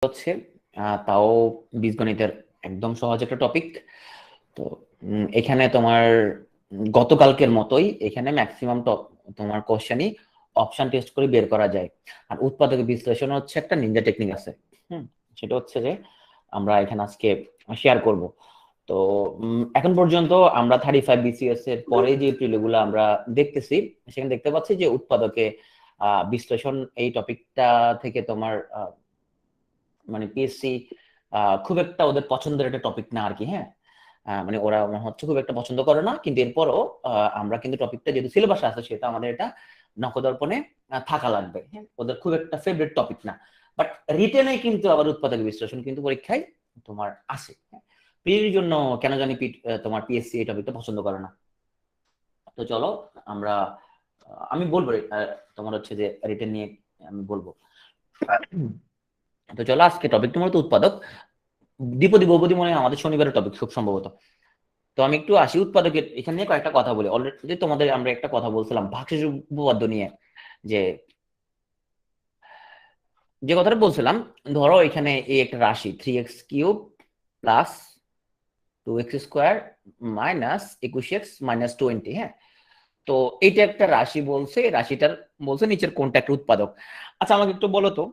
হচ্ছে তাও বীজগণিতের একদম সহজ একটা টপিক। তো এখানে তোমার গতকালকের মতোই এখানে ম্যাক্সিমাম তোমার কোশ্চেনই অপশন টেস্ট করে বের করা যায়। আর উৎপাদক বিশ্লেষণ হচ্ছে একটা নিনজা টেকনিক আছে। সেটা হচ্ছে যে আমরা এখানে আজকে শেয়ার করব। তো এখন পর্যন্ত আমরা 35 বিসিএস এর পরে যে প্রিলিগুলো আমরা দেখতেছি, সেখানে দেখতে পাচ্ছি যে উৎপাদকে বিশ্লেষণ এই টপিকটা থেকে তোমার মানে পিএসসি খুব একটা ওদের পছন্দের একটা টপিক না আর কি। হ্যাঁ, মানে ওরা হচ্ছে খুব একটা পছন্দ করে না, কিন্তু এরপরও আমরা কিন্তু টপিকটা যেহেতু সিলেবাসে আছে সেটা আমাদের এটা নখদর্পণে থাকা লাগবে। হ্যাঁ, ওদের খুব একটা ফেভারিট টপিক না, বাট রিটেনে কিন্তু আবার উৎপাদক বিশ্লেষণ কিন্তু পরীক্ষায় তোমার আসে। পির জন্য কেন জানি তোমার পিএসসি এই টপিকটা পছন্দ করে না। তো চলো আমরা আমি বলবো তোমার হচ্ছে যে রিটেন নিয়ে আমি বলবো। তো চলো আজকে টপিক তোমার তো উৎপাদক। দ্বিপদী বহুপদী মনে হয় আমাদের শনিবারের টপিক খুব সম্ভবত। তো আমি একটু আসি উৎপাদকের এখানে নিয়ে কয়েকটা কথা বলি। অলরেডি তোমাদের আমরা একটা কথা বলছিলাম ভাগশেষ উপপাদ্য নিয়ে, যে যে কথাটা বলছিলাম, ধরো এখানে এই একটা রাশি 3x³ plus 2x² minus 21x-20। হ্যাঁ, তো এইটা একটা রাশি বলছে, রাশিটার বলছে নিচের কোনটা একটা উৎপাদক। আচ্ছা আমাকে একটু বলো তো,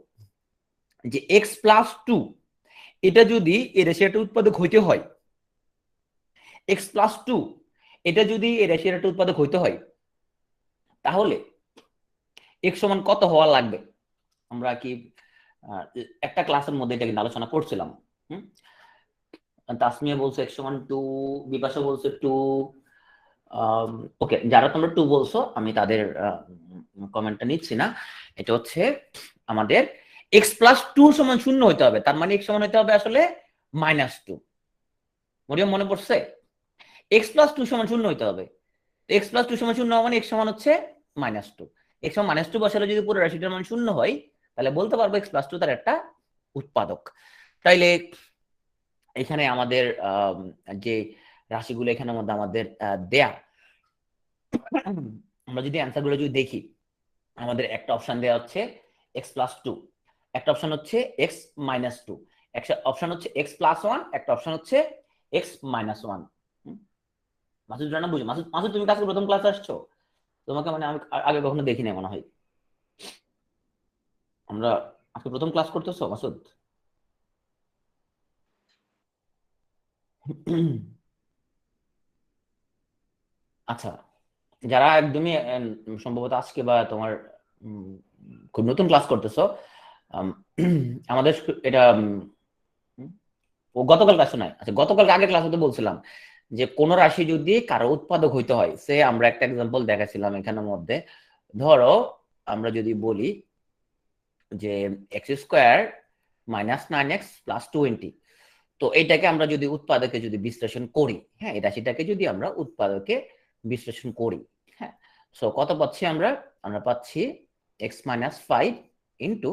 যে x+2 এটা যদি এই রাশির একটা উৎপাদক হইতে হয়, x+2 এটা যদি এই রাশির একটা উৎপাদক হইতে হয়, তাহলে এক্স সমান কত হওয়া লাগবে? আমরা কি একটা ক্লাসের মধ্যে এটা কিন্তু আলোচনা করছিলাম। তাসমিয়া বলছে এক্স সমান 2, বিপাশা বলছে 2। ওকে, যারা তোমরা 2 বলছো আমি তাদের কমেন্টটা নিচ্ছি না। এটা হচ্ছে আমাদের x+2 সমান 0 হইতে হবে, তার মানে x সমান হইতে হবে আসলে -2। মরিয়ম মনে পড়ছে? x+2 সমান 0 হইতে হবে। x+2 সমান 0 মানে x সমান হচ্ছে -2। x সমান -2 বসালে যদি পুরো রাশিটার মান 0 হয়, তাহলে বলতে পারবো x+2 তার একটা উৎপাদক। তাইলে এখানে আমাদের যে রাশিগুলো এখানের মধ্যে আমাদের দেয়া, আমরা যদি অ্যান্সার গুলো যদি দেখি, আমাদের একটা অপশন দেওয়া হচ্ছে x+2, একটা অপশন হচ্ছে x-2, একটা অপশন হচ্ছে x+1, একটা অপশন হচ্ছে x-1। মাসুদ রানা বুঝি, মাসুদ মাসুদ তুমি কাছে প্রথম ক্লাস আসছো? তোমাকে মানে আমি আগে কখনো দেখি না মনে হয়। আমরা আজকে প্রথম ক্লাস করতেছো মাসুদ? আচ্ছা, যারা একদমই সম্ভবত আজকে বা তোমার উম, খুব নতুন ক্লাস করতেছো, আম, আমাদের এটা ও গতকাল ক্লাস নয়, আচ্ছা গতকালকে আগের ক্লাস হতে বলছিলাম যে কোন রাশি যদি কারো উৎপাদক হইতে হয়, সে আমরা একটা এক্সাম্পল দেখাছিলাম এখানের মধ্যে। ধরো আমরা যদি বলি যে x² -9x+20, তো এটাকে আমরা যদি উৎপাদকে যদি বিশ্লেষণ করি, হ্যাঁ এই রাশিটাকে যদি আমরা উৎপাদকে বিশ্লেষণ করি, হ্যাঁ, সো কত পাচ্ছি আমরা? আমরা পাচ্ছি x-5 ইন্টু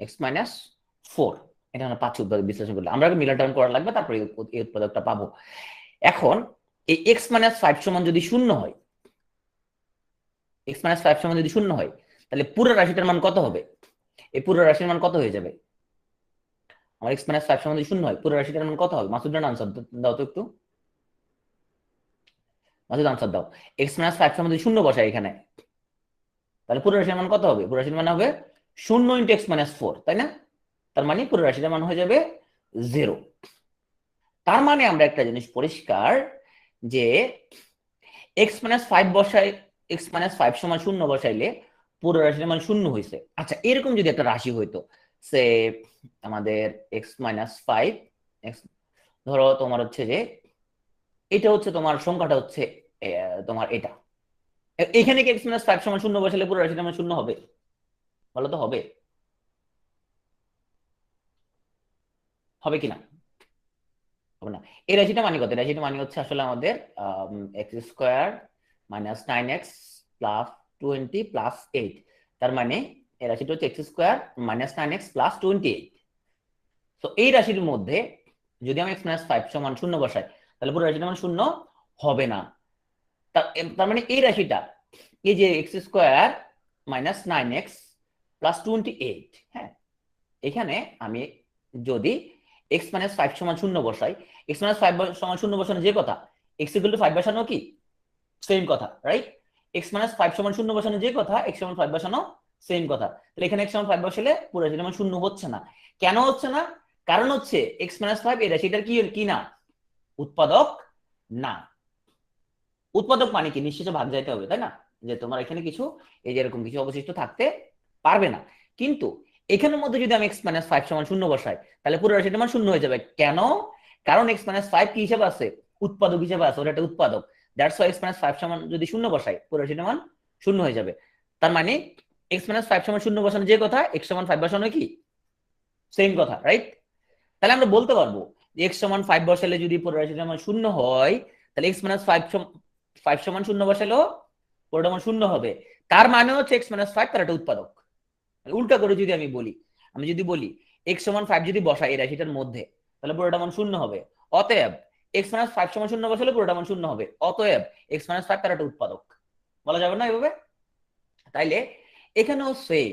x-4। এটা আমরা পাচ্ছি উৎপাদক বিশ্লেষণ করলে। আমরা মিলার টার্ম করা লাগবে, তারপরে এই উৎপাদকটা পাবো। এখন এই x-5 সমান যদি শূন্য হয়, x-5 সমান যদি শূন্য হয়, তাহলে পুরো রাশিটার মান কত হবে? এই পুরো রাশির মান কত হয়ে যাবে? আমার x-5 সমান যদি শূন্য হয়, পুরো রাশিটার মান কত হবে? মাসুদ আনসার দাও তো একটু, মাসুদ আনসার দাও। x-5 সমান যদি শূন্য বসাই এখানে, তাহলে পুরো রাশির মান কত হবে? পুরো রাশির মান হবে 0 ইন্টু x-4, তাই না? তার মানে পুরো রাশিটার মান হয়ে যাবে 0। তার মানে আমরা একটা জিনিস পরিষ্কার, যে x-5 বসাই, x-5 সমান 0 বসাইলে পুরো রাশির মান 0 হয়েছে। আচ্ছা এরকম যদি একটা রাশি হইতো, সে আমাদের x-5, ধরো তোমার হচ্ছে যে এটা হচ্ছে তোমার সংখ্যাটা হচ্ছে তোমার এটা, এখানে কি x-5 সমান 0 বসালে পুরো রাশিটার মান 0 হবে? বলো তো হবে? হবে কিনা? হবে না। এই রাশিটা মানে কত? রাশিটা মানে হচ্ছে আসলে আমাদের x² -9x+20+8। তার মানে এই রাশিটা হচ্ছে x² -9x+28। তো এই রাশির মধ্যে যদি আমি x-5 সমান 0 বসাই, তাহলে পুরো রাশিটা মানে 0 হবে না। তার মানে এই রাশিটা, এই যে x² -9x+28, হ্যাঁ, এখানে আমি যদি এক্স মাইনাস ফাইভ সমান শূন্য বসাই, এক্স মাইনাস ফাইভ সমান শূন্য বসানো যে কথা, এক্স ইকুয়াল টু ফাইভ বসানো কি সেম কথা, রাইট? এক্স মাইনাস ফাইভ সমান শূন্য বসানো যে কথা, এক্স সমান ফাইভ বসানো সেম কথা। তাহলে এখানে এক্স সমান ফাইভ বসালে পুরো রাশিটা আমার শূন্য হচ্ছে না। কেন হচ্ছে না? কারণ হচ্ছে এক্স মাইনাস ফাইভ এই রাশিটার কি না, উৎপাদক না। উৎপাদক মানে কি, নিশ্চয়ই ভাগ যাইতে হবে, তাই না? যে তোমার এখানে কিছু এই যে এরকম কিছু অবশিষ্ট থাকতে পারবে না। কিন্তু এখানের মধ্যে যদি আমি এক্স মাইনাস ফাইভ সমান শূন্য বসাই, তাহলে পুরো রাশিটা আমার শূন্য হয়ে যাবে। কেন? কারণ এক্স মাইনাস ফাইভ কি হিসেবে আছে, উৎপাদক হিসেবে আছে, ওটা একটা উৎপাদক। That's why x minus five সমান যদি শূন্য বসাই, পুরো রাশিটা মান শূন্য হয়ে যাবে। তার মানে এক্স মাইনাস ফাইভ সমান শূন্য বসানো যে কথা, এক্স সমান ফাইভ বসানো কি সেম কথা, রাইট? তাহলে আমরা বলতে পারবো যে এক্স সমান ফাইভ বসালে যদি পুরো রাশিটা মান শূন্য হয়, তাহলে এক্স মাইনাস ফাইভ সমান শূন্য বসালেও পুরোটা মান শূন্য হবে। তার মানে হচ্ছে এক্স মাইনাস ফাইভ তার একটা উৎপাদক। উল্টা করে যদি আমি বলি, আমি যদি বলি এক্স সমান ফাইভ যদি বসাই এই রাশিটার মধ্যে, তাহলে পুরোটা মান শূন্য হবে। অতএব এক্স মাইনাস ফাইভ সমান শূন্য বসালে পুরোটা মান শূন্য হবে। অতএব এক্স মাইনাস ফাইভ তার একটা উৎপাদক। বলা যাবে না এভাবে? তাইলে এখানেও সেম,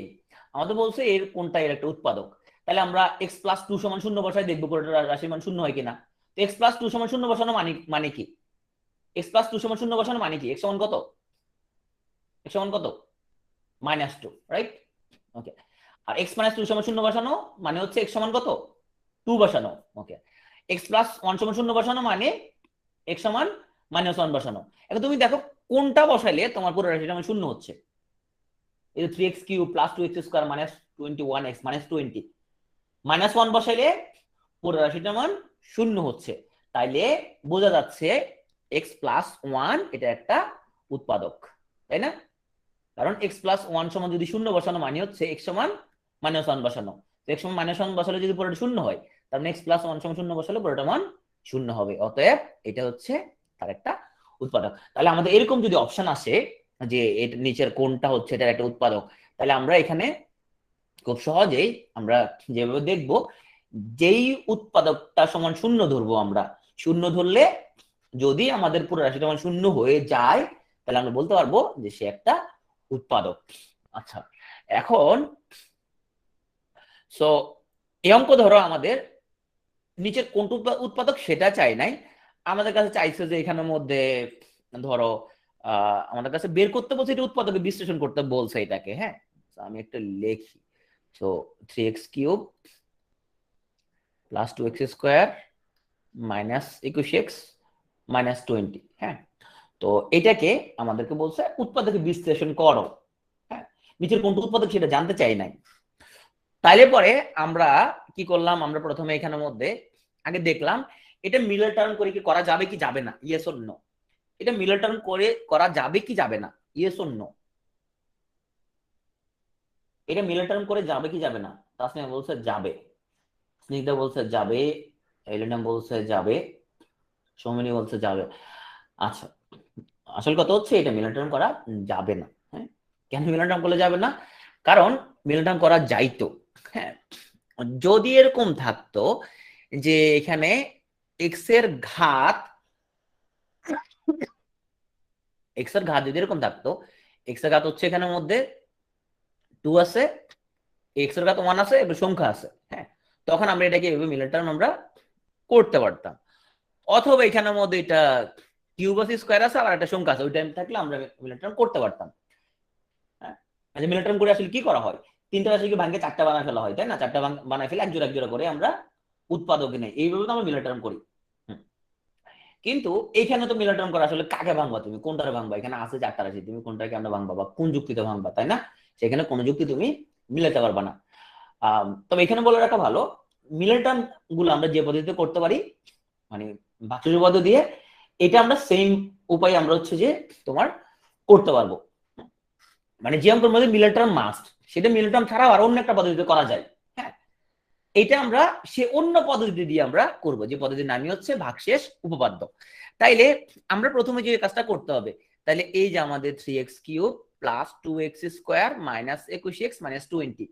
আমাদের বলছে এর কোনটা এর একটা উৎপাদক। তাহলে আমরা এক্স প্লাস টু সমান শূন্য বসাই দেখবো পুরোটা রাশির মান শূন্য হয় কিনা। তো এক্স প্লাস টু সমান শূন্য বসানো মানে কি, এক্স প্লাস টু সমান শূন্য বসানো মানে কি, এক্স সমান কত, এক্স সমান কত মাইনাস টু, রাইট? ওকে। আর এক্স মাইনাস টু সমান শূন্য বসানো মানে হচ্ছে এক্স সমান কত, টু বসানো। ওকে। এক্স প্লাস ওয়ান সমান শূন্য বসানো মানে এক্স সমান মাইনাস ওয়ান বসানো। এখন তুমি দেখো কোনটা বসাইলে তোমার পুরো রাশিটা মানে শূন্য হচ্ছে। এই three x cube plus two x square minus 21x minus 20, minus one বসাইলে পুরো রাশিটা মান শূন্য হচ্ছে। তাইলে বোঝা যাচ্ছে এক্স প্লাস ওয়ান এটা একটা উৎপাদক, তাই না? কারণ এক্স প্লাস ওয়ান সমান যদি শূন্য বসানো মানে হচ্ছে এক্স সমান মাইনাস ওয়ান বসানো। এক্স সমান মাইনাস ওয়ান বসালে যদি পুরোটা শূন্য হয়, তার মানে এক্স প্লাস ওয়ান সমান শূন্য বসালে পুরোটা মান শূন্য হবে। অতএব এটা হচ্ছে তার একটা উৎপাদক। তাহলে আমাদের এরকম যদি অপশন আসে যে এর নিচের কোনটা হচ্ছে এটার একটা উৎপাদক, তাহলে আমরা এখানে খুব সহজেই আমরা যেভাবে দেখব, যেই উৎপাদকটা সমান শূন্য ধরবো আমরা, শূন্য ধরলে যদি আমাদের পুরো রাশিটা মান শূন্য হয়ে যায়, তাহলে আমরা বলতে পারবো যে সে একটা উৎপাদক। আচ্ছা, এখন সো এই অঙ্ক ধরো আমাদের নিচের কোনটা উৎপাদক সেটা চাই নাই, আমাদের কাছে চাইছে যে এখানের মধ্যে ধরো আমাদের কাছে বের করতে বলছে এটা উৎপাদকে বিশ্লেষণ করতে বলছে এটাকে। হ্যাঁ, আমি একটা লিখি। So three x cube plus two x square minus 21x minus 20। হ্যাঁ, তো এটাকে আমাদেরকে বলছে উৎপাদকে বিশ্লেষণ করো। হ্যাঁ, নিচের কোনটা উৎপাদক সেটা জানতে চাই নাই। তাইলে পরে আমরা কি করলাম, আমরা প্রথমে এখানের মধ্যে আগে দেখলাম এটা মিডল টার্ম করে কি করা যাবে কি যাবে না, ইয়েস অর নো। এটা মিডল টার্ম করে করা যাবে কি যাবে না, ইয়েস অর নো। এটা মিডল টার্ম করে যাবে কি যাবে না? তাসনিয়া বলছে যাবে, স্নিগ্ধা বলছে যাবে, এলিনা বলছে যাবে, সৌমিনী বলছে যাবে। আচ্ছা, আসল কথা হচ্ছে এটা মিডল টার্ম করা যাবে না। হ্যাঁ, কেন মিডল টার্ম করলে যাবে না? কারণ মিডল টার্ম করা যাইতো। হ্যাঁ, যদি এরকম থাকতো যে এখানে এক্স এর ঘাত যদি এরকম থাকতো, এক্স এর ঘাত হচ্ছে এখানের মধ্যে 2 আছে, এক্স এর ঘাত 1 আছে, একটা সংখ্যা আছে। হ্যাঁ, তখন আমরা এটাকে এভাবে মিডল টার্ম আমরা করতে পারতাম। অথবা এখানের মধ্যে এটা কিউব আছে, স্কয়ার আছে, আর একটা সংখ্যা আছে, ওই টাইম থাকলে আমরা মিডল টার্ম করতে পারতাম। হ্যাঁ, আচ্ছা, মিডল টার্ম করে আসলে কি করা হয়, তিনটা রাশিকে ভাঙে চারটা বানায় ফেলা হয়, তাই না? চারটা বানায় ফেলে এক জোড়া করে আমরা উৎপাদকে নেই, এইভাবে তো আমরা মিডল টার্ম করি। কিন্তু এখানে তো মিডল টার্ম করা আসলে কাকে ভাঙবা, তুমি কোনটারে ভাঙবা? এখানে আছে চারটা রাশি, তুমি কোনটাকে আমরা ভাঙবা বা কোন যুক্তিতে ভাঙবা, তাই না? সেখানে কোনো যুক্তি তুমি মিলাতে পারবা না। তবে এখানে বলে রাখা ভালো, মিডল টার্ম গুলো আমরা যে পদ্ধতিতে করতে পারি, মানে ভাগশেষ উপপাদ্য দিয়ে, এটা আমরা সেম উপায় আমরা হচ্ছে যে তোমার করতে পারবো। মানে যে অঙ্কের মধ্যে মিডল টার্ম মাস্ট, সেটা মিডল টার্ম ছাড়াও আর অন্য একটা পদ্ধতিতে করা যায়। হ্যাঁ, এটা আমরা সে অন্য পদ্ধতি দিয়ে আমরা করব, যে পদ্ধতির নামই হচ্ছে ভাগশেষ উপপাদ্য। তাইলে আমরা প্রথমে যে কাজটা করতে হবে, তাহলে এই যে আমাদের 3x cube plus 2x square minus 21x minus 20,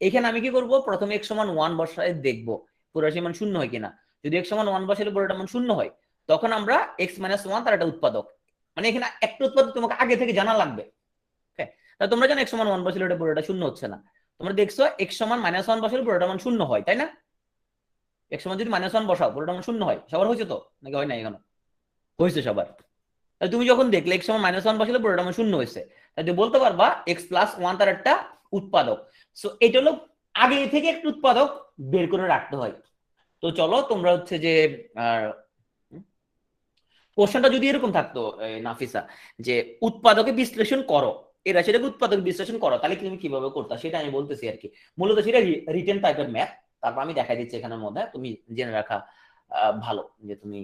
এখানে আমি কি করব, প্রথমে x সমান 1 বসায় দেখব পুরো রাশির মান শূন্য হয় কিনা। যদি x সমান 1 বসালে পুরোটা মান শূন্য হয়, তখন আমরা x মাইনাস 1 তার একটা উৎপাদক, মানে এখানে একটা উৎপাদক তোমাকে আগে থেকে জানা লাগবে। তাহলে তোমরা জানো x সমান 1 বসালে ওটা পুরোটা শূন্য হচ্ছে না, তোমরা দেখছো x সমান -1 বসালে পুরোটা মান শূন্য হয়, তাই না? x সমান যদি -1 বসাও পুরোটা আমার শূন্য হয়, সবার হয়েছে তো নাকি হয় না? এখানে হয়েছে সবার। তাহলে তুমি যখন দেখলে x সমান -1 বসালে পুরোটা আমার শূন্য হয়েছে, তাহলে তুমি বলতে পারবা x+1 তার একটা উৎপাদক। সো এটা হলো আগে থেকে একটা উৎপাদক বের করে রাখতে হয়। তো চলো তোমরা হচ্ছে যে কোশ্চেনটা যদি এরকম থাকতো নাফিসা, যে উৎপাদকে বিশ্লেষণ করো, এরা সেটাকে উৎপাদক বিশ্লেষণ করো, তাহলে তুমি কিভাবে করতা সেটা আমি বলতেছি আর কি। মূলত সেটা রিটেন টাইপের ম্যাথ, তারপর আমি দেখাই দিচ্ছি এখানের মধ্যে, তুমি জেনে রাখা ভালো যে তুমি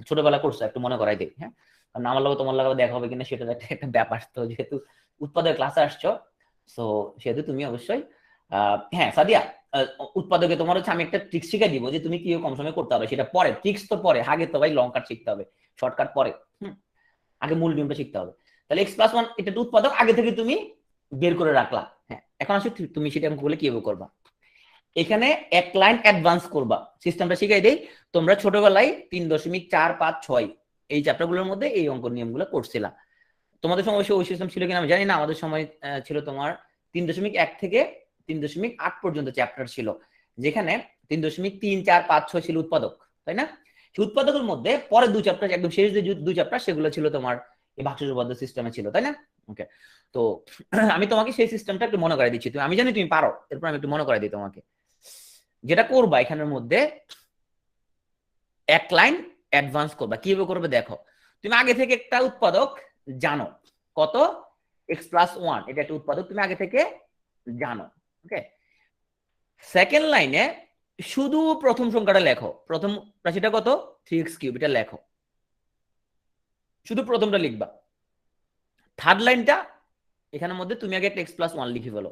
ছোটবেলা করছো, একটু মনে করাই দিই। হ্যাঁ, কারণ আমার লগে তোমার লগে দেখা হবে কিনা সেটা একটা ব্যাপার, তো যেহেতু উৎপাদক ক্লাসে আসছো, সো সেহেতু তুমি অবশ্যই হ্যাঁ সাদিয়া, উৎপাদকে তোমার হচ্ছে আমি একটা ট্রিক্স শিখাই দিব যে তুমি কি কম সময় করতে হবে, সেটা পরে, ট্রিক্স তো পরে, আগে তো ভাই লং কাট শিখতে হবে, শর্টকাট পরে। আগে মূল নিয়মটা শিখতে হবে। তাহলে x+1 এটা একটা উৎপাদক আগে থেকে তুমি বের করে রাখলা। হ্যাঁ, এখন আসলে তুমি সেটা বলে কিভাবে করবা। এখানে এক লাইন অ্যাডভান্স করবা, সিস্টেমটা শিখাই দেই। তোমরা ছোটবেলায় 3.4, 5, 6 এই চ্যাপ্টারগুলোর মধ্যে এই অঙ্ক নিয়মগুলো করছিলা। তোমাদের সময় ওই সিস্টেম ছিল কিনা আমি জানি না, আমাদের সময় ছিল তোমার 3.1 থেকে 3.8 পর্যন্ত চ্যাপ্টার ছিল, যেখানে 3.3, 4, 5, 6 ছিল উৎপাদক, তাই না? সেই উৎপাদকের মধ্যে পরে দুই চ্যাপ্টার, একদম শেষ যে দুই চ্যাপ্টার, সেগুলো ছিল তোমার এই ভাগশেষ উপপাদ্য সিস্টেমে ছিল, তাই না? ওকে, তো আমি তোমাকে সেই সিস্টেমটা একটু মনে করাই দিচ্ছি, তুমি আমি জানি তুমি পারো, এরপর আমি একটু মনে করাই দিই তোমাকে। যেটা করবা এখানের মধ্যে এক লাইন অ্যাডভান্স করবা, কিভাবে করবে দেখো। তুমি আগে থেকে একটা উৎপাদক জানো, কত? x+1, এটা একটা উৎপাদক তুমি আগে থেকে জানো। ওকে, সেকেন্ড লাইনে শুধু প্রথম সংখ্যাটা লেখো, প্রথম রাশিটা কত? 3x3, এটা লেখো, শুধু প্রথমটা লিখবা। থার্ড লাইনটা এখানের মধ্যে তুমি আগে একটা x+1 লিখে ফেলো।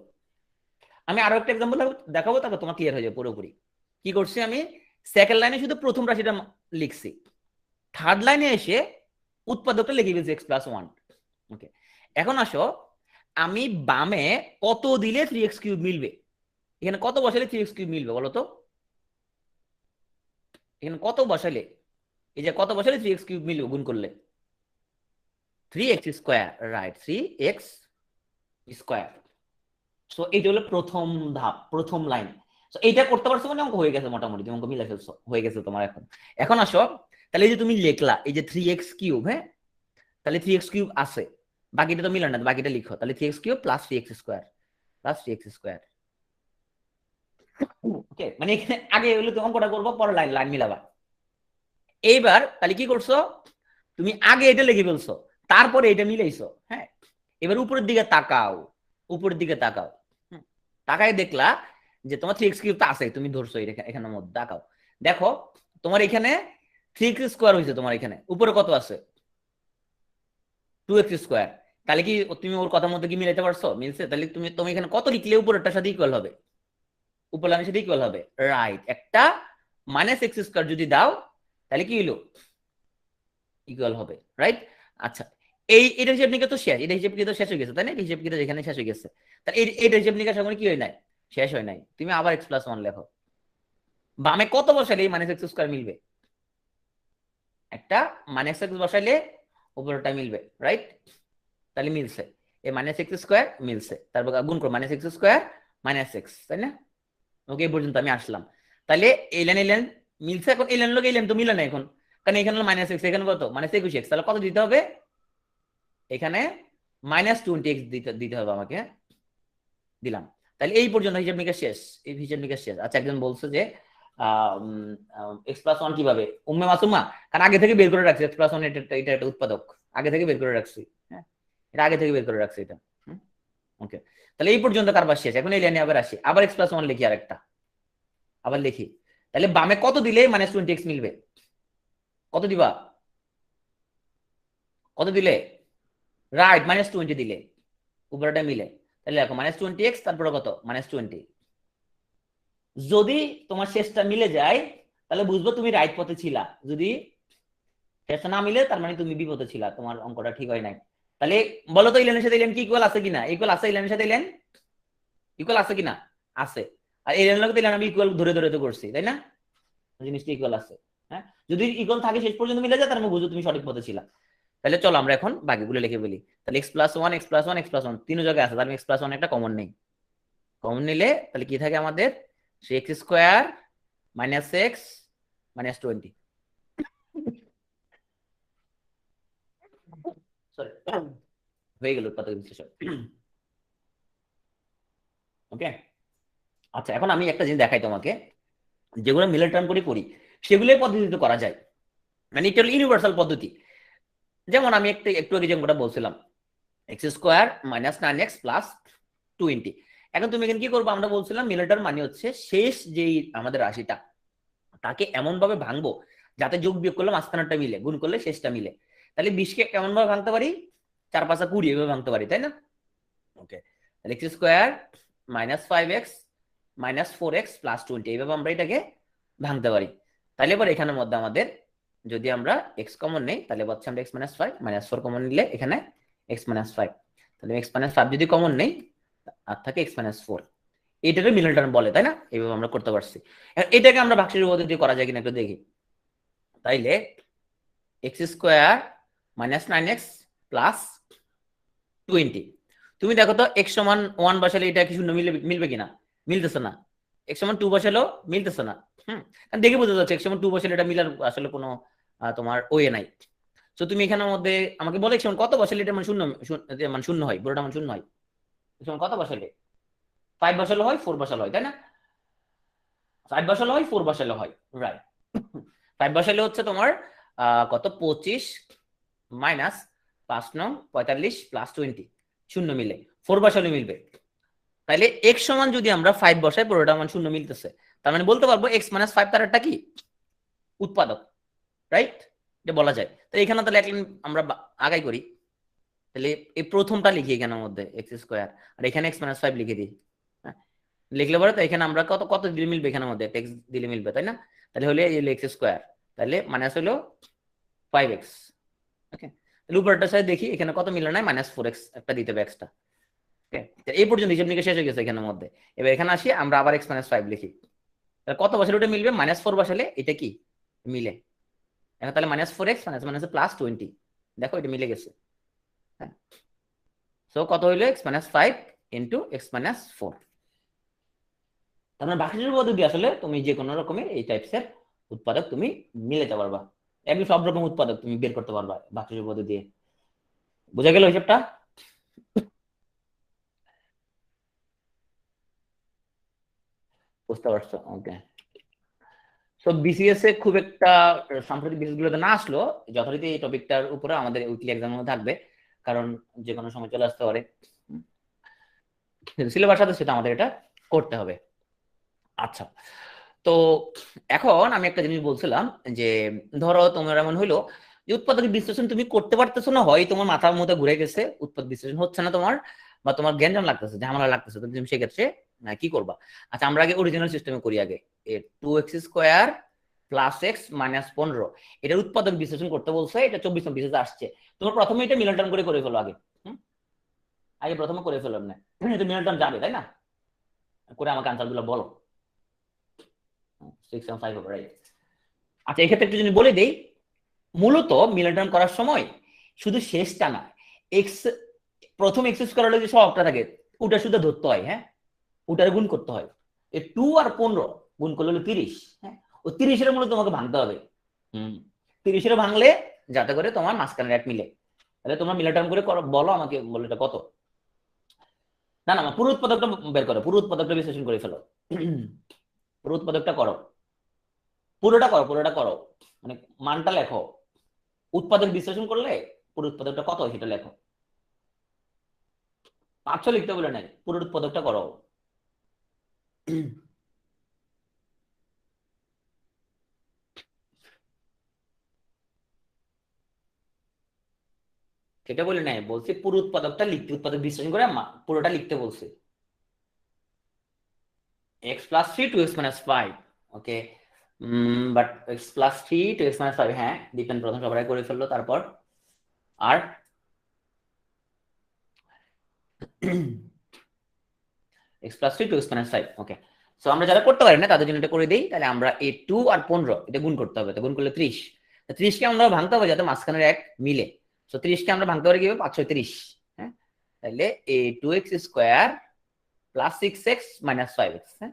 আমি আরো একটা এক্সাম্পল দেখাবো, তারপর তোমার ক্লিয়ার হয়ে যাবে পুরোপুরি। কি করছি আমি, সেকেন্ড লাইনে শুধু প্রথম রাশিটা লিখছি, থার্ড লাইনে এসে উৎপাদকটা লিখে ফেলছি x+1। ওকে, এখন আসো, আমি বামে কত দিলে 3x3 মিলবে, এখানে কত বসালে 3x3 মিলবে বলো তো? এখানে কত বসালে, এই যে কত বসালে 3x3 মিলবে গুণ করলে? 3x square, right, 3x square. So এটা হলো প্রথম ধাপ, প্রথম লাইন। সো এইটা করতে পারছো মানে অঙ্ক হয়ে গেছে, মোটামুটি তুমি অঙ্ক মিলে ফেলছো, হয়ে গেছে তোমার। এখন এখন আসো, তাহলে এই যে তুমি লিখলা এই যে 3x3, হ্যাঁ, তাহলে 3x3 আছে, বাকিটা তো মিলে না, বাকিটা লিখো। তাহলে 3x3 plus 3x square, plus 3x square. Okay, মানে এখানে আগে হলো তুমি অঙ্কটা করবো, পরে লাইন লাইন মিলাবা। এইবার তাহলে কি করছো, তুমি আগে এটা লিখে ফেলছো, তারপরে এটা মিলাইছো। হ্যাঁ, এবার উপরের দিকে তাকাও, উপরের দিকে তাকাও, তাকায় দেখলা যে তোমার 3x3 তো আছে, তুমি ধরছো এখানের মধ্যে তাকাও, দেখো তোমার এখানে 3x স্কোয়ার হয়েছে, তোমার এখানে উপরে কত আছে? 2x square. তাহলে কি তুমি ওর কথার মধ্যে কি মিলাইতে পারছো? মিলছে। তাহলে তুমি তুমি এখানে কত লিখলে উপরেরটার সাথে ইকুয়াল হবে? উপর লাইনের সাথে ইকুয়াল হবে, রাইট। একটা -x স্কোয়ার যদি দাও তাহলে কি হলো? ইকুয়াল হবে, রাইট। আচ্ছা, এটা হিসেব নিকাশ তো শেষ, এটা হিসেব নিকাশ তো শেষ হয়ে গেছে, তাই না? হিসেব নিকাশ এখানে শেষ হয়ে গেছে। তাহলে এইটা হিসেব নিকাশ এখন কি হয় নাই? শেষ হয় নাই। তুমি আবার x+1 লেখো, বামে কত বসাইলে এই -x স্কোয়ার মিলবে? একটা -x বসাইলে উপরটা মিলবে, রাইট। তাহলে মিলছে, এই -x স্কোয়ার মিলছে, তারপর গুণ করো -x স্কোয়ার -x, তাই না? ওকে, এই পর্যন্ত আমি আসলাম। তাহলে এই লাইন মিলছে। এখন এই লাইন লোক এই লাইন তো মিলে না এখন, কারণ এখানে হলো -x, এখানে কত? -21x। তাহলে কত দিতে হবে? এখানে -20x দিতে হবে আমাকে, দিলাম। তাহলে এই পর্যন্ত হিসাব নিকাশ শেষ, এই হিসাব নিকাশ শেষ। আচ্ছা, একজন বলছে যে x+1 কিভাবে, উম্মে মাসুমা, কারণ আগে থেকে বের করে রাখছি x+1, এটা একটা উৎপাদক, আগে থেকে বের করে রাখছি। হ্যাঁ, এটা আগে থেকে বের করে রাখছি এটা। ওকে, তাহলে এই পর্যন্ত কারবার শেষ। এখন এই লাইনে আবার আসি, আবার x+1 লিখি, আরেকটা আবার লিখি। তাহলে বামে কত দিলে -20x মিলবে? কত দিবা? কত দিলে? রাইট, -20 দিলে উপরেটা মিলে। তাহলে দেখো -20x, তারপরে কত? -20। যদি তোমার শেষটা মিলে যায় তাহলে বুঝবো তুমি রাইট পথে ছিলা, যদি শেষটা না মিলে তার মানে তুমি বিপদে ছিলা, তোমার অঙ্কটা ঠিক হয় নাই। তাহলে বলো তো, ইলেনের সাথে ইলেন কি ইকুয়াল আছে কিনা? ইকুয়াল আছে, ইলেনের সাথে ইলেন ইকুয়াল আছে কিনা? আছে। আর ইলেনের লোক ইলেন আমি ইকুয়াল ধরে ধরে তো করছি, তাই না? জিনিসটা ইকুয়াল আছে। হ্যাঁ, যদি ইকুয়াল থাকে শেষ পর্যন্ত মিলে যায় তার মানে বুঝো তুমি সঠিক পথে ছিলা। তাহলে চলো আমরা এখন বাকিগুলো লিখে বলি। তাহলে x+1, x+1, x+1 তিন জায়গায় আছে, তার মানে x+1 একটা কমন নেই। কমন নিলে তাহলে কি থাকে আমাদের? 3x square minus X minus 20, sorry হয়ে গেল উৎপাদক বিশ্লেষণ। ওকে, আচ্ছা এখন আমি একটা জিনিস দেখাই তোমাকে, যেগুলো মিলের টার্ম করে করি সেগুলোই পদ্ধতিতে করা যায়, মানে এটা হলো ইউনিভার্সাল পদ্ধতি। যেমন আমি একটু আগে যেমনটা বলছিলাম, x square minus 9x plus 20। এখন তুমি এখানে কি করবো, আমরা বলছিলাম মিলের টার্ম মানে হচ্ছে শেষ যেই আমাদের রাশিটা তাকে এমন ভাবে ভাঙবো যাতে যোগ বিয়োগ করলে মাঝখানেরটা মিলে, গুণ করলে শেষটা মিলে। তাহলে 20কে কেমন ভাবে ভাঙতে পারি, 4 5 20 এভাবে ভাঙতে পারি, তাই না? ওকে, তাহলে x square minus 5x minus 4x plus 20 এইভাবে আমরা এটাকে ভাঙতে পারি। তাহলে এবার এখানের মধ্যে আমাদের যদি আমরা x কমন নেই তাহলে হচ্ছে আমরা x মাইনাস 5 মাইনাস 4 কমন নিলে এখানে x মাইনাস 5, তাহলে x মাইনাস 5 যদি কমন নেই আর থাকে x মাইনাস 4, এটাকে মিডল টার্ম বলে, তাই না? এইভাবে আমরা করতে পারছি। এটাকে আমরা ভাগশেষের পদ্ধতি করা যায় কিনা একটু দেখি। তাইলে x square minus 9x plus 20, তুমি দেখো তো x সমান 1 বসালে এটা কি শূন্য মিলবে কিনা, মিলতেছে না। x সমান 2 বসালেও মিলতেছে না। কারণ দেখে বোঝা যাচ্ছে x সমান 2 বসালে এটা মিলার আসলে কোনো তোমার ওয়ে নাই। তো তুমি এখানের মধ্যে আমাকে বলে x সমান কত বসালে এটা মানে শূন্য, মানে শূন্য হয়, পুরোটা মানে শূন্য হয়। x সমান কত বসালে, 5 বসালে হয়, 4 বসালে হয়, তাই না? 5 বসালে হয়, 4 বসালে হয়, রাইট। 5 বসালে হচ্ছে তোমার কত 25 মাইনাস 5 9 45 প্লাস 20 শূন্য মিলে, 4 বসালে মিলবে। তাইলে x সমান যদি আমরা 5 বসাই পুরোটা মান শূন্য মিলতেছে, তার মানে বলতে পারবো x মাইনাস 5 তার একটা কি উৎপাদক, রাইট? এটা বলা যায়। তো এখানে তাহলে এক আমরা আগাই করি, তাহলে এই প্রথমটা লিখি এখানের মধ্যে এক্স স্কোয়ার, আর এখানে x মাইনাস 5 লিখে দিই। লিখলে পরে তো এখানে আমরা কত কত দিলে মিলবে, এখানের মধ্যে x দিলে মিলবে, তাই না? তাহলে হলে এই এক্স স্কোয়ার, তাহলে মাইনাস হলো 5x। ওকে, তাহলে উপরটার সাথে দেখি এখানে কত মিলে নাই, মাইনাস 4x একটা দিতে হবে এক্সট্রা। ওকে, এই পর্যন্ত হিসাব নিকাশ শেষ হয়ে গেছে এখানের মধ্যে। এবার এখানে আসি আমরা আবার x মাইনাস 5 লিখি, তাহলে কত বসালে ওটা মিলবে, মাইনাস 4 বসালে এটা কি মিলে। এখন তাহলে minus 4x minus minus plus 20, দেখো এটা মিলে গেছে। হ্যাঁ, সো কত হইলো x minus 5 into x minus 4। তার মানে বাকি পদ্ধতি আসলে তুমি যে কোনো রকমের এই টাইপসের উৎপাদক তুমি মিলাতে পারবা, এমনি সব রকম উৎপাদক তুমি বের করতে পারবা বাকি পদ্ধতি দিয়ে। বোঝা গেল হিসাবটা? বুঝতে পারছো? ওকে, তো বিসিএস এ খুব একটা সাম্প্রতিক বিসিএস গুলোতে না আসলো, যথারীতি এই টপিকটার উপরে আমাদের উইকলি এক্সামের মধ্যে থাকবে, কারণ যে কোনো সময় চলে আসতে পারে, সিলেবাস সাথে সেটা আমাদের এটা করতে হবে। আচ্ছা, তো এখন আমি একটা জিনিস বলছিলাম যে ধরো তোমার এমন হইলো যে উৎপাদক বিশ্লেষণ তুমি করতে পারতেছো না, হয় তোমার মাথার মধ্যে ঘুরে গেছে, উৎপাদক বিশ্লেষণ হচ্ছে না তোমার, বা তোমার গ্যাঞ্জাম লাগতেছে, ঝামেলা লাগতেছে, তো তুমি সেক্ষেত্রে কি করবা? আচ্ছা, আমরা আগে অরিজিনাল সিস্টেমে করি। আগে 2x square plus x minus 15, এটার উৎপাদক বিশ্লেষণ করতে বলছে, এটা 24 নম্বর বিসিএস আসছে। তোমার প্রথমে এটা মিলন টার্ম করে ফেলো আগে। আগে প্রথমে করে ফেলো না, এটা মিলন টার্ম যাবে, তাই না? করে আমাকে আনসার গুলো বলো। 6 এবং 5 হবে, রাইট? আচ্ছা, এক্ষেত্রে একটু যদি বলে দেই, মূলত মিলন টার্ম করার সময় শুধু শেষটা না, এক্স প্রথম এক্স স্কোয়ার হলে যে সহগটা থাকে ওটা শুধু ধরতে হয়, হ্যাঁ, ওটার গুণ করতে হয়। 2 আর 15 গুণ করলে হলো 30, হ্যাঁ, ও 30-এর মূলত তোমাকে ভাঙতে হবে। 30-এর ভাঙলে যাতে করে তোমার মাঝখানের এক মিলে। তাহলে তোমরা মিলন টার্ম করে বলো আমাকে, বলো এটা কত। না না, পুরো উৎপাদকটা বের করো, পুরো উৎপাদকটা বিশ্লেষণ করে ফেলো। পুরো উৎপাদকটা করো, পুরোটা করো, পুরোটা করো, মানে মানটা লেখো। উৎপাদক বিশ্লেষণ করলে পুরো উৎপাদকটা কত হয় সেটা লেখো। 500 লিখতে বলে নাই, পুরো উৎপাদকটা করো। সেটা বলে নাই, বলছি পুরো উৎপাদকটা লিখতে, উৎপাদক বিশ্লেষণ করে পুরোটা লিখতে বলছে। x plus 3 two x minus 5, okay, but x plus 3 two x minus 5, হ্যাঁ ডিপেন্ড, প্রথম সবাই করে ফেললো, তারপর আর x plus 3 two x minus 5, okay. So আমরা যারা করতে পারি না তাদের জন্য এটা করে দেই। তাহলে আমরা এই 2 আর 15 এটা গুণ করতে হবে, তো গুণ করলে 30, 30কে আমরা ভাঙতে হবে যাতে মাঝখানের এক মিলে। সো 30কে আমরা ভাঙতে পারি কিভাবে, 530, হ্যাঁ, তাহলে এই 2x square plus 6x minus 5x, হ্যাঁ,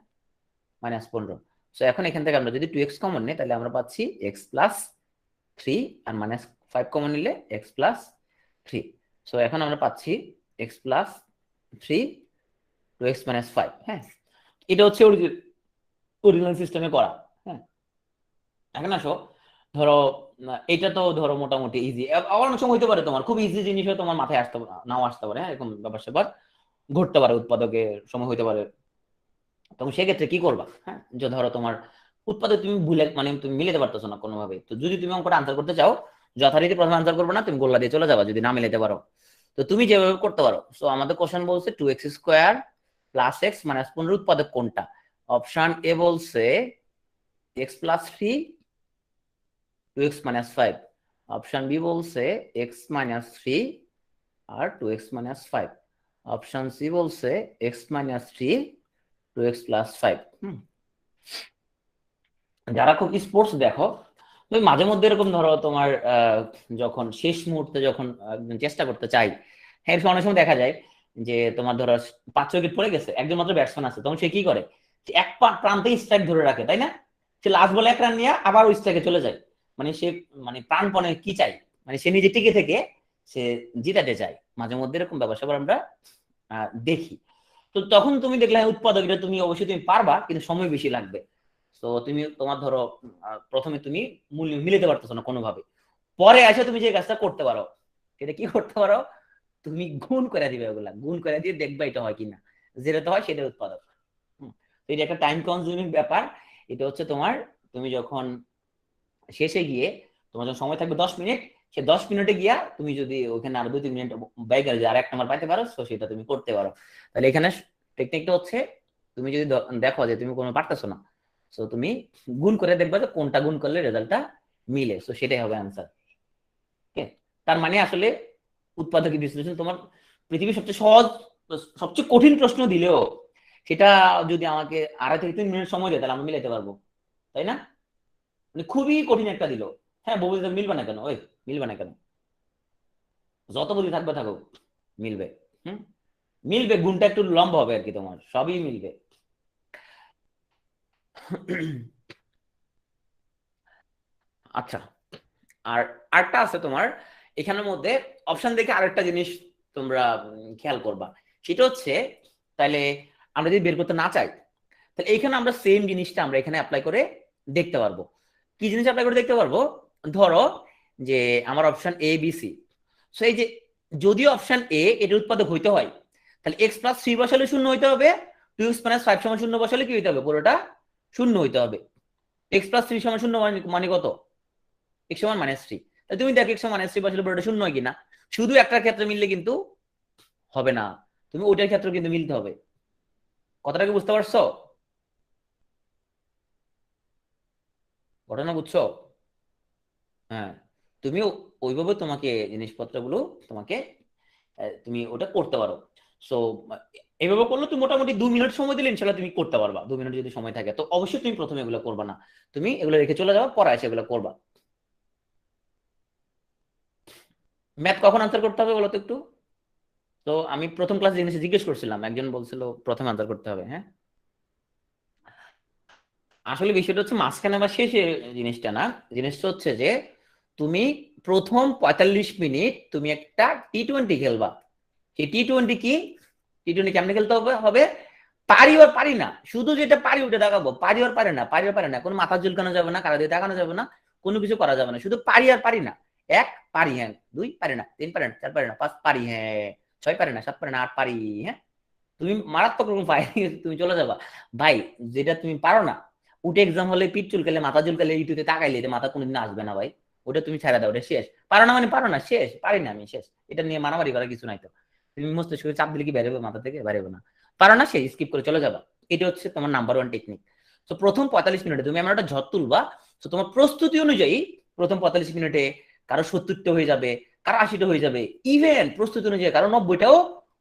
মাইনাস 15, সো এখন এখান থেকে আমরা যদি 2x কমন নিই তাহলে আমরা পাচ্ছি x প্লাস 3 আর মাইনাস 5 কমন নিলে x প্লাস 3। সো এখন আমরা পাচ্ছি x প্লাস 3 2x মাইনাস 5। হ্যাঁ, এটা হচ্ছে অরিজিনাল সিস্টেমে করা। হ্যাঁ, এখন আসো ধরো এটা তো ধরো মোটামুটি ইজি। আবার অনেক সময় হইতে পারে তোমার খুব ইজি জিনিসও তোমার মাথায় আসতে নাও আসতে পারে। হ্যাঁ, এরকম ব্যাপার স্যাপার ঘটতে পারে, উৎপাদকের সময় হইতে পারে। তখন সেক্ষেত্রে কি করবা? হ্যাঁ, যে ধরো তোমার উৎপাদক তুমি ভুলে মানে তুমি মিলাতে পারতেছো না কোনোভাবে, তো যদি তুমি অঙ্কটা আনসার করতে চাও যথারীতি প্রথমে আনসার করবে না, তুমি গোল্লা দিয়ে চলে যাবা যদি না মিলাতে পারো। তো তুমি যেভাবে করতে পারো। সো আমাদের কোশ্চেন বলছে 2x square plus x minus 15 উৎপাদক কোনটা? অপশন এ বলছে x plus 3 2x minus 5। Option B বলছে x মাইনাস 3 আর 2x মাইনাস 5। অপশন সি বলছে x মাইনাস 3 2x প্লাস 5। যারা খুব স্পোর্টস দেখো তুমি মাঝে মধ্যে এরকম ধরো তোমার যখন শেষ মুহূর্তে যখন চেষ্টা করতে চাই, হ্যাঁ অনেক সময় দেখা যায় যে তোমার ধরো 5 উইকেট পড়ে গেছে, একজন মাত্র ব্যাটসম্যান আছে, তখন সে কি করে এক প্রান্তে স্ট্রাইক ধরে রাখে, তাই না? সে লাস্ট বলে 1 রান নিয়ে আবার ওই স্ট্রাইকে চলে যায়। মানে সে মানে প্রাণপণে কি চাই, মানে সে নিজে টিকে থেকে সে জিতাতে চায়। মাঝে মধ্যে এরকম ব্যবসা আমরা দেখি। তো তখন তুমি দেখলে উৎপাদক এটা তুমি অবশ্যই তুমি পারবা, কিন্তু সময় বেশি লাগবে। তো তুমি তোমার ধরো প্রথমে তুমি মূল্য মিলাতে পারতেছো না কোনোভাবে, পরে এসে তুমি যে কাজটা করতে পারো সেটা কি করতে পারো, তুমি গুণ করে দিবে, ওগুলা গুণ করে দিয়ে দেখবা এটা হয় কিনা, যেটা হয় সেটা উৎপাদক। তো এটা একটা টাইম কনজিউমিং ব্যাপার। এটা হচ্ছে তোমার তুমি যখন শেষে গিয়ে তোমার যখন সময় থাকবে 10 মিনিট, সে 10 মিনিটে গিয়া তুমি যদি ওখানে আরো 2-3 মিনিট ব্যয় করে আর 1 নাম্বার পাইতে পারো, তো সেটা তুমি করতে পারো। তাহলে এখানে টেকনিকটা হচ্ছে তুমি যদি দেখো যে তুমি কোনো পারতেছো না, সো তুমি গুণ করে দেখবা যে কোনটা গুণ করলে রেজাল্টটা মিলে, সো সেটাই হবে অ্যান্সার। ওকে, তার মানে আসলে উৎপাদক বিশ্লেষণ তোমার পৃথিবীর সবচেয়ে সহজ, সবচেয়ে কঠিন প্রশ্ন দিলেও সেটা যদি আমাকে 2.5 থেকে 3 মিনিট সময় দেয় তাহলে আমি মিলাইতে পারবো, তাই না? মানে খুবই কঠিন একটা দিল, হ্যাঁ বহু মিলবে না কেন? ওই মিলবে না কেন? যত বুদ্ধি থাকবে থাকুক মিলবে। হুম, মিলবে, গুণটা একটু লম্বা হবে আর কি, তোমার সবই মিলবে। আচ্ছা, আর আরেকটা আছে তোমার এখানের মধ্যে অপশন দেখে আরেকটা জিনিস তোমরা খেয়াল করবা। সেটা হচ্ছে তাহলে আমরা যদি বের করতে না চাই তাহলে এইখানে আমরা সেম জিনিসটা আমরা এখানে অ্যাপ্লাই করে দেখতে পারবো। কি জিনিস অ্যাপ্লাই করে দেখতে পারবো? ধরো যে আমার option A B C, so এই যে যদি অপশন এ এর উৎপাদক হইতে হয় তাহলে এক্স প্লাস 3 বসালে শূন্য হইতে হবে, 2x মাইনাস 5 সমান শূন্য বসালে কি হইতে হবে? পুরোটা শূন্য হইতে হবে। এক্স প্লাস 3 সমান শূন্য মানে কত? x সমান -3। তাহলে তুমি দেখো x সমান -3 বসালে পুরোটা শূন্য হয় কিনা। শুধু একটার ক্ষেত্রে মিললে কিন্তু হবে না, তুমি ওইটার ক্ষেত্রে কিন্তু মিলতে হবে। কথাটা কি বুঝতে পারছো? ঘটনা বুঝছো? হ্যাঁ, তুমি ওইভাবে তোমাকে জিনিসপত্রগুলো তোমাকে তুমি ওটা করতে পারো। সো এইভাবে করলে তুমি মোটামুটি 2 মিনিট সময় দিলে ইনশাল্লাহ তুমি করতে পারবা। 2 মিনিট যদি সময় থাকে তো অবশ্যই তুমি প্রথমে এগুলো করবা না, তুমি এগুলো রেখে চলে যাও, পরে এসে এগুলো করবা। ম্যাথ কখন আনসার করতে হবে বলো তো একটু? তো আমি প্রথম ক্লাস জিজ্ঞেস করছিলাম, একজন বলছিল প্রথমে আনসার করতে হবে। হ্যাঁ, আসলে বিষয়টা হচ্ছে মাঝখানে বা শেষে জিনিসটা না, জিনিসটা হচ্ছে যে তুমি প্রথম 45 মিনিট তুমি একটা টি-20 খেলবা। সেই টি-20 কি, টি-20 কেমনে খেলতে হবে হবে পারি আর পারি না, শুধু যেটা পারি ওটা দেখাবো, পারি আর পারে না, পারি আর পারে না, কোনো মাথা ঝুলকানো যাবে না, কারা দিয়ে দেখানো যাবে না, কোনো কিছু করা যাবে না, শুধু পারি আর পারি না। 1 পারি, হ্যাঁ 2 পারে না, 3 পারে না, 4 পারে না, 5 পারি, হ্যাঁ 6 পারে না, 7 পারে না, 8 পারি। হ্যাঁ, তুমি মারাত্মক রকম পাই তুমি চলে যাবা। ভাই যেটা তুমি পারো না, উঠে এক্সাম হলে পিঠ চুলকালে মাথা চুলকালে ইউটিউবে তাকাইলে এটা মাথা কোনোদিন আসবে না ভাই। ওটা তুমি ছেড়ে দাও, ওটা শেষ। পারো না মানে পারো না, শেষ, পারি না আমি শেষ, এটা নিয়ে মারামারি করার কিছু নাই তো। তুমি মস্তিষ্কে চাপ দিলে কি বেরোবে মাথা থেকে? বেরোবে না। পারো না, সেই স্কিপ করে চলে যাবা। এটা হচ্ছে তোমার নাম্বার 1 টেকনিক। তো প্রথম 45 মিনিটে তুমি আমার একটা ঝড় তুলবা। তো তোমার প্রস্তুতি অনুযায়ী প্রথম 45 মিনিটে কারো 70টা হয়ে যাবে, কারো 80টা হয়ে যাবে, ইভেন প্রস্তুতি অনুযায়ী কারো 90টাও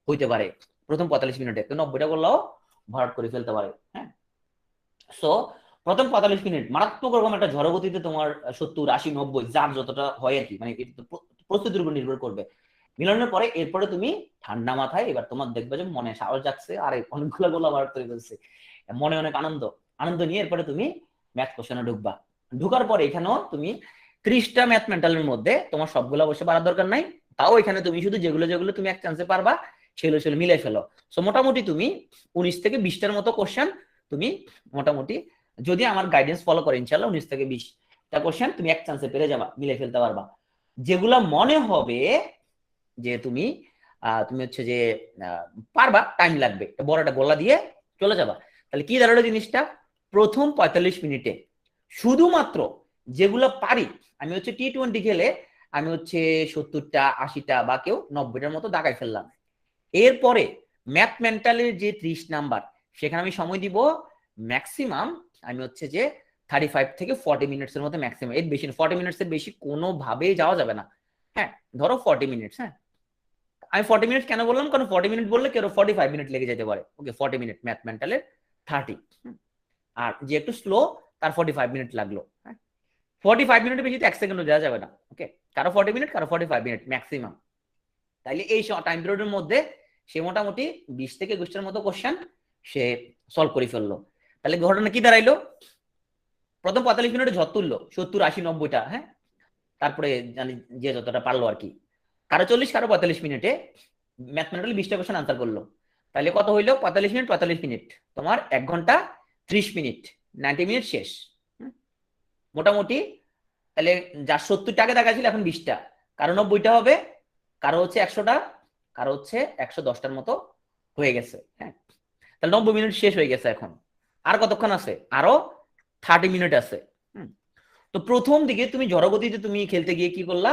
হইতে পারে। প্রথম 45 মিনিটে 90টা করলেও ভরাট করে ফেলতে পারে। হ্যাঁ, সো প্রথম 45 মিনিট মারাত্মক রকম একটা ঝড় গতিতে তোমার 70, 80, 90 যার যতটা হয় আর কি, মানে প্রস্তুতির উপর নির্ভর করবে। মিলানোর পরে এরপরে তুমি ঠান্ডা মাথায় এবার তোমার দেখবে যে মনে সাহস জাগছে, আর অনেকগুলো গোলা বার করে ফেলছে, মনে অনেক আনন্দ। আনন্দ নিয়ে এরপরে তুমি ম্যাথ কোশ্চেনে ঢুকবা। ঢুকার পরে এখানেও তুমি 30টা ম্যাথ মেন্টালের মধ্যে তোমার সবগুলো অবশ্যই পারার দরকার নাই, তাও এখানে তুমি শুধু যেগুলো যেগুলো তুমি এক চান্সে পারবা সেগুলো সেগুলো মিলে ফেলো। সো মোটামুটি তুমি 19 থেকে 20টার মতো কোশ্চেন তুমি মোটামুটি, যদি আমার গাইডেন্স ফলো করে ইনশাল্লাহ 19 থেকে 20টা কোশ্চেন তুমি এক চান্সে পেরে যাবা, মিলে ফেলতে পারবা। যেগুলা মনে হবে যে তুমি তুমি হচ্ছে যে পারবা, টাইম লাগবে, বড় একটা গোলা দিয়ে চলে যাবা। তাহলে কি দাঁড়ালো জিনিসটা, প্রথম 45 মিনিটে শুধুমাত্র যেগুলো পারি, আমি হচ্ছে T20 খেলে আমি হচ্ছে 70টা 80টা বা কেউ 90টার মতো দাগাই ফেললাম। এরপরে ম্যাথ মেন্টালের যে 30 নাম্বার সেখানে আমি সময় দিব ম্যাক্সিমাম, আমি হচ্ছে যে 35 থেকে 40 মিনিটসের মধ্যে ম্যাক্সিমাম, এর বেশি 40 মিনিটসের বেশি কোনোভাবেই যাওয়া যাবে না। হ্যাঁ ধরো 40 মিনিটস, হ্যাঁ আমি 40 মিনিট কেন বললাম, কারণ 40 মিনিট বললে কেউ 45 মিনিট লেগে যেতে পারে। ওকে 40 মিনিট ম্যাথ মেন্টালের 30, আর যে একটু স্লো তার 45 মিনিট লাগলো। 45 মিনিটের বেশি তো 1 সেকেন্ডও দেওয়া যাবে না। ওকে কারো 40 মিনিট কারো 45 মিনিট ম্যাক্সিমাম। তাইলে এই টাইম পিরিয়ডের মধ্যে সে মোটামুটি 20 থেকে 21টার মতো কোশ্চেন সে সলভ করে ফেললো। তাহলে ঘটনা কি দাঁড়াইলো, প্রথম 45 মিনিটে ঝড় তুললো 70 80 90টা, হ্যাঁ তারপরে জানি যে যতটা পারলো আর কি, কারো 40 কারো 45 মিনিটে ম্যাথমেটিক্যালি 20টা কোশ্চেন আনসার করলো। তাহলে কত হইলো 45 মিনিট 45 মিনিট তোমার 1 ঘন্টা 30 মিনিট, 90 মিনিট শেষ মোটামুটি। তাহলে যার 70 টাকা দেখা ছিল এখন 20টা, কারো 90টা হবে, কারো হচ্ছে 100টা, কারো হচ্ছে 110টার মতো হয়ে গেছে। হ্যাঁ তাহলে 90 মিনিট শেষ হয়ে গেছে। এখন আর কতক্ষণ আছে, আরো 30 মিনিট আছে। তো প্রথম দিকে তুমি জড়গতিতে তুমি খেলতে গিয়ে কি করলা,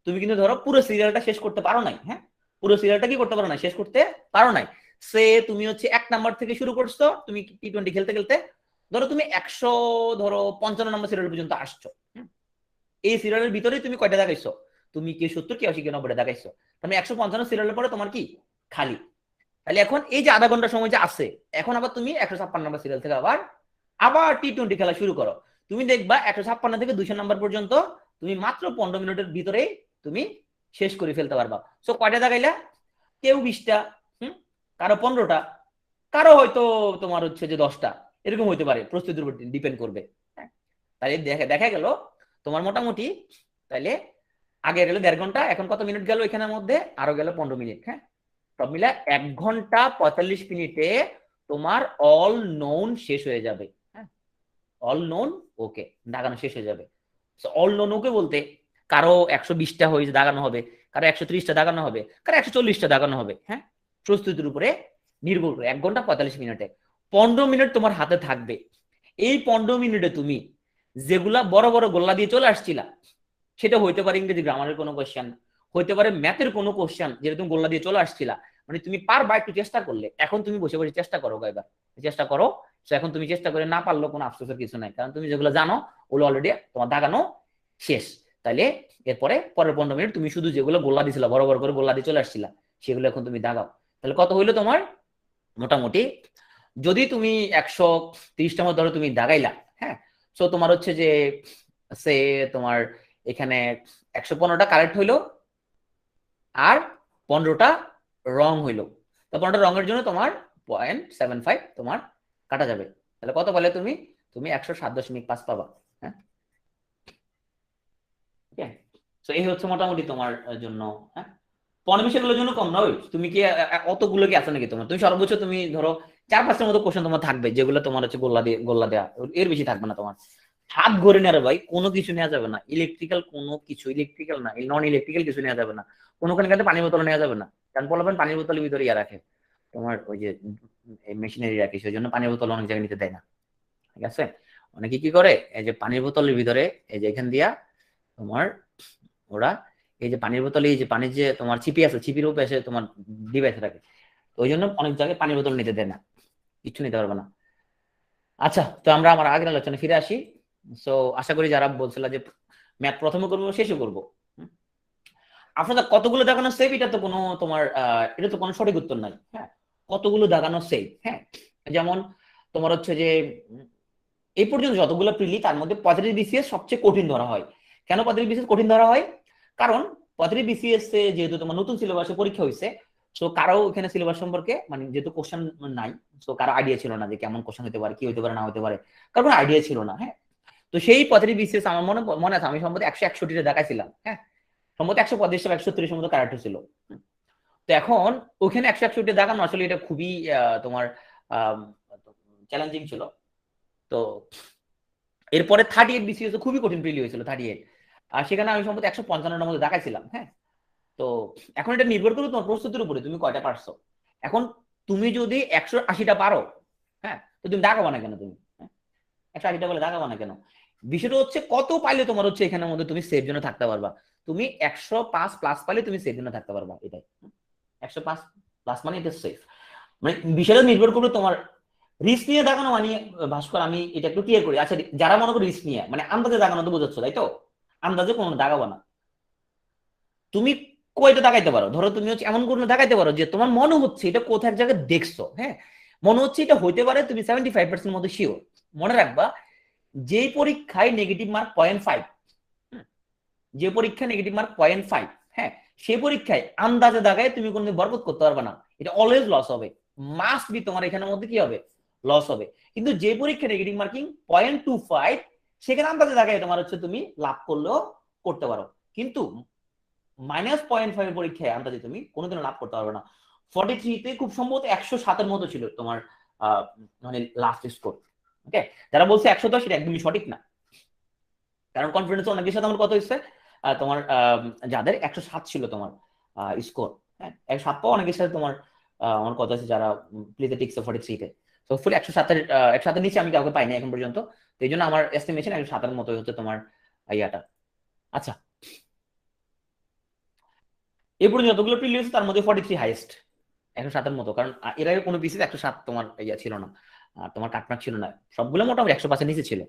তুমি কিন্তু ধরো পুরো সিরিয়ালটা শেষ করতে পারো নাই। হ্যাঁ পুরো সিরিয়ালটা কি করতে পারো না, শেষ করতে পারো নাই। সে তুমি হচ্ছে 1 নাম্বার থেকে শুরু করছো, তুমি T20 খেলতে খেলতে ধরো তুমি 155 নম্বর সিরিয়াল পর্যন্ত আসছো। এই সিরিয়ালের ভিতরে তুমি কয়টা দেখাইছো, তুমি কি 70 কি 80 কি 90টা দেখাইছো, তুমি 155 সিরিয়ালের পরে তোমার কি খালি। তাহলে এখন এই যে আধা ঘন্টা সময় যে আছে, এখন আবার তুমি 156 নম্বর সিরিয়াল থেকে আবার T20 খেলা শুরু করো। তুমি দেখবা 156 থেকে 200 নাম্বার পর্যন্ত তুমি মাত্র 15 মিনিটের ভিতরে তুমি শেষ করে ফেলতে পারবা। সো কয়টা দেখাইলা, কেউ 20টা, কারো 15টা, কারো হয়তো তোমার হচ্ছে যে 10টা, এরকম হইতে পারে, প্রস্তুতির উপর ডিপেন্ড করবে। তাহলে দেখা গেল তোমার মোটামুটি, তাইলে আগে গেল 1.5 ঘন্টা, এখন কত মিনিট গেল এখানের মধ্যে, আরো গেল 15 মিনিট। হ্যাঁ সব মিলে 1 ঘন্টা 45 মিনিটে তোমার অল নোন শেষ হয়ে যাবে। হ্যাঁ অল নোন ওকে দাগানো শেষ হয়ে যাবে। অল নোন ওকে বলতে কারো 120টা হয়ে দাগানো হবে, কারো 130টা দাগানো হবে, কারো 140টা দাগানো হবে। হ্যাঁ প্রস্তুতির উপরে নির্ভর করে 1 ঘন্টা 45 মিনিটে 15 মিনিট তোমার হাতে থাকবে। এই 15 মিনিটে তুমি যেগুলা বড় বড় গোল্লা দিয়ে চলে আসছিলা, সেটা হইতে পারে ইংরেজি গ্রামারের কোনো কোশ্চেন, হইতে পারে ম্যাথের কোনো কোশ্চেন যেটা তুমি গোল্লা দিয়ে চলে আসছিলা, মানে তুমি পারবা একটু চেষ্টা করলে। এখন তুমি বসে বসে চেষ্টা করো, এবার চেষ্টা করো। এখন তুমি চেষ্টা করে না পারলেও কোনো আফসোসের কিছু নাই, কারণ তুমি যেগুলো জানো ওগুলো অলরেডি তোমার দাগানো শেষ। তাইলে এরপরে পরের 15 মিনিট তুমি শুধু যেগুলো গোল্লা দিয়েছিলা বড় বড় করে গোল্লা দিয়ে চলে আসছিলা সেগুলো এখন তুমি দাগাও। তাহলে কত হইলো তোমার, মোটামুটি যদি তুমি 130টার মধ্যে ধরো তুমি দাগাইলা, হ্যাঁ সো তোমার হচ্ছে যে সে তোমার এখানে 115টা কারেক্ট হইলো আর 15টা রং হইলো। তো 15টা রঙের জন্য তোমার 0.75 তোমার কাটা যাবে। তাহলে কত বলে তুমি 107.5 পাবা। হ্যাঁ তো এই হচ্ছে মোটামুটি তোমার জন্য। হ্যাঁ 15 বিষয়গুলোর জন্য কম নয়। তুমি কি অতগুলো কি আছে নাকি তোমার, তুমি সর্বোচ্চ তুমি ধরো 4-5টার মতো কোশ্চেন তোমার থাকবে যেগুলো তোমার হচ্ছে গোল্লা দেয়া, এর বেশি থাকবে না। তোমার হাত ঘরে নেওয়ার ভাই কোনো কিছু নেওয়া যাবে না, ইলেকট্রিক্যাল কোনো কিছু, ইলেকট্রিক্যাল না নন ইলেকট্রিক্যাল কিছু নেওয়া যাবে না, কোনোখানে কাছে পানির বোতল নেওয়া যাবে না, কারণ বলবেন পানির বোতলের ভিতরে ইয়া রাখে তোমার ওই যে মেশিনারি রাখে, সেই জন্য পানির বোতল অনেক জায়গায় নিতে দেয় না। ঠিক আছে অনেকে কি করে এই যে পানির বোতলের ভিতরে এই যে এখান দিয়া তোমার ওরা এই যে পানির বোতলে এই যে পানির যে তোমার চিপি আছে চিপির উপরে এসে তোমার ডিভাইস রাখে, ওই জন্য অনেক জায়গায় পানির বোতল নিতে দেয় না, কিছু নিতে পারবে না। আচ্ছা তো আমরা আমার আগের আলোচনা ফিরে আসি। সো আশা করি যারা বলছিল যে ম্যাথ প্রথমে করবো শেষও করবো, আপনাদের কতগুলো দেখানো সেভ এটা তো কোনো তোমার এটা তো কোনো সঠিক উত্তর নাই। হ্যাঁ কতগুলো দেখানো সেভ, হ্যাঁ যেমন তোমার হচ্ছে যে এই পর্যন্ত যতগুলো প্রিলি তার মধ্যে 35 BCS সবচেয়ে কঠিন ধরা হয়। কেন 35 BCS কঠিন ধরা হয়, কারণ 35 BCS যেহেতু তোমার নতুন সিলেবাসে পরীক্ষা হয়েছে, সো কারো এখানে সিলেবাস সম্পর্কে মানে যেহেতু কোশ্চেন নাই, সো কারো আইডিয়া ছিল না যে কেমন কোশ্চেন হতে পারে, কি হতে পারে না হতে পারে, কারো কোনো আইডিয়া ছিল না। হ্যাঁ, তো সেই পদ্ধতি বিসিএস আমার মনে মনে আছে আমি সম্ভবত 161টা দেখাইছিলাম। হ্যাঁ, সম্ভবত 135 বা 130 সম্ভবত কারেক্ট ছিল। তো এখন ওখানে 161 দেখানো আসলে এটা খুবই তোমার চ্যালেঞ্জিং ছিল। তো এরপরে 38 বিসিএস খুবই কঠিন প্রিলি হয়েছিল 38, আর সেখানে আমি সম্ভবত 155টার মধ্যে দেখাইছিলাম। হ্যাঁ, তো এখন এটা নির্ভর করে তোমার প্রস্তুতির উপরে তুমি কয়টা পারছো। এখন তুমি যদি 180টা পারো, হ্যাঁ, তো তুমি দেখাবো না কেন তুমি? 180টা বলে দেখাবো না কেন? বিষয়টা হচ্ছে কত পাইলে তোমার হচ্ছে এখানের মধ্যে তুমি সেফ জোনে থাকতে পারবা। তুমি 105 প্লাস পাইলে তুমি সেফ জোনে থাকতে পারবা, এটাই। 105 প্লাস মানে এটা সেফ। মানে বিষয়টা নির্ভর করবে তোমার রিস্ক নিয়ে দেখানো। মানে ভাস্কর আমি এটা একটু ক্লিয়ার করি। আচ্ছা, যারা মনে করো রিস্ক নিয়ে মানে আন্দাজে দেখানো তো বোঝাচ্ছ, তাই তো? আন্দাজে কোনো দেখাবো না। তুমি কয়টা দেখাইতে পারো? ধরো তুমি হচ্ছে এমন কোনো দেখাইতে পারো যে তোমার মনে হচ্ছে এটা কোথাও এক জায়গায় দেখছো, হ্যাঁ, মনে হচ্ছে এটা হইতে পারে, তুমি 75% মধ্যে শিওর। মনে রাখবা, যে পরীক্ষায় নেগেটিভ মার্ক 0.5, যে পরীক্ষা নেগেটিভ মার্ক 0.5, হ্যাঁ, সে পরীক্ষায় আন্দাজে দাগায় তুমি কোনোদিন বরকত করতে পারবে না। এটা অলওয়েজ লস হবে, মাস্ট বি তোমার এখানের মধ্যে কি হবে? লস হবে। কিন্তু যে পরীক্ষা নেগেটিভ মার্কিং 0.25, সেখানে আন্দাজে দাগায় তোমার হচ্ছে তুমি লাভ করলেও করতে পারো। কিন্তু -0.5 এর পরীক্ষায় আন্দাজে তুমি কোনোদিনও লাভ করতে পারবে না। 43-তে খুব সম্ভবত 107-এর মতো ছিল তোমার মানে লাস্ট স্কোর। ওকে, যারা বলছে 110 সেটা একদমই সঠিক না, কারণ কনফিডেন্স অনেকের সাথে আমার কত হচ্ছে, তোমার যাদের 107 ছিল তোমার স্কোর, হ্যাঁ, 107 পাওয়া অনেকের সাথে তোমার আমার কথা আছে যারা প্লেতে টিকছে 43-তে। তো ফুল 107-এর 107-এর নিচে আমি কাউকে পাইনি এখন পর্যন্ত। তো এই জন্য আমার এস্টিমেশন 107-এর মতোই হচ্ছে তোমার ইয়াটা। আচ্ছা, এই পর্যন্ত যতগুলো প্রিলি হয়েছে তার মধ্যে 43 হাইয়েস্ট, 107-এর মতো। কারণ এর আগে কোনো পিসিতে 107 তোমার ইয়া ছিল না, তোমার কাটমার্ক ছিল না, সবগুলো মোটামুটি 105-এর নিচে ছিল।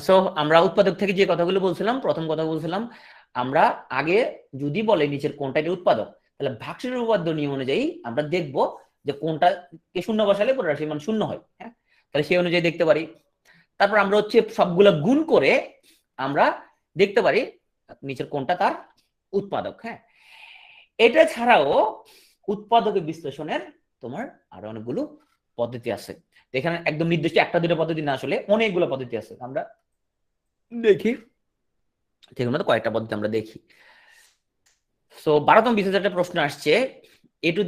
সো আমরা উৎপাদক থেকে যে কথাগুলো বলছিলাম, প্রথম কথা বলছিলাম আমরা আগে যদি বলে নিচের কোনটা এটা উৎপাদক, তাহলে ভাগশেষ উপপাদ্য নিয়ম অনুযায়ী আমরা দেখব যে কোনটাকে শূন্য বসালে পুরো রাশির মান শূন্য হয়। হ্যাঁ, তাহলে সেই অনুযায়ী দেখতে পারি। তারপর আমরা হচ্ছে সবগুলো গুণ করে আমরা দেখতে পারি নিচের কোনটা তার উৎপাদক। হ্যাঁ, এটা ছাড়াও উৎপাদকের বিশ্লেষণের তোমার আরো অনেকগুলো পদ্ধতি আছে। এখানে একদম নির্দিষ্ট একটা দুটো পদ্ধতি না, আসলে অনেকগুলো পদ্ধতি আছে। আমরা দেখি ঠিক মতো কয়েকটা পদ্ধতি আমরা দেখি। সো 12তম বিশেষ একটা প্রশ্ন আসছে, a⁴ +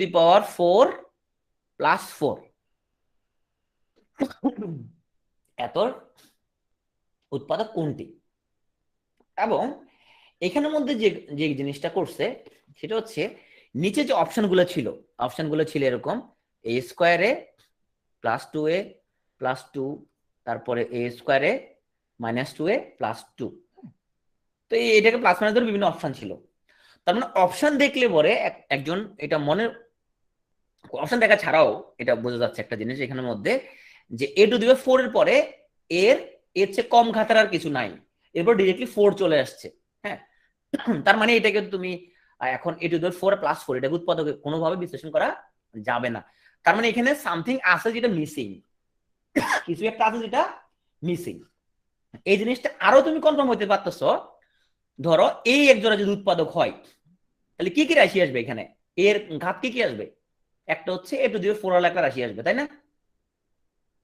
4 এত উৎপাদক কোনটি? এবং এখানের মধ্যে যে যে জিনিসটা করছে সেটা হচ্ছে নিচে যে অপশনগুলো ছিল এরকম a² + 2a + 2, তারপরে a² - 2a + 2। তো এটাকে প্লাস মাইনাস ধরে বিভিন্ন অপশন ছিল। তার মানে অপশন দেখলে পরে একজন এটা মনে, অপশন দেখা ছাড়াও এটা বোঝা যাচ্ছে একটা জিনিস এখানের মধ্যে যে a⁴ এর পরে এর এর চেয়ে কম ঘাতের আর কিছু নাই, এরপর ডিরেক্টলি 4 চলে আসছে। হ্যাঁ, তার মানে এটাকে তুমি এখন a⁴ + 4 এটাকে উৎপাদকে কোনোভাবে বিশ্লেষণ করা যাবে না। তার মানে এখানে সামথিং আছে যেটা মিসিং, কিছু একটা আছে যেটা মিসিং। এই জিনিসটা আরো তুমি কনফার্ম হতে পারতেছো, ধরো এই এক জোড়া যদি উৎপাদক হয় তাহলে কি কি রাশি আসবে এখানে, এর ঘাত কি কি আসবে? একটা হচ্ছে a⁴ একটা রাশি আসবে, তাই না?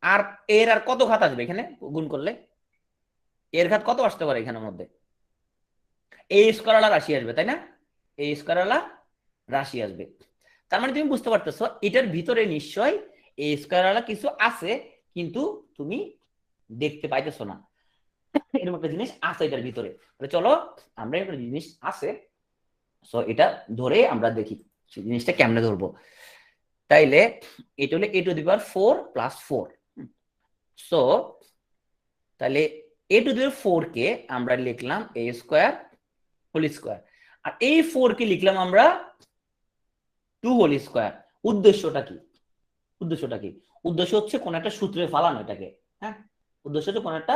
আর এর আর কত ঘাত আসবে এখানে গুণ করলে? এর ঘাত কত আসতে পারে এখানের মধ্যে? a² রাশি আসবে, তাই না? a² রাশি আসবে। তার মানে তুমি বুঝতে পারতেছো এটার ভিতরে নিশ্চয় a² কিছু আছে, কিন্তু তুমি দেখতে পাইতেছো না। এরকম একটা জিনিস আছে এটার ভিতরে। চলো আমরা একটা জিনিস আছে, সো এটা ধরে আমরা দেখি সেই জিনিসটা কেমনে ধরবো। তাইলে এটা হলো a⁴ + 4। সো তাহলে a⁴ কে আমরা লিখলাম a² আর এই 4 কে লিখলাম আমরা 2²। উদ্দেশ্যটা কি? উদ্দেশ্যটা কি? উদ্দেশ্য হচ্ছে কোন একটা সূত্রে ফালানো এটাকে। হ্যাঁ, উদ্দেশ্য হচ্ছে কোন একটা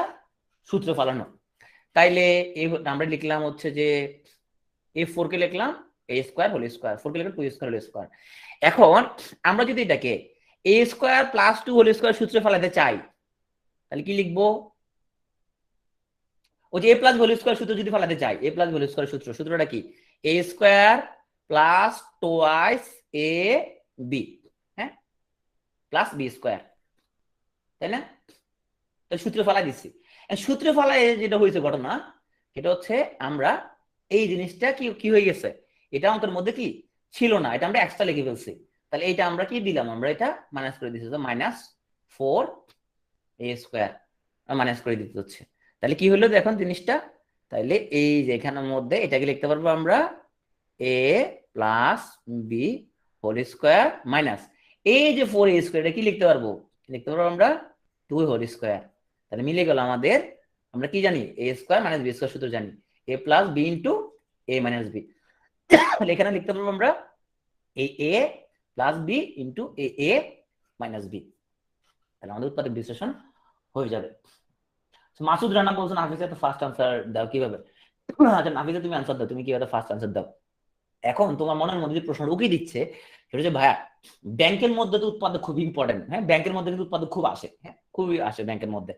সূত্রে ফালানো। তাইলে আমরা লিখলাম হচ্ছে যে a⁴ কে লিখলাম a² 4 কে লিখলাম 2² এখন আমরা যদি এটাকে a² + 2² সূত্রে ফেলাতে চাই তাহলে কি লিখবো? ওই যে a+² সূত্র যদি ফেলাতে চাই, a+² সূত্রটা কি? a² প্লাস টোয়াইস এ বি, হ্যাঁ, প্লাস বি স্কোয়ার, তাই না? সূত্র ফেলাই দিচ্ছি। সূত্র ফেলায় যেটা হয়েছে ঘটনা, সেটা হচ্ছে আমরা এই জিনিসটা কি কি হয়ে গেছে, এটা আমাদের মধ্যে কি ছিল না, এটা আমরা এক্সট্রা লিখে ফেলছি। তাহলে এইটা আমরা কি দিলাম, আমরা এটা মাইনাস করে দিচ্ছি, মাইনাস 4a² মাইনাস করে দিতে হচ্ছে। তাহলে কি হলো এখন জিনিসটা, তাহলে এই যে এখানের মধ্যে এটাকে লিখতে পারবো আমরা a plus B whole square minus এই যে 4a² এটা কি লিখতে পারবো, লিখতে পারবো আমরা 2 হোল স্কোয়ার। তাহলে মিলে গেল আমাদের, আমরা কি জানি a² মাইনাস বি স্কোয়ার সূত্র জানি, a plus B into a minus B. তাহলে এখানে লিখতে পারবো আমরা এই a plus B into a minus B. তাহলে আমাদের উৎপাদক বিশ্লেষণ হয়ে যাবে। মাসুদ রানা বলছেন হাফিজা তো ফার্স্ট আনসার দাও কিভাবে। আচ্ছা হাফিজা তুমি আনসার দাও, তুমি কিভাবে ফার্স্ট আনসার দাও। এখন তোমার মনের মধ্যে যে প্রশ্ন উকি দিচ্ছে সেটা হচ্ছে ভাইয়া ব্যাংকের মধ্যে তো উৎপাদক খুব ইম্পর্টেন্ট, হ্যাঁ ব্যাংকের মধ্যে কিন্তু উৎপাদক খুব আসে, হ্যাঁ খুবই আসে ব্যাংকের মধ্যে।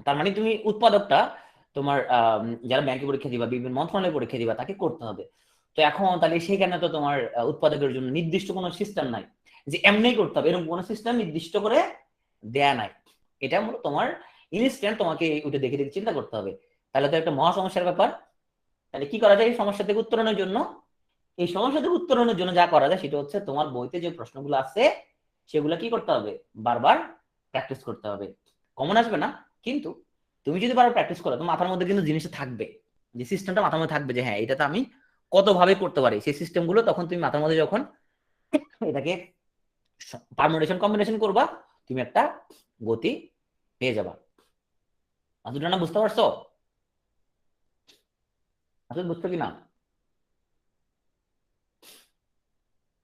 তার মানে তুমি উৎপাদকটা তোমার যারা ব্যাংকে পরীক্ষা দিবা, বিভিন্ন মন্ত্রণালয়ে পরীক্ষা দিবা, তাকে করতে হবে। তো এখন তাহলে সেখানে তো তোমার উৎপাদকের জন্য নির্দিষ্ট কোনো সিস্টেম নাই যে এমনি করতে হবে, এরকম কোনো সিস্টেম নির্দিষ্ট করে দেয়া নাই। এটা তোমার ইনস্ট্যান্ট তোমাকে ওটা দেখে দেখে চিন্তা করতে হবে। তাহলে তো একটা মহা সমস্যার ব্যাপার। তাহলে কি করা যায় এই সমস্যা থেকে উত্তরণের জন্য, এই সমস্যা থেকে উত্তরণের জন্য যা করা যায় সেটা হচ্ছে তোমার বইতে যে প্রশ্নগুলো আছে সেগুলো কি করতে হবে, বারবার প্র্যাকটিস করতে হবে। কমন আসবে না, কিন্তু তুমি যদি বারবার প্র্যাকটিস করো তোমার মাথার মধ্যে কিন্তু জিনিসটা থাকবে, যে সিস্টেমটা মাথার মধ্যে থাকবে যে হ্যাঁ এটা তো আমি কত ভাবে করতে পারি, সেই সিস্টেমগুলো তখন তুমি মাথার মধ্যে যখন এটাকে পারমুটেশন কম্বিনেশন করবা তুমি একটা গতি পেয়ে যাবা। আসলে না বুঝতে পারছো, আসলে বুঝছো কি না?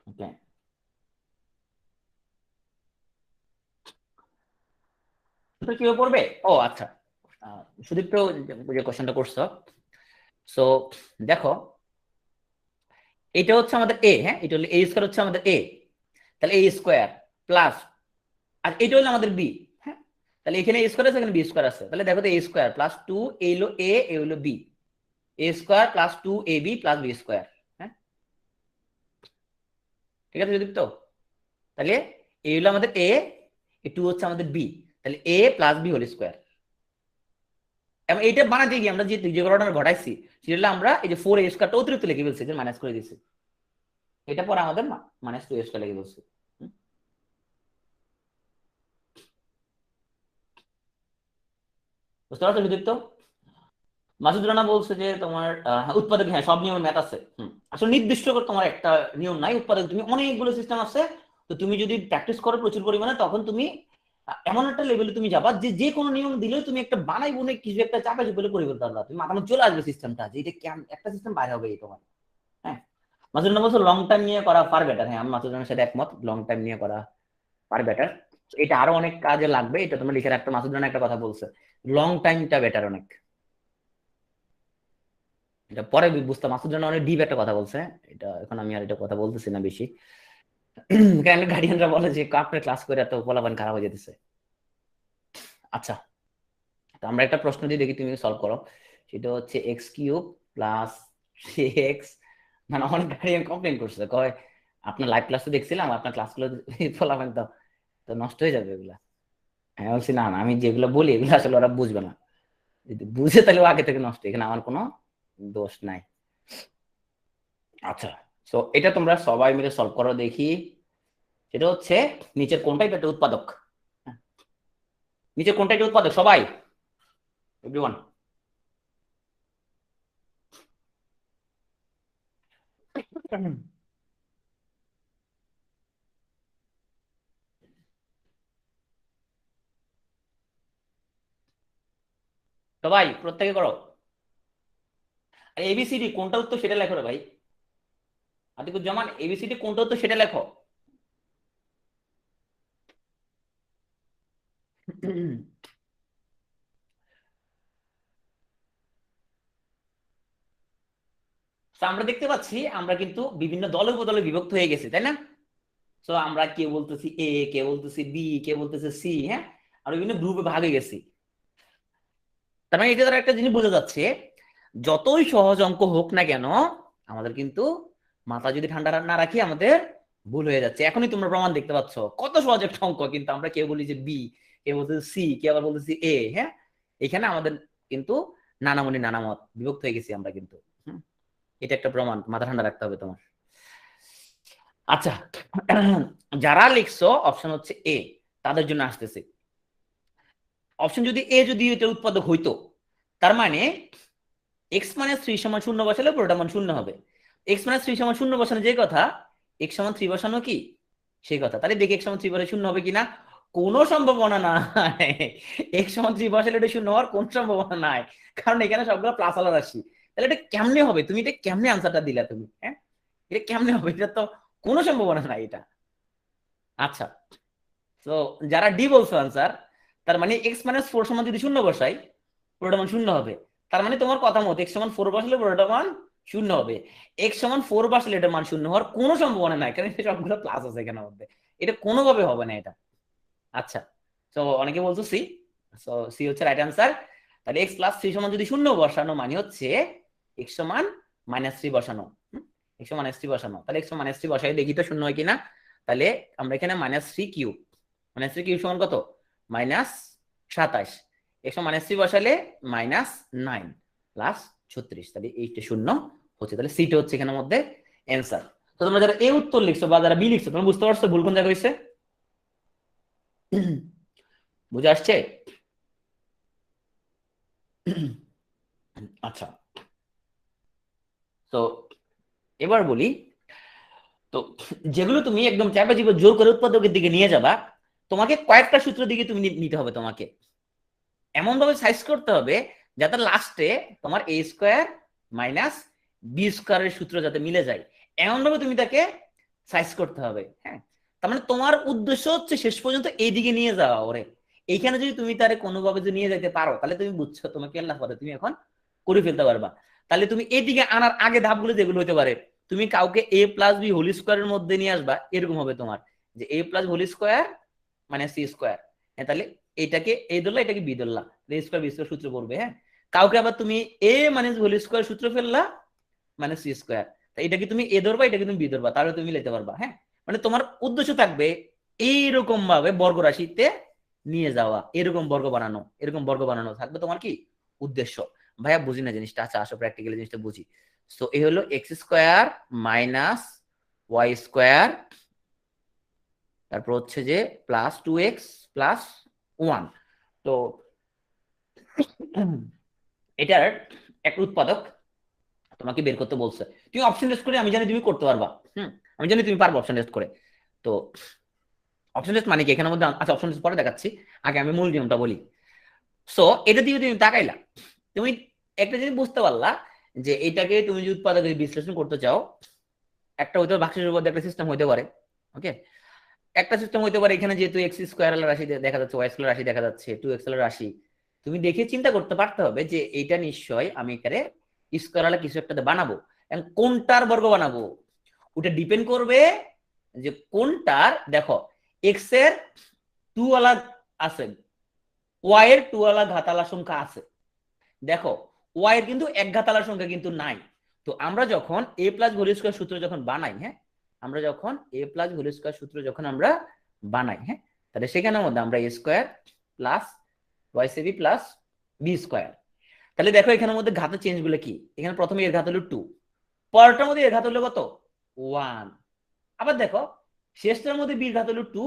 ওকে, কিভাবে পড়বে? ও আচ্ছা, সুদীপ তো যে কোশ্চেনটা করছো, সো দেখো এটা হচ্ছে আমাদের এ, হ্যাঁ এটা হলো a² হচ্ছে আমাদের এ, তাহলে a² প্লাস, আর এটা হলো আমাদের বি, হ্যাঁ তাহলে এখানে a² আছে এখানে b² আছে, তাহলে দেখো তো a² প্লাস 2 এ হলো এ হলো B, a² plus 2ab plus b², হ্যাঁ ঠিক আছে যদি তো, তাহলে এ হলো আমাদের এ, 2 হচ্ছে আমাদের বি, তাহলে a plus B whole square. এবং এইটা বানাতে গিয়ে আমরা যে ঘটনা ঘটাইছি সেটা আমরা এই যে 4a² অতিরিক্ত লিখে ফেলছি, যে মাইনাস করে দিচ্ছি, এটা পরে আমাদের মাইনাস 2a² লিখে ফেলছি। বুঝতে পারছো সুদীপ্ত? মাসুদ রানা বলছে যে তোমার উৎপাদক, হ্যাঁ সব নিয়মের ম্যাথ আছে। আসলে নির্দিষ্ট করে তোমার একটা নিয়ম নাই, উৎপাদক তুমি অনেকগুলো সিস্টেম আছে। তো তুমি যদি প্র্যাকটিস করো প্রচুর পরিমাণে তখন তুমি এমন একটা লেভেলে তুমি যাবা যে যে কোনো নিয়ম দিলেও তুমি একটা বানাই বনে কিছু একটা চাপা চুপে করে ফেলতে পারবা, তুমি মাথার মধ্যে চলে আসবে সিস্টেমটা যে এটা কেমন একটা সিস্টেম বাইরে হবে এই তোমার। হ্যাঁ মাসুদ রানা বলছে লং টাইম নিয়ে করা ফার বেটার, হ্যাঁ আমি মাসুদ রানার সাথে একমত, লং টাইম নিয়ে করা ফার বেটার। এটা আরো অনেক কাজে লাগবে, এটা তোমরা লিখে রাখতে। মাসুদ রানা একটা কথা বলছে, লং টাইমটা বেটার অনেক, এটা পরে বুঝতাম। মাসুদ রানা অনেক ডিপ একটা কথা বলছে, এটা এখন আমি আর এটা কথা বলতেছি না বেশি। কারণ গার্ডিয়ানরা বলে যে আপনার ক্লাস করে এত ফলাফল খারাপ হয়ে যেতেছে। আচ্ছা, তো আমরা একটা প্রশ্ন দিয়ে দেখি তুমি সলভ করো। সেটা হচ্ছে x³ প্লাস 3x, মানে অনেক গার্ডিয়ান কমপ্লেন করছে, কয় আপনার লাইভ ক্লাস তো দেখছিলাম, আপনার ক্লাসগুলো ফলাফল তো তো নষ্ট হয়ে যাবে এগুলা। আমি বলছি না না, আমি যেগুলো বলি এগুলো আসলে ওরা বুঝবে না, যদি বুঝে তাহলে ও আগে থেকে নষ্ট, এখানে আমার কোনো দোষ নাই। আচ্ছা, তো এটা তোমরা সবাই মিলে সলভ করো দেখি। সেটা হচ্ছে নিচের কোনটা এটা উৎপাদক, হ্যাঁ, নিচের কোনটা এটা উৎপাদক সবাই, এভরিওয়ান। সবাই প্রত্যেকে করো। আর এবিসিডি কোনটা উত্তর সেটা লেখো রে ভাই, আতিকুজ্জামান এবিসিডি কোনটা উত্তর সেটা লেখো। তো আমরা দেখতে পাচ্ছি আমরা কিন্তু বিভিন্ন দলে উপদলে বিভক্ত হয়ে গেছি, তাই না? তো আমরা কে বলতেছি এ, কে বলতেছি বি, কে বলতেছে সি, হ্যাঁ আমরা বিভিন্ন গ্রুপে ভাগ হয়ে গেছি। তার মানে এটা দ্বারা একটা জিনিস বোঝা যাচ্ছে, যতই সহজ অঙ্ক হোক না কেন আমাদের কিন্তু মাথা যদি ঠান্ডা না রাখি আমাদের ভুল হয়ে যাচ্ছে। এখনই তোমরা প্রমাণ দেখতে পাচ্ছ, কত সহজ একটা অঙ্ক, কিন্তু আমরা কেউ বলি যে বি, কেউ বলতেছি সি, কেউ আবার বলতেছি এ। হ্যাঁ, এখানে আমাদের কিন্তু নানামণি নানামত, বিভক্ত হয়ে গেছি আমরা কিন্তু। এটা একটা প্রমাণ, মাথা ঠান্ডা রাখতে হবে তোমার। আচ্ছা, যারা লিখছো অপশন হচ্ছে এ, তাদের জন্য আসতেছে অপশন যদি এ, যদি এটা উৎপাদক হইতো, তার মানে এক্স মাইনাস থ্রি সমান শূন্য বসালে পুরোটা মান শূন্য হবে। এক্স মাইনাস থ্রি সমান শূন্য বসানো যে কথা, এক্স সমান থ্রি বসানো কি সেই কথা। তাহলে দেখি এক্স সমান থ্রি বসালে শূন্য হবে কিনা। কোনো সম্ভাবনা নাই। এক্স সমান থ্রি বসালে এটা শূন্য হওয়ার কোন সম্ভাবনা নাই, কারণ এখানে সবগুলো প্লাস আলা রাশি। তাহলে এটা কেমনে হবে, তুমি এটা কেমনে আনসারটা দিলা তুমি? হ্যাঁ, এটা কেমনে হবে, এটা তো কোনো সম্ভাবনা নাই এটা। আচ্ছা, তো যারা ডি বলছো আনসার, তার মানে এক্স মাইনাস ফোর সমান যদি শূন্য বসাই পুরোটা মান শূন্য হবে। তার মানে তোমার কথা মতো এক্স সমান ফোর বসালে পুরোটা মান শূন্য হবে। এক্স সমান ফোর বসালে এটা মান শূন্য হওয়ার কোনো সম্ভাবনা নাই, কারণ সবগুলো প্লাস আছে এখানের মধ্যে, এটা কোনোভাবে হবে না এটা। আচ্ছা, তো অনেকে বলছো সি, সো সি হচ্ছে রাইট আনসার। তাহলে এক্স প্লাস থ্রি সমান যদি শূন্য বসানো মানে হচ্ছে এক্স সমান মাইনাস থ্রি বসানো। এক্স মাইনাস থ্রি বসানো, তাহলে এক্স মাইনাস থ্রি বসাই দেখি তো শূন্য হয় কিনা। তাহলে আমরা এখানে minus three cube, minus three cube সমান কত, মাইনাস 27। এক্স মাইনাস থ্রি বসালে মাইনাস 9 প্লাস 36, তাহলে এইটা শূন্য হচ্ছে। তাহলে সিটা হচ্ছে এখানের মধ্যে অ্যান্সার। তো তোমরা যারা এ উত্তর লিখছো বা যারা বি লিখছো, তোমরা বুঝতে পারছো ভুল কোন জায়গায় হয়েছে? বুঝে আসছে? আচ্ছা, তো এবার বলি, তো যেগুলো তুমি একদম চাপে চিপে জোর করে উৎপাদকের দিকে নিয়ে যাবা, তোমাকে কয়েকটা সূত্র দিকে তুমি নিতে হবে। তোমাকে এমন ভাবে সাইজ করতে হবে যাতে লাস্টে তোমার এ স্কোয়ার মাইনাস বি স্কোয়ারের সূত্র যাতে মিলে যায়, এমন ভাবে তুমি তাকে সাইজ করতে হবে। হ্যাঁ, তার মানে তোমার উদ্দেশ্য হচ্ছে শেষ পর্যন্ত এইদিকে নিয়ে যাওয়া ওরে। এইখানে যদি তুমি তারে কোনোভাবে যদি নিয়ে যেতে পারো, তাহলে তুমি বুঝছো তোমাকে আল্লাহ করে তুমি এখন করে ফেলতে পারবা। তাহলে তুমি এইদিকে আনার আগে ধাপগুলো যেগুলো হতে পারে, তুমি কাউকে এ প্লাস বি হোল স্কোয়ারের মধ্যে নিয়ে আসবা, এরকম হবে তোমার যে এ প্লাস হোল স্কোয়ার মানে সি স্কোয়ার। হ্যাঁ, তাহলে এটাকে এ ধরলা, এটাকে বি ধরলা, এ স্কোয়ার বি স্কোয়ার সূত্র পড়বে। হ্যাঁ, কাউকে আবার তুমি এ মানে হোল স্কোয়ার সূত্র ফেললা মানে সি স্কোয়ার, এটাকে তুমি এ ধরবা, এটাকে তুমি বি ধরবা, তাহলে তুমি লিখতে পারবা। হ্যাঁ, মানে তোমার উদ্দেশ্য থাকবে এইরকম ভাবে বর্গ রাশিতে নিয়ে যাওয়া, এরকম বর্গ বানানো, এরকম বর্গ বানানো থাকবে তোমার কি উদ্দেশ্য। ভাইয়া বুঝি না জিনিসটা, আচ্ছা আসো প্র্যাকটিক্যালি জিনিসটা বুঝি। তো এই হলো x square minus Y square, তারপর হচ্ছে যে plus two x plus one. তো এটার একটা উৎপাদক তোমাকে বের করতে বলছে, তুমি অপশন টেস্ট করে, আমি জানি তুমি করতে পারবা। আমি জানি তুমি পারবো অপশন টেস্ট করে। তো অপশন টেস্ট মানে কি এখানের মধ্যে, আচ্ছা অপশন টেস্ট পরে দেখাচ্ছি, আগে আমি মূল নিয়মটা বলি। সো এটা দিয়ে তুমি তাকাইলা, তুমি একটা জিনিস বুঝতে পারলা যে এটাকে তুমি যদি উৎপাদক বিশ্লেষণ করতে চাও, একটা হইতে পারে ভাগশেষের মধ্যে একটা সিস্টেম হইতে পারে। ওকে, একটা সিস্টেম হইতে পারে এখানে যেহেতু এক্স স্কোয়ার রাশি দেখা যাচ্ছে, ওয়াই স্কোয়ার রাশি দেখা যাচ্ছে, টু এক্স রাশি, তুমি দেখে চিন্তা করতে পারতে হবে যে এইটা নিশ্চয় আমি এখানে স্কোয়ার কিছু একটা বানাবো। কোনটার বর্গ বানাবো ওটা ডিপেন্ড করবে যে কোনটার, দেখো এক্স এর টু ওয়ালা আছে, ওয়াই এর টু ওয়ালা ঘাতালা সংখ্যা আছে। দেখো ওয়াই এর কিন্তু এক ঘাতালা সংখ্যা কিন্তু নাই। তো আমরা যখন এ প্লাস হোল স্কোয়ার সূত্র যখন বানাই, হ্যাঁ, আমরা যখন এ প্লাস হোল স্কোয়ার সূত্র যখন আমরা বানাই, হ্যাঁ, তাহলে সেখানের মধ্যে আমরা A square plus Y C B plus B square, তাহলে দেখো এখানের মধ্যে ঘাতের চেঞ্জ গুলো কি, এখানে প্রথমে এর ঘাত হলো টু, পরেরটার মধ্যে এর ঘাত হলো কত, ওয়ান। আবার দেখো শেষটার মধ্যে বীর ঘাত হলো টু,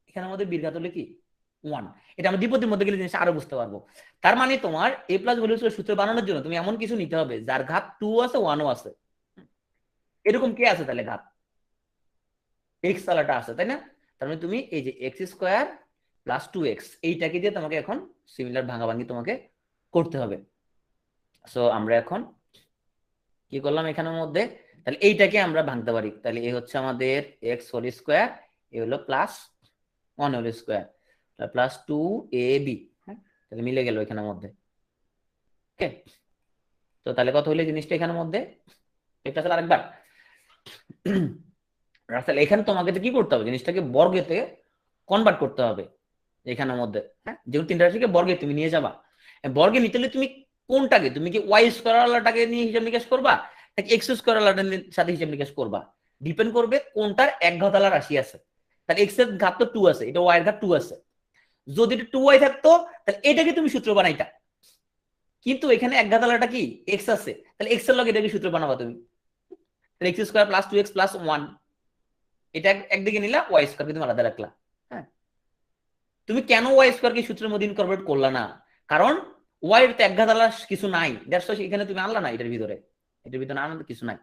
এখানের মধ্যে বীর ঘাত হলো কি ওয়ান। এটা আমরা দ্বিপদীর মধ্যে গেলে জিনিসটা আরো বুঝতে পারবো। তার মানে তোমার এ প্লাস ভ্যালু সূত্র বানানোর জন্য তুমি এমন কিছু নিতে হবে যার ঘাত টু আছে ওয়ানও আছে। এরকম কে আছে তাহলে ঘাত, এক্স তালাটা আছে, তাই না? তার মানে তুমি এই যে x square plus two x, এইটাকে দিয়ে তোমাকে এখন সিমিলার ভাঙাভাঙি তোমাকে করতে হবে। সো আমরা এখন কি করলাম এখানের মধ্যে, তাহলে এইটাকে আমরা ভাঙতে পারি, তাহলে এই হচ্ছে আমাদের এক্স হোল স্কোয়ার, এ হলো plus one whole square plus two A B, হ্যাঁ, তাহলে মিলে গেল এখানের মধ্যে। ওকে, তো তাহলে কত হলো জিনিসটা এখানের মধ্যে, এটা তাহলে আরেকবার রাসেল এখানে তোমাকে কি করতে হবে, জিনিসটাকে বর্গেতে কনভার্ট করতে হবে এখানের মধ্যে। হ্যাঁ, যেহেতু তিনটা রাশিকে বর্গে তুমি নিয়ে যাবা, বর্গে নিতে হলে তুমি কোনটাকে, তুমি কি ওয়াই স্কোয়ারটাকে নিয়ে হিসাব নিকাশ করবা, এক্স স্কোয়ার সাথে হিসাব নিকাশ করবা, ডিপেন্ড করবে কোনটার এক ঘাতালা রাশি আছে। তাহলে এক্স এর ঘাত তো 2 আছে, এটা ওয়াই এর ঘাত 2 আছে। যদি এটা 2y থাকতো তাহলে এটাকে তুমি সূত্র বানাইতা, কিন্তু এখানে এক ঘাতালাটা কি এক্স আছে, তাহলে এক্স এর লগে এটাকে সূত্র বানাবা তুমি। তাহলে x square plus 2x plus 1, এটা একদিকে নিলা, ওয়াই স্কোয়ারকে তুমি আলাদা রাখলা। হ্যাঁ, তুমি কেন ওয়াই স্কোয়ারকে সূত্রের মধ্যে ইনকর্পোরেট করলা না? কারণ ওয়াই এর তো এক ঘাতালা কিছু নাই, দ্যাটস ওয়াই এখানে তুমি আনলা না, এটার ভিতরে আনার কিছু নাই।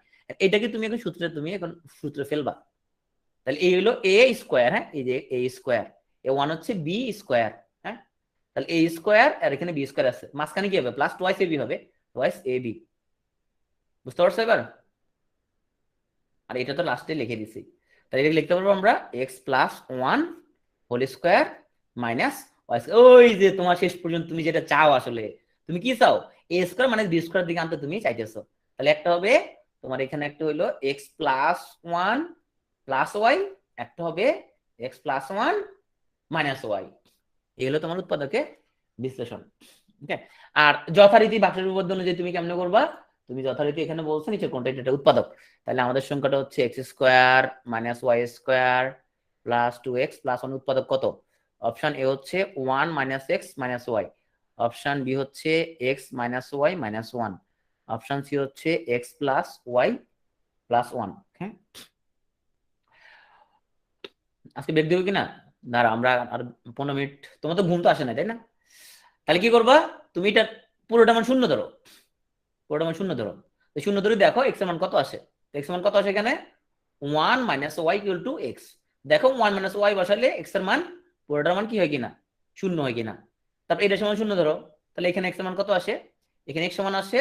এটাকে তুমি এখন সূত্রে সূত্রে ফেলবা। তাহলে এই হলো এ স্কোয়ার, হ্যাঁ এই যে এ স্কোয়ার, এ ওয়ান হচ্ছে বি স্কোয়ার, হ্যাঁ তাহলে এ স্কোয়ার আর এখানে বি স্কোয়ার আছে, মাঝখানে কি হবে প্লাস টোয়াইস এ বি হবে, টোয়াইস এ বি। বুঝতে পারছো এবার? আর এটা তো লাস্টে লিখে দিছি, তাহলে এটা লিখতে পারবো আমরা x plus one whole square minus y. ওই যে তোমার শেষ পর্যন্ত তুমি যেটা চাও, আসলে তুমি কি চাও, এ স্কোয়ার মানে বি স্কোয়ার দিকে আনতে তুমি চাইতেছো। তাহলে একটা হবে তোমার এখানে একটা হইলো x plus one plus y, একটা হবে x plus one minus y. এই হলো তোমার উৎপাদকে বিশ্লেষণ। ওকে, আর যথারীতি বাক্সের উপপাদ্য অনুযায়ী তুমি কেমনে করবা, তুমি যথারীতি এখানে বলছো নিচে কোনটা এটা উৎপাদক। তাহলে আমাদের সংখ্যাটা হচ্ছে x square minus Y square plus 2x plus 1 উৎপাদক কত? অপশন এ হচ্ছে 1 minus X minus Y, option B হচ্ছে x minus Y minus 1, option C হচ্ছে এক্স প্লাস ওয়াই প্লাস 1। হ্যাঁ, আজকে বের দেবো কিনা, দাঁড়া আমরা আর 15 মিনিট, তোমার তো ঘুম তো আসে না তাই না? তাহলে কি করবা, তুমি এটা পুরোটা মান শূন্য ধরো, পুরোটা মান শূন্য ধরো, শূন্য ধরে দেখো এক্স এর মান কত আসে। এক্স এর মান কত আসে এখানে, 1 minus y equal to x. দেখো 1 মাইনাস ওয়াই বসালে এক্স এর মান পুরোটার মান কি হয় কিনা, শূন্য হয় কিনা। তারপর এটা সমান শূন্য ধরো, তাহলে এখানে এক্স এর মান কত আসে, এখানে এক্স সমান আসে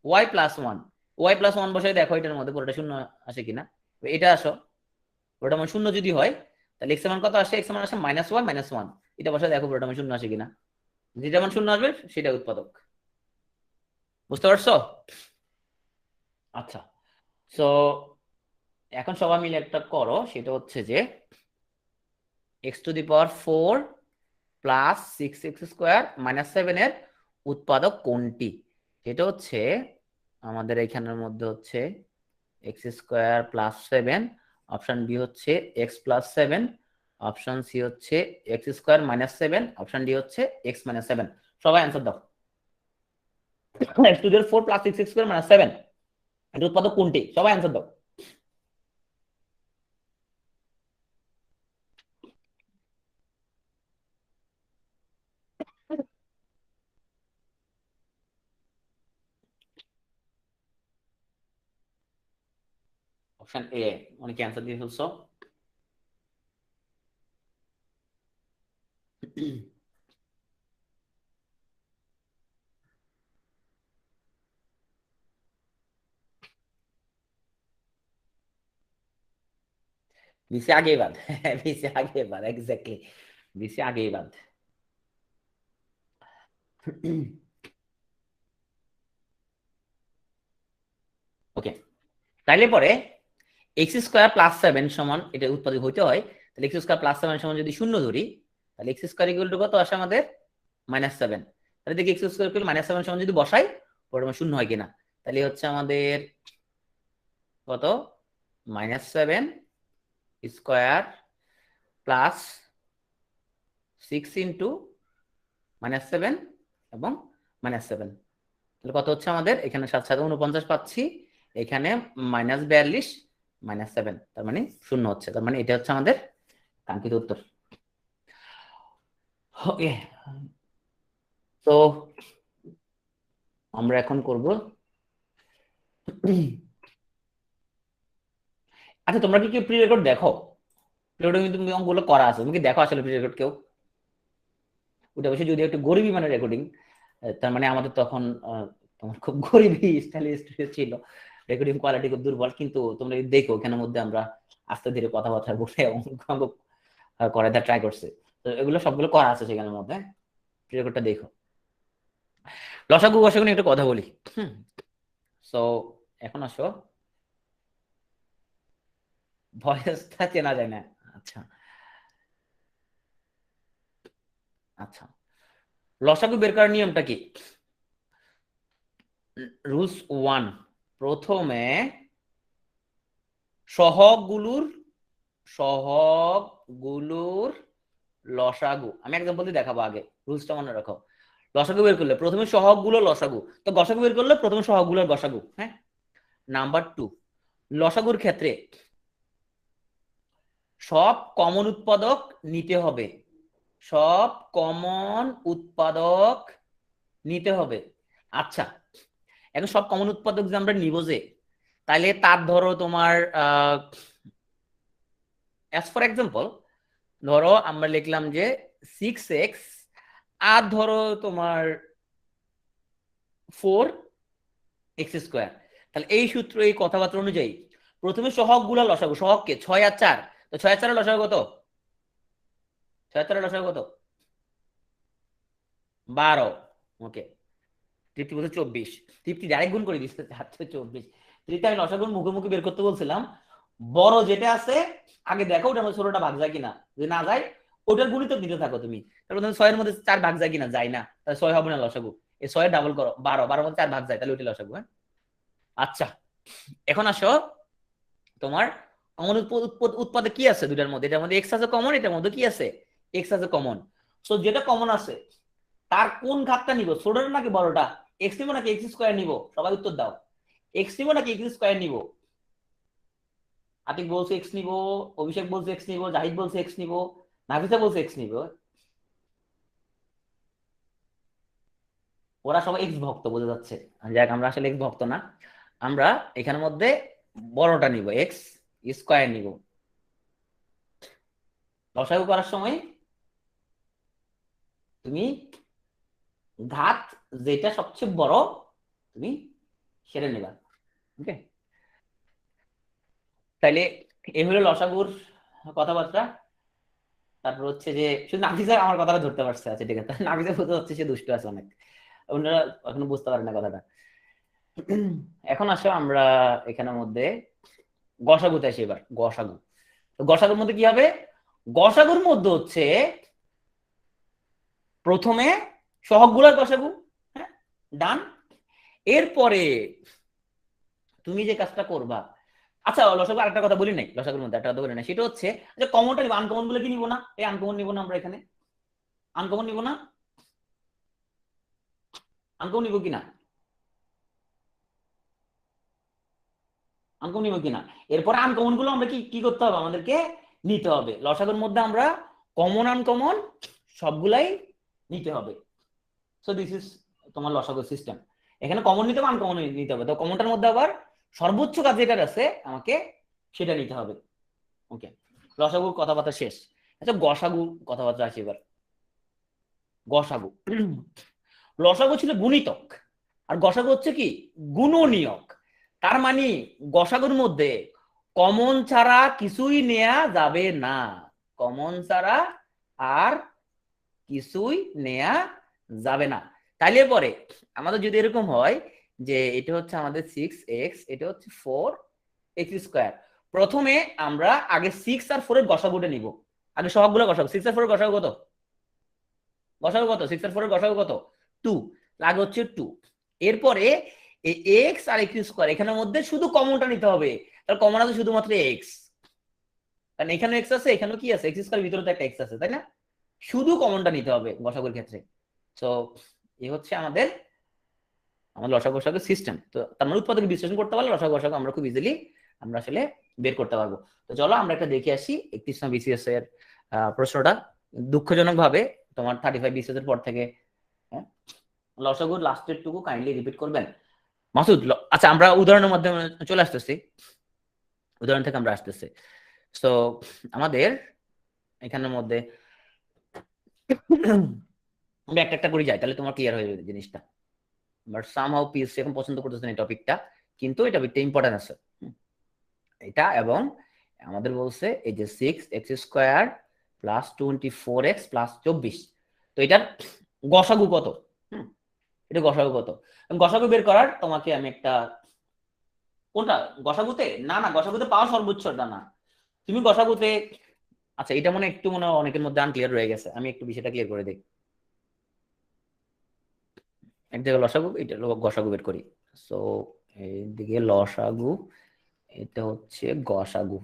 y plus one. Y plus one বসালে দেখো এটার মধ্যে পুরোটা শূন্য আসে কিনা, এটা আসো, পুরোটা মান শূন্য যদি হয় তাহলে এক্স এর মান কত আসে, এক্স এর মান আসে মাইনাস ওয়ান মাইনাস ওয়ান, এটা বসালে দেখো পুরোটা মান শূন্য আসে কিনা, যেটা মান শূন্য আসবে সেটা উৎপাদক। বুঝতে পারছো? আচ্ছা, সো এখন সবাই মিলে একটা করো, সেটা হচ্ছে যে x to the power 4 plus 6x square minus 7 এর উৎপাদক কোনটি? সেটা হচ্ছে আমাদের এখানের মধ্যে হচ্ছে x square plus 7, option B হচ্ছে এক্স প্লাস 7, অপশন সি হচ্ছে x square minus 7, option D হচ্ছে এক্স মাইনাস 7। সবাই অ্যান্সার দাও। X to the power 4 plus 6x square minus 7 এর উৎপাদক কোনটি? সবাই অ্যান্সার দাও। অপশন এ, অনেকে অ্যান্সার দিয়ে ফেলছো। बीसी आगे ही बात है। बीसी आगे ही बात एग्जैक्टली, बीसी आगे ही बात। ওকে, তাইলে পরে এক্স স্কোয়ার প্লাস 7 সমান এটা উৎপাদক হইতে হয়, তাহলে এক্স স্কোয়ার প্লাস 7 সমান যদি শূন্য ধরি, তাহলে এক্স স্কোয়ার ইকুয়াল টু কত আসে আমাদের -7। তাহলে দেখি এক্স স্কোয়ার ইকুয়াল -7 সমান যদি বসাই পরে শূন্য হয় কিনা, তাহলে হচ্ছে আমাদের কত -7 স্কোয়ার প্লাস 6 ইন্টু -7 এবং -7, তাহলে কত হচ্ছে আমাদের এখানে 7 7 49 পাচ্ছি, এখানে -42 -7, তার মানে শূন্য হচ্ছে, তার মানে এটা হচ্ছে আমাদের কাঙ্ক্ষিত উত্তর। ওকে, তো আমরা এখন করব, আচ্ছা তোমরা কি কেউ প্রি রেকর্ড দেখো? প্রি রেকর্ড কিন্তু অঙ্কগুলো করা আছে, তুমি কি দেখো আসলে প্রি রেকর্ড কেউ? ওটা অবশ্যই যদি একটু গরিবই মানে রেকর্ডিং, তার মানে আমাদের তখন তোমার খুব গরিবই স্টাইলিস্ট ছিল, রেকর্ডিং কোয়ালিটি খুব দুর্বল, কিন্তু তোমরা দেখো ওখানের মধ্যে আমরা আস্তে ধীরে কথাবার্তা বলে অঙ্ক করে দেওয়ার ট্রাই করছে, তো এগুলো সবগুলো করা আছে সেখানের মধ্যে, প্রি রেকর্ডটা দেখো। লসাগু গসাগু নিয়ে একটু কথা বলি। সো এখন আসো, ভয়েসটা চেনা যায় না। আচ্ছা আচ্ছা, লসাগু বের করার নিয়মটা কি? রুলস 1, প্রথমে সহগগুলোর লসাগু, আমি এক্সাম্পল দিয়ে দেখাবো, আগে রুলসটা মনে রাখো। লসাগু বের করলে প্রথমে সহগগুলো লসাগু, তো গসাগু বের করলে প্রথমে সহগগুলোর গসাগু। হ্যাঁ, নাম্বার 2, লসাগুর ক্ষেত্রে সব কমন উৎপাদক নিতে হবে, সব কমন উৎপাদক নিতে হবে। আচ্ছা, এখন সব কমন উৎপাদক যে আমরা নিব, যে তাহলে তার ধরো তোমার অ্যাজ ফর এক্সাম্পল ধরো আমরা লিখলাম যে 6x আর ধরো তোমার 4x²। তাহলে এই সূত্র, এই কথাবার্তা অনুযায়ী প্রথমে সহগগুলো লসাগু, সহগকে 6 আর 4, তো 6 আর 4 লসাগু কত? 6 আর 4 লসাগু কত? 12। ওকে, তৃপ্তি বলছে 24, তৃপ্তি ডাইরেক্ট গুণ করে দিচ্ছে 24। তৃপ্তি আমি লসাগুর মুখোমুখি বের করতে বলছিলাম, বড় যেটা আছে আগে দেখো ওটা ছোটটা ভাগ যায় কিনা, যদি না যায় ওটার গুণিতক দিতে থাকো তুমি। তাহলে তুমি 6 এর মধ্যে 4 ভাগ যায় কিনা, যায় না, তাহলে 6 হবে না লসাগু। এই 6 ডাবল করো 12, 12 মধ্যে 4 ভাগ যায়, তাহলে ওইটা লসাগু। হ্যাঁ, আচ্ছা এখন আসো তোমার কমন উৎপাদে কি আছে দুটার মধ্যে, এটার মধ্যে এক্স আছে কমন, এটার মধ্যে কি আছে এক্স আছে কমন। সো যেটা কমন আছে তার কোন ঘাতটা নিব, ছোটটা নাকি বড়টা? এক্স নিব নাকি x² নিব? সবাই উত্তর দাও, এক্স নিব নাকি x² নিব? আতিক বলছে এক্স নিব, অভিষেক বলছে এক্স নিব, জাহিদ বলছে এক্স নিব, নাফিসা বলছে এক্স নিব। ওরা সবাই এক্স ভক্ত বোঝা যাচ্ছে। যাক, আমরা আসলে এক্স ভক্ত না, আমরা এখানের মধ্যে বড়টা নিব, x² নিব। লসাগু করার সময় তুমি ঘাত যেটা সবচেয়ে বড় তুমি সেটা নেবা। ওকে, তাইলে এই হলো লসাগুর কথাবার্তা। তারপর হচ্ছে যে শুধু নাফিসা আমার কথাটা ধরতে পারছে, আচ্ছা ঠিক আছে, নাফিসা বুঝতে হচ্ছে সে দুষ্ট আছে অনেক, অন্যরা এখনো বুঝতে পারে না কথাটা। এখন আসো আমরা এখানের মধ্যে গসাগুতে আসি, এবার গসাগু। তো গসাগুর মধ্যে কি হবে? গসাগুর মধ্যে হচ্ছে প্রথমে সহগগুলোর গসাগু। হ্যাঁ, ডান। এরপরে তুমি যে কাজটা করবা, আচ্ছা লসাগু আরেকটা কথা বলি নাই, লসাগুর মধ্যে একটা কথা বলি নাই, সেটা হচ্ছে যে কমনটা নিব, আনকমন গুলো কি নিব না? এই আনকমন নিব না, আমরা এখানে আনকমন নিব না? আনকমন নিব কিনা? আনকমন নিব কিনা? এরপরে আনকমন গুলো আমরা কি কি করতে হবে, আমাদেরকে নিতে হবে। লসাগুর মধ্যে আমরা কমন আনকমন সবগুলাই নিতে হবে। সো দিস ইজ তোমার লসাগু সিস্টেম। এখানে কমন নিতে হবে, আনকমন নিতে হবে, তো কমনটার মধ্যে আবার সর্বোচ্চ কাজ যেটা আছে আমাকে সেটা নিতে হবে। ওকে, লসাগুর কথাবার্তা শেষ। আচ্ছা, গসাগু কথাবার্তা আসি এবার। গসাগু লসাগু ছিল গুণিতক, আর গসাগু হচ্ছে কি গুণনীয়ক। তার মানে গসাগুর মধ্যে কমন ছাড়া কিছুই নেয়া যাবে না, কমন ছাড়া আর কিছুই নেয়া যাবে না। তাইলে পরে আমাদের যদি এরকম হয় যে এটা হচ্ছে আমাদের 6x, এটা হচ্ছে 4x², প্রথমে আমরা আগে 6 আর 4 এর গসাগুটা নিব, আগে সবগুলো গসাগু। 6 আর 4 এর গসাগু কত? গসাগু কত? 6 আর 4 এর গসাগু কত? 2, আগে হচ্ছে 2। এরপরে এই এক্স আর x², এখানের মধ্যে শুধু কমনটা নিতে হবে, তাহলে কমন আছে শুধুমাত্র এক্স, কারণ এখানে এক্স আছে, এখানেও কি আছে x², ভিতরে তো একটা এক্স আছে, তাই না? শুধু কমনটা নিতে হবে গসাগুর ক্ষেত্রে। সো এই হচ্ছে আমাদের লসাগু গসাগু সিস্টেম। তো তার মানে উৎপাদক বিশ্লেষণ করতে পারলে লসাগু গসাগু আমরা খুব ইজিলি আমরা আসলে বের করতে পারবো। তো চলো আমরা একটা দেখে আসি 31 বিসিএস এর প্রশ্নটা। দুঃখজনক ভাবে তোমার 35 বিসিএস এর পর থেকে লসাগুর লাস্টের টুকু কাইন্ডলি রিপিট করবেন মাসুদ। আচ্ছা, আমরা উদাহরণের মাধ্যমে চলে আসতেছি, উদাহরণ থেকে আমরা আসতেছি। তো আমাদের এখানের মধ্যে আমরা একটা একটা করে যাই, তাহলে তোমার ক্লিয়ার হয়ে যাবে জিনিসটা। বাট সামহাউ পিএসসি এখন পছন্দ করতেছেন এই টপিকটা, কিন্তু এই টপিকটা ইম্পর্টেন্ট আছে এটা। এবং আমাদের বলছে এই যে 6x² প্লাস 24x প্লাস 24, তো এটার গসাগু কত? এটা গসাগু কত? গসাগু বের করার তোমাকে আমি একটা, কোনটা গসাগুতে? না না, গসাগুতে পাওয়া সর্বোচ্চটা না, তুমি গসাগুতে, আচ্ছা এটা মনে একটু মনে অনেকের মধ্যে আনক্লিয়ার রয়ে গেছে, আমি একটু বিষয়টা ক্লিয়ার করে দিই। এক জায়গায় লসাগু, এটা গসাগু বের করি। সো এইদিকে লসাগু, এটা হচ্ছে গসাগু।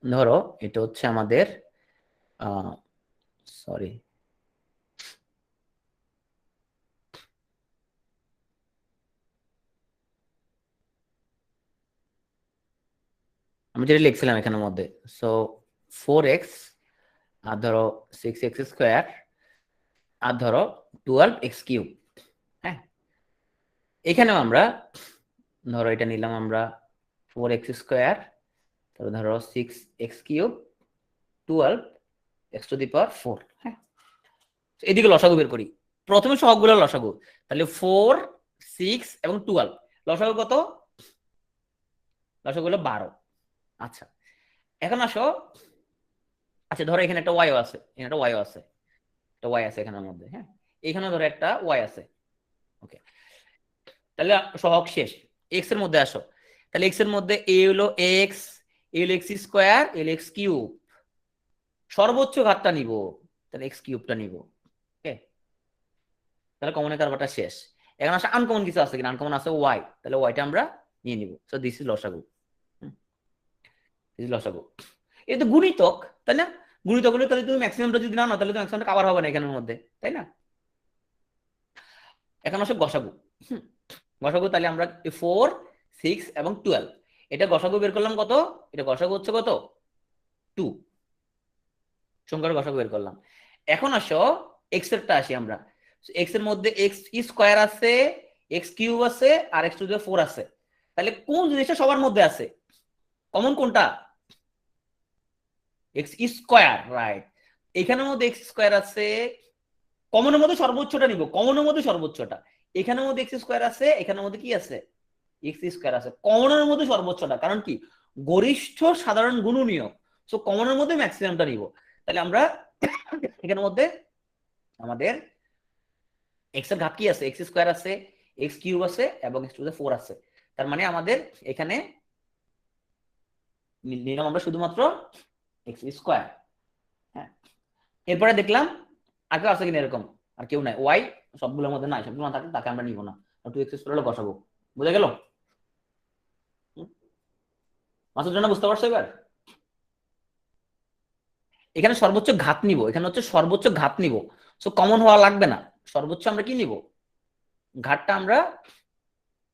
ধরো এটা হচ্ছে আমাদের সরি আমি যেটা লিখছিলাম এখানের মধ্যে, সো 4x আর ধরো 6x² আর ধরো 12x³। হ্যাঁ, এখানেও আমরা ধরো এটা নিলাম আমরা 4x², তারপর ধরো 6x³, 12x⁴। হ্যাঁ, এদিকে লসাগু বের করি। প্রথমে সবগুলো লসাগু, তাহলে 4, 6 এবং 12 লসাগু কত? লসাগু হলো 12। আচ্ছা, এখন আসো, আচ্ছা ধরো এখানে একটা ওয়াইও আছে, এখানে একটা ওয়াইও আছে, একটা ওয়াই আছে এখানের মধ্যে। হ্যাঁ, এখানে ধরো একটা ওয়াই আছে। ওকে, তাহলে সহগ শেষ। এক্স এর মধ্যে আসো, তাহলে এক্স এর মধ্যে এ হলো এক্স, এ হলো x², এ হলো x³ সর্বোচ্চ ঘাতটা নিব, তাহলে x³ নিব। ওকে, তাহলে কমনের কারবারটা শেষ। এখন আসলে আনকমন কিছু আছে কিনা, আনকমন আছে ওয়াই, তাহলে ওয়াইটা আমরা নিয়ে নিব। সো দিস ইজ লসাগু, দিস ইজ লসাগু। এটা তো গুণিতক, তাই না? গুণিতক হলে তাহলে তুমি ম্যাক্সিমামটা যদি নাও না, তাহলে তো ম্যাক্সিমামটা কভার হবে না এখানের মধ্যে, তাই না? এখন আসে গসাগু। গসাগু তাহলে আমরা 4, 6 এবং 12 এটা গসাগু বের করলাম কত? এটা গসাগু হচ্ছে কত? 2 সংখ্যার গসাগু বের করলাম। এখন আসো এক্স এরটা আসি আমরা। এক্স এর মধ্যে x² আছে, x³ আছে আর x⁴ আছে। তাহলে কোন জিনিসটা সবার মধ্যে আছে? কমন কোনটা? x², right. এখানের মধ্যে x² আছে, কমনের মধ্যে সর্বোচ্চটা নিব, কমনের মধ্যে সর্বোচ্চটা। এখানের মধ্যে x² আছে, এখানের মধ্যে কি আছে? x² আছে। কমনের মধ্যে সর্বোচ্চটা, কারণ কি গরিষ্ঠ সাধারণ গুণনীয়ক, সো কমনের মধ্যে ম্যাক্সিমামটা নিব। তাহলে আমরা এখানের মধ্যে আমাদের এক্স এর ঘাত কি আছে? x² আছে, x³ আছে এবং x⁴ আছে। তার মানে আমাদের এখানে নিলাম আমরা শুধুমাত্র x²। হ্যাঁ, এরপরে দেখলাম আর কেউ আছে কিনা এরকম, আর কেউ নাই, ওয়াই সবগুলোর মধ্যে নাই, সবগুলো না থাকলে তাকে আমরা নিব না। 2x² হলে বসাবো। বুঝা গেল? মাসুদ রানা বুঝতে পারছো এবার? এখানে সর্বোচ্চ ঘাত নিব, এখানে হচ্ছে সর্বোচ্চ ঘাত নিব, সো কমন হওয়া লাগবে না। সর্বোচ্চ আমরা কি নিব? ঘাতটা আমরা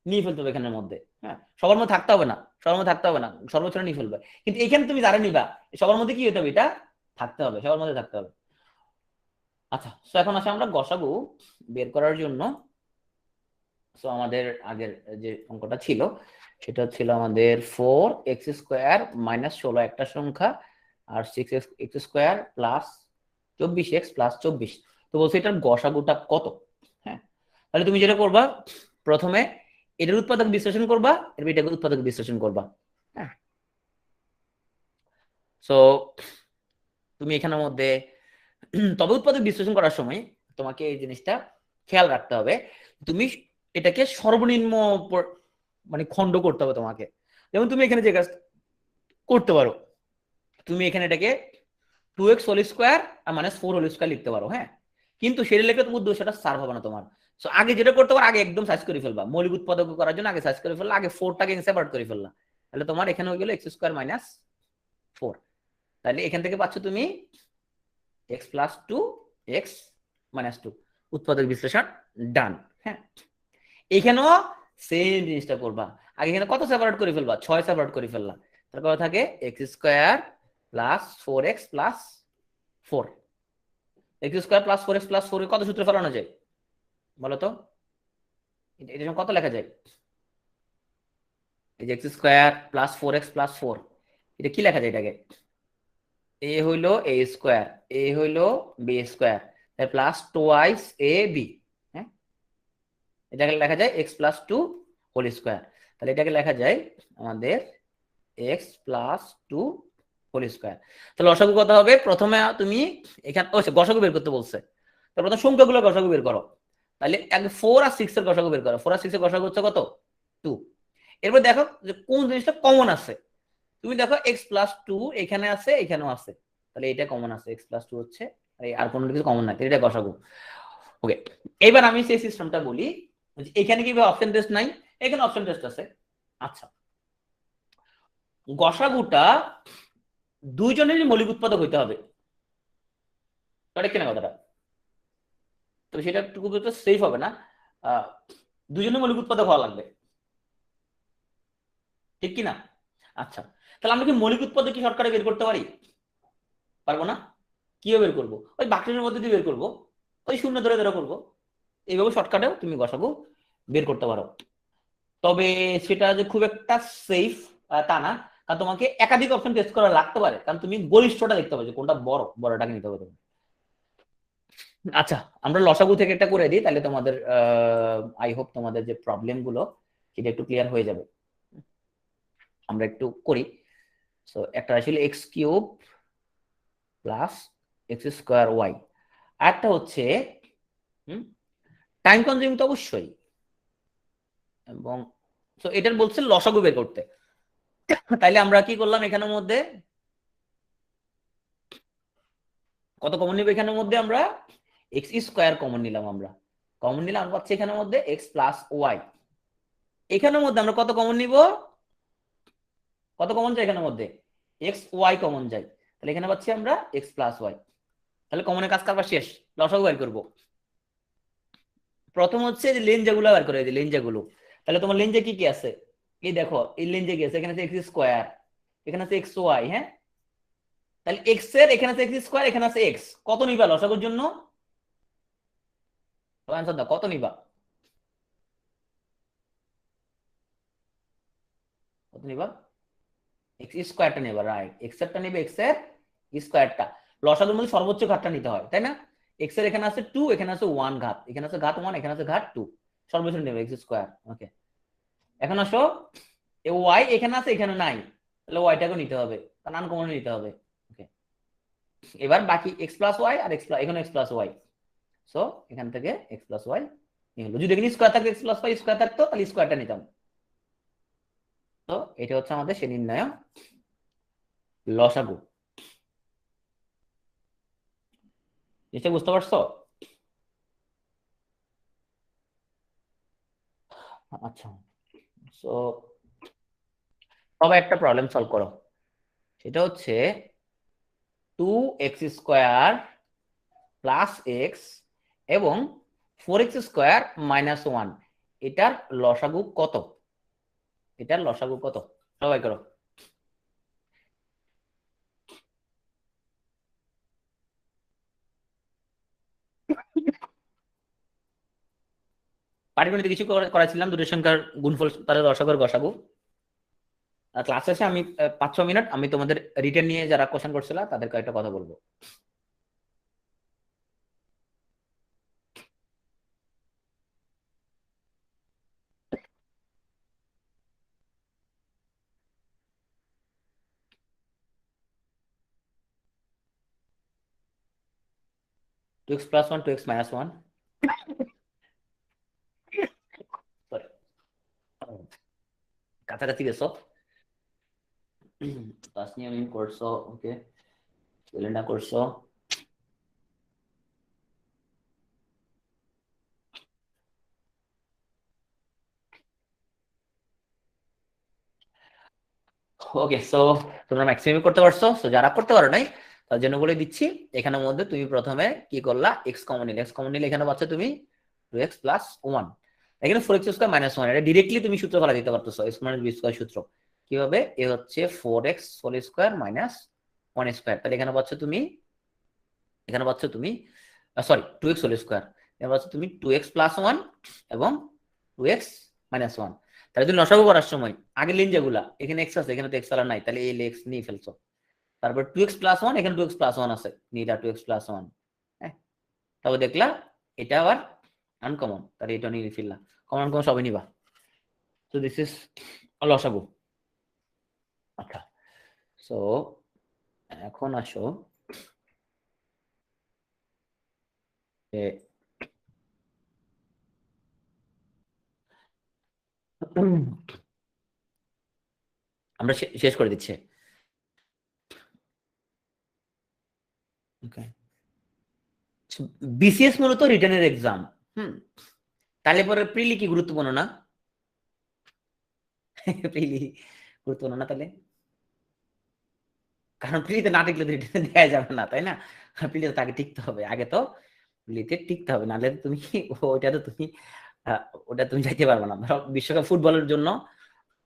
নিয়ে ফেলতে হবে এখানের মধ্যে। হ্যাঁ, সবার মধ্যে থাকতে হবে না, সবার মধ্যে থাকতে হবে না, সর্বোচ্চ নিয়ে ফেলবে। কিন্তু এখানে তুমি যারা নিবা সবার মধ্যে কি হতে হবে? এটা থাকতে হবে, সবার মধ্যে থাকতে হবে। আচ্ছা, তো এখন আসে আমরা গসাগু বের করার জন্য। সো আমাদের আগের যে অঙ্কটা ছিল সেটা ছিল আমাদের 4x² - 16 একটা সংখ্যা, আর 6x² প্লাস 24x প্লাস 24। তো বলছে এটার গসাগুটা কত? হ্যাঁ, তাহলে তুমি যেটা করবা, প্রথমে এটার উৎপাদক বিশ্লেষণ করবা, এরপর এটাকে উৎপাদক বিশ্লেষণ করবা। হ্যাঁ, সো তুমি এখানের মধ্যে তবে উৎপাদক বিশ্লেষণ করার সময় তোমাকে এই জিনিসটা খেয়াল রাখতে হবে, তুমি এটাকে সর্বনিম্ন মানে খণ্ড করতে হবে তোমাকে। যেমন তুমি এখানে যে কাজ করতে পারো, তুমি এখানে এটাকে 2x² আর -4² লিখতে পারো। হ্যাঁ, কিন্তু সেটা লিখে তোমার উদ্দেশ্যটা সার্ভ হবে না তোমার। সো আগে যেটা করতে পারো, আগে একদম সার্চ করে ফেলবা, মৌলিক উৎপাদক করার জন্য আগে সার্চ করে ফেললা, আগে 4টাকে সেপারেট করে ফেললা, তাহলে তোমার এখানে হয়ে গেল x² - 4। তাহলে এখান থেকে পাচ্ছ তুমি x+2 x-2 উৎপাদক বিশ্লেষণ ডান। হ্যাঁ, এখানেও সেম জিনিসটা করবা, আগে এখানে কত সেপারেট করে ফেলবা? 6 সেপারেট করে ফেললা, তার কথা থাকে x² + 4x + 4। x² + 4x + 4 কত সূত্রে ফেলানো যায় বলো তো? এটা কত লেখা যায়? এই যে x² + 4x + 4, এটা কি লেখা যায়? এটাকে এ হইলো a², এ হইলো b², প্লাস টোয়াইস এ বি। হ্যাঁ, এটাকে লেখা যায় x+2² তাহলে এটাকে লেখা যায় আমাদের x+2²। তাহলে লসাগু কত হবে? প্রথমে তুমি এখানে গসাগু বের করতে বলছে, তারপর প্রথম সংখ্যাগুলো গসাগু বের করো। তাহলে আগে 4 আর 6 এর গসাগু বের করো। 4 আর 6 এর গসাগু হচ্ছে কত? 2। এরপর দেখো যে কোন জিনিসটা কমন আছে। তুমি দেখো x+2 এখানে আছে, এখানেও আছে, তাহলে এটা কমন আছে, x+2 হচ্ছে, আর কোনো কিছু কমন নাই, এটা গসাগু। ওকে, এবার আমি সেই সিস্টেমটা বলি। এখানে কি অপশন টেস্ট নাই? এখানে অপশন টেস্ট আছে। আচ্ছা, গসাগুটা দুইজনেরই মৌলিক উৎপাদক হইতে হবে, সঠিক কিনা কথাটা? তো সেটা একটু সেফ হবে না, আহ, দুজনের মৌলিক উৎপাদক হওয়া লাগবে, ঠিক কিনা? আচ্ছা, তাহলে আমরা কি মৌলিক উৎপাদক কি শর্টকাটে বের করতে পারি? পারবো না। কিভাবে বের করবো? ওই বাক্সের মধ্যে দিয়ে বের করবো, ওই শূন্য ধরে ধরে করবো। এইভাবে শর্টকাটেও তুমি গসাগু বের করতে পারো। তবে সেটা যে খুব একটা সেফ তা না, কারণ তোমাকে একাধিক অপশন টেস্ট করা লাগতে পারে, কারণ তুমি গরিষ্ঠটা দেখতে পাবে যে কোনটা বড়, বড়টাকে নিতে হবে তুমি। আচ্ছা, আমরা লসাগু থেকে একটা করে দিই, তাহলে তোমাদের আই হোপ তোমাদের যে প্রবলেম গুলো সেটা একটু ক্লিয়ার হয়ে যাবে। আমরা একটু করি। সো একটা আসলে X cube plus X square Y, আর একটা হচ্ছে টাইম কনজিউমিং তো অবশ্যই, এবং তো এটার বলছে লসাগু বের করতে। তাইলে আমরা কি করলাম, এখানের মধ্যে কত কমন নিব? এখানের মধ্যে আমরা এক্স স্কোয়ার কমন নিলাম, আমরা কমন নিলাম, আমরা পাচ্ছি এখানের মধ্যে এক্স প্লাস ওয়াই। এখানের মধ্যে আমরা কত কমন নিব? কত কমন যায় এখানের মধ্যে? এক্স ওয়াই কমন যায়, তাহলে এখানে পাচ্ছি আমরা এক্স প্লাস ওয়াই। তাহলে কমনের কাজ কারবার শেষ, লসাগু বের করবো। প্রথম হচ্ছে যে লেঞ্জা গুলো বের করে দিই, লেঞ্জা গুলো। তাহলে তোমার লেঞ্জা কি কি আছে? এই দেখো, এই লেঞ্জে কি আছে? এখানে আছে এক্স স্কোয়ার, এখানে আছে এক্স ওয়াই, হ্যাঁ। তাহলে এক্স এর এখানে আছে এক্স স্কোয়ার, এখানে আছে এক্স, কত নিবা লসাগুর জন্য? অ্যান্সার দাও, কত নিবা? কত নিবা? এক্স স্কোয়ারটা নেবা, রাইট। এক্স এরটা নেবে, এক্স এর স্কোয়ারটা। লসাগুর মধ্যে সর্বোচ্চ ঘাতটা নিতে হয়, তাই না? এক্স এর এখানে আছে 2, এখানে আছে 1 ঘাত, এখানে আছে ঘাত 1, এখানে আছে ঘাত 2, সর্বোচ্চ নেবে এক্স স্কোয়ার। ওকে, এখন আসো, এ ওয়াই এখানে আছে এখানে নাই, তাহলে ওয়াইটাকে নিতে হবে, কারণ আনকমন নিতে হবে। ওকে, এবার বাকি এক্স প্লাস ওয়াই আর এক্স প্লাস, এখানে এক্স প্লাস ওয়াই। সো এখান থেকে এক্স প্লাস ওয়াই নিয়ে হলো। যদি এখানে স্কোয়ার থাকতো, এক্স প্লাস ওয়াই স্কোয়ার থাকতো, তাহলে স্কোয়ারটা নিতাম। তো এটা হচ্ছে আমাদের সে নির্ণয় লসাগু। নিশ্চয় বুঝতে পারছো? আচ্ছা, সো তবে একটা প্রবলেম সলভ করো, সেটা হচ্ছে 2x² প্লাস এক্স এবং 4x² মাইনাস 1, এটার লসাগু কত? এটার লসাগু কত? সবাই করো। পাটিগণিতে কিছু করাছিলাম, দুটো সংখ্যার গুণফল তাদের লসাগু আর গসাগু। ক্লাস শেষে আমি 5-6 মিনিট আমি তোমাদের রিটেন নিয়ে যারা কোশ্চেন করছিল তাদের কয়েকটা কথা বলবো। 2x+1 2x-1, সরি, কাছাকাছি গেছো। ক্লাস নিয়ে আমি করছো, ওকে, না করছো। ওকে, সো তোমরা ম্যাক্সিমাম করতে পারছো, সো যারা করতে পারো নাই তার জন্য বলে দিচ্ছি। এখানের মধ্যে তুমি প্রথমে কি করলা, এক্স কমন নিলে, এক্স কমন নিলে এখানে পাচ্ছ তুমি 2x+1, এখানে 4x² - 1, এটা ডিরেক্টলি তুমি সূত্র ফেলা দিতে পারতেছো, এক্স মাইনাস বি স্কোয়ার সূত্র। কিভাবে? এ হচ্ছে 4x² - 1², তাহলে এখানে পাচ্ছ তুমি সরি 2x², এখানে পাচ্ছ তুমি 2x+1 এবং 2x-1। তাহলে তুমি লসাগু করার সময় আগে লিন যেগুলা, এখানে এক্স আছে, এখানে তো এক্স আর নাই, তাহলে এই এক্স নিয়ে ফেলছো। তারপর 2x+1, এখানে 2x+1 আছে, নিলা 2x+1। হ্যাঁ, তবে দেখলা এটা আবার আনকমন, তাহলে এটা নিয়ে ফেললা, কমন কমন সবই নিবা। তো দিস ইজ লসাগু। আচ্ছা, সো এখন আসো যে আমরা শেষ করে দিচ্ছি। ওকে, বিসিএস মূলত রিটেনের এক্সাম। হুম, তাহলে পরে প্রিলি কি গুরুত্বপূর্ণ না? প্রিলি গুরুত্বপূর্ণ না তাহলে? কারণ প্রিলিতে না টিকলে তো রিটেনে দেওয়া যাবে না, তাই না? প্রিলিতে তাকে টিকতে হবে, আগে তো প্রিলিতে টিকতে হবে, নাহলে তুমি ওইটা তো তুমি ওটা তুমি যাইতে পারবে না। ধরো বিশ্বকাপ ফুটবলের জন্য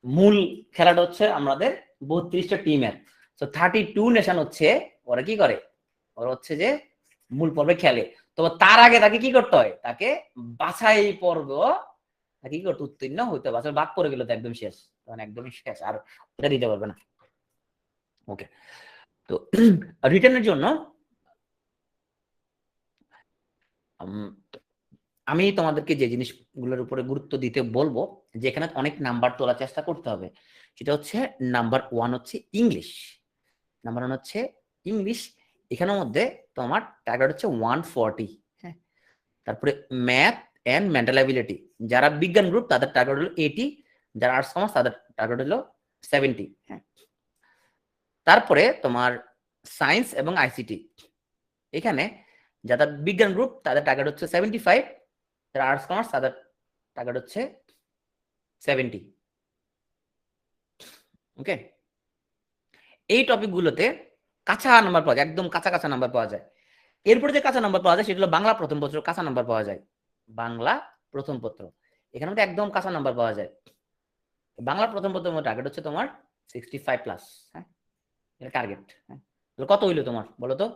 মূল খেলাটা হচ্ছে আমাদের 32টা টিমের, তো 32 নেশন হচ্ছে ওরা কি করে, ওরা হচ্ছে যে মূল পর্বে খেলে। তো তার আগে তাকে কি করতে হয়, তাকে বাছাই পর্ব তাকে কি করতে উত্তীর্ণ হইতে হবে। আসলে বাদ পড়ে গেলে তো একদম শেষ, তখন একদমই শেষ, আর ওটা দিতে পারবে না। ওকে, তো রিটার্নের জন্য আমি তোমাদেরকে যে জিনিসগুলোর উপরে গুরুত্ব দিতে বলবো, যেখানে অনেক নাম্বার তোলার চেষ্টা করতে হবে, সেটা হচ্ছে নাম্বার 1 হচ্ছে ইংলিশ, নাম্বার 1 হচ্ছে ইংলিশ। এখানের মধ্যে তোমার টার্গেট হচ্ছে 140। হ্যাঁ, তারপরে ম্যাথ এন্ড মেন্টাল অ্যাবিলিটি, যারা বিজ্ঞান গ্রুপ তাদের টার্গেট হলো 80, যারা আর্টস কমার্স তাদের টার্গেট হলো 70। হ্যাঁ, তারপরে তোমার সায়েন্স এবং আইসিটি, এখানে যারা বিজ্ঞান গ্রুপ তাদের টার্গেট হচ্ছে 75, যারা আর্টস কমার্স তাদের টার্গেট হচ্ছে 70। ওকে, এই টপিকগুলোতে কাঁচা নাম্বার পাওয়া যায়, একদম কাঁচা কাঁচা নাম্বার পাওয়া যায়। এরপরে যে কাঁচা নাম্বার পাওয়া যায় সেটা হলো বাংলা প্রথম পত্র, কাঁচা নাম্বার পাওয়া যায়। বাংলা প্রথম পত্র, এখানে মধ্যে একদম কাঁচা নাম্বার পাওয়া যায়। বাংলা প্রথম পত্রের টার্গেট হচ্ছে তোমার 65 প্লাস। হ্যাঁ, এটা টার্গেট। হ্যাঁ, কত হইলো তোমার বলো তো?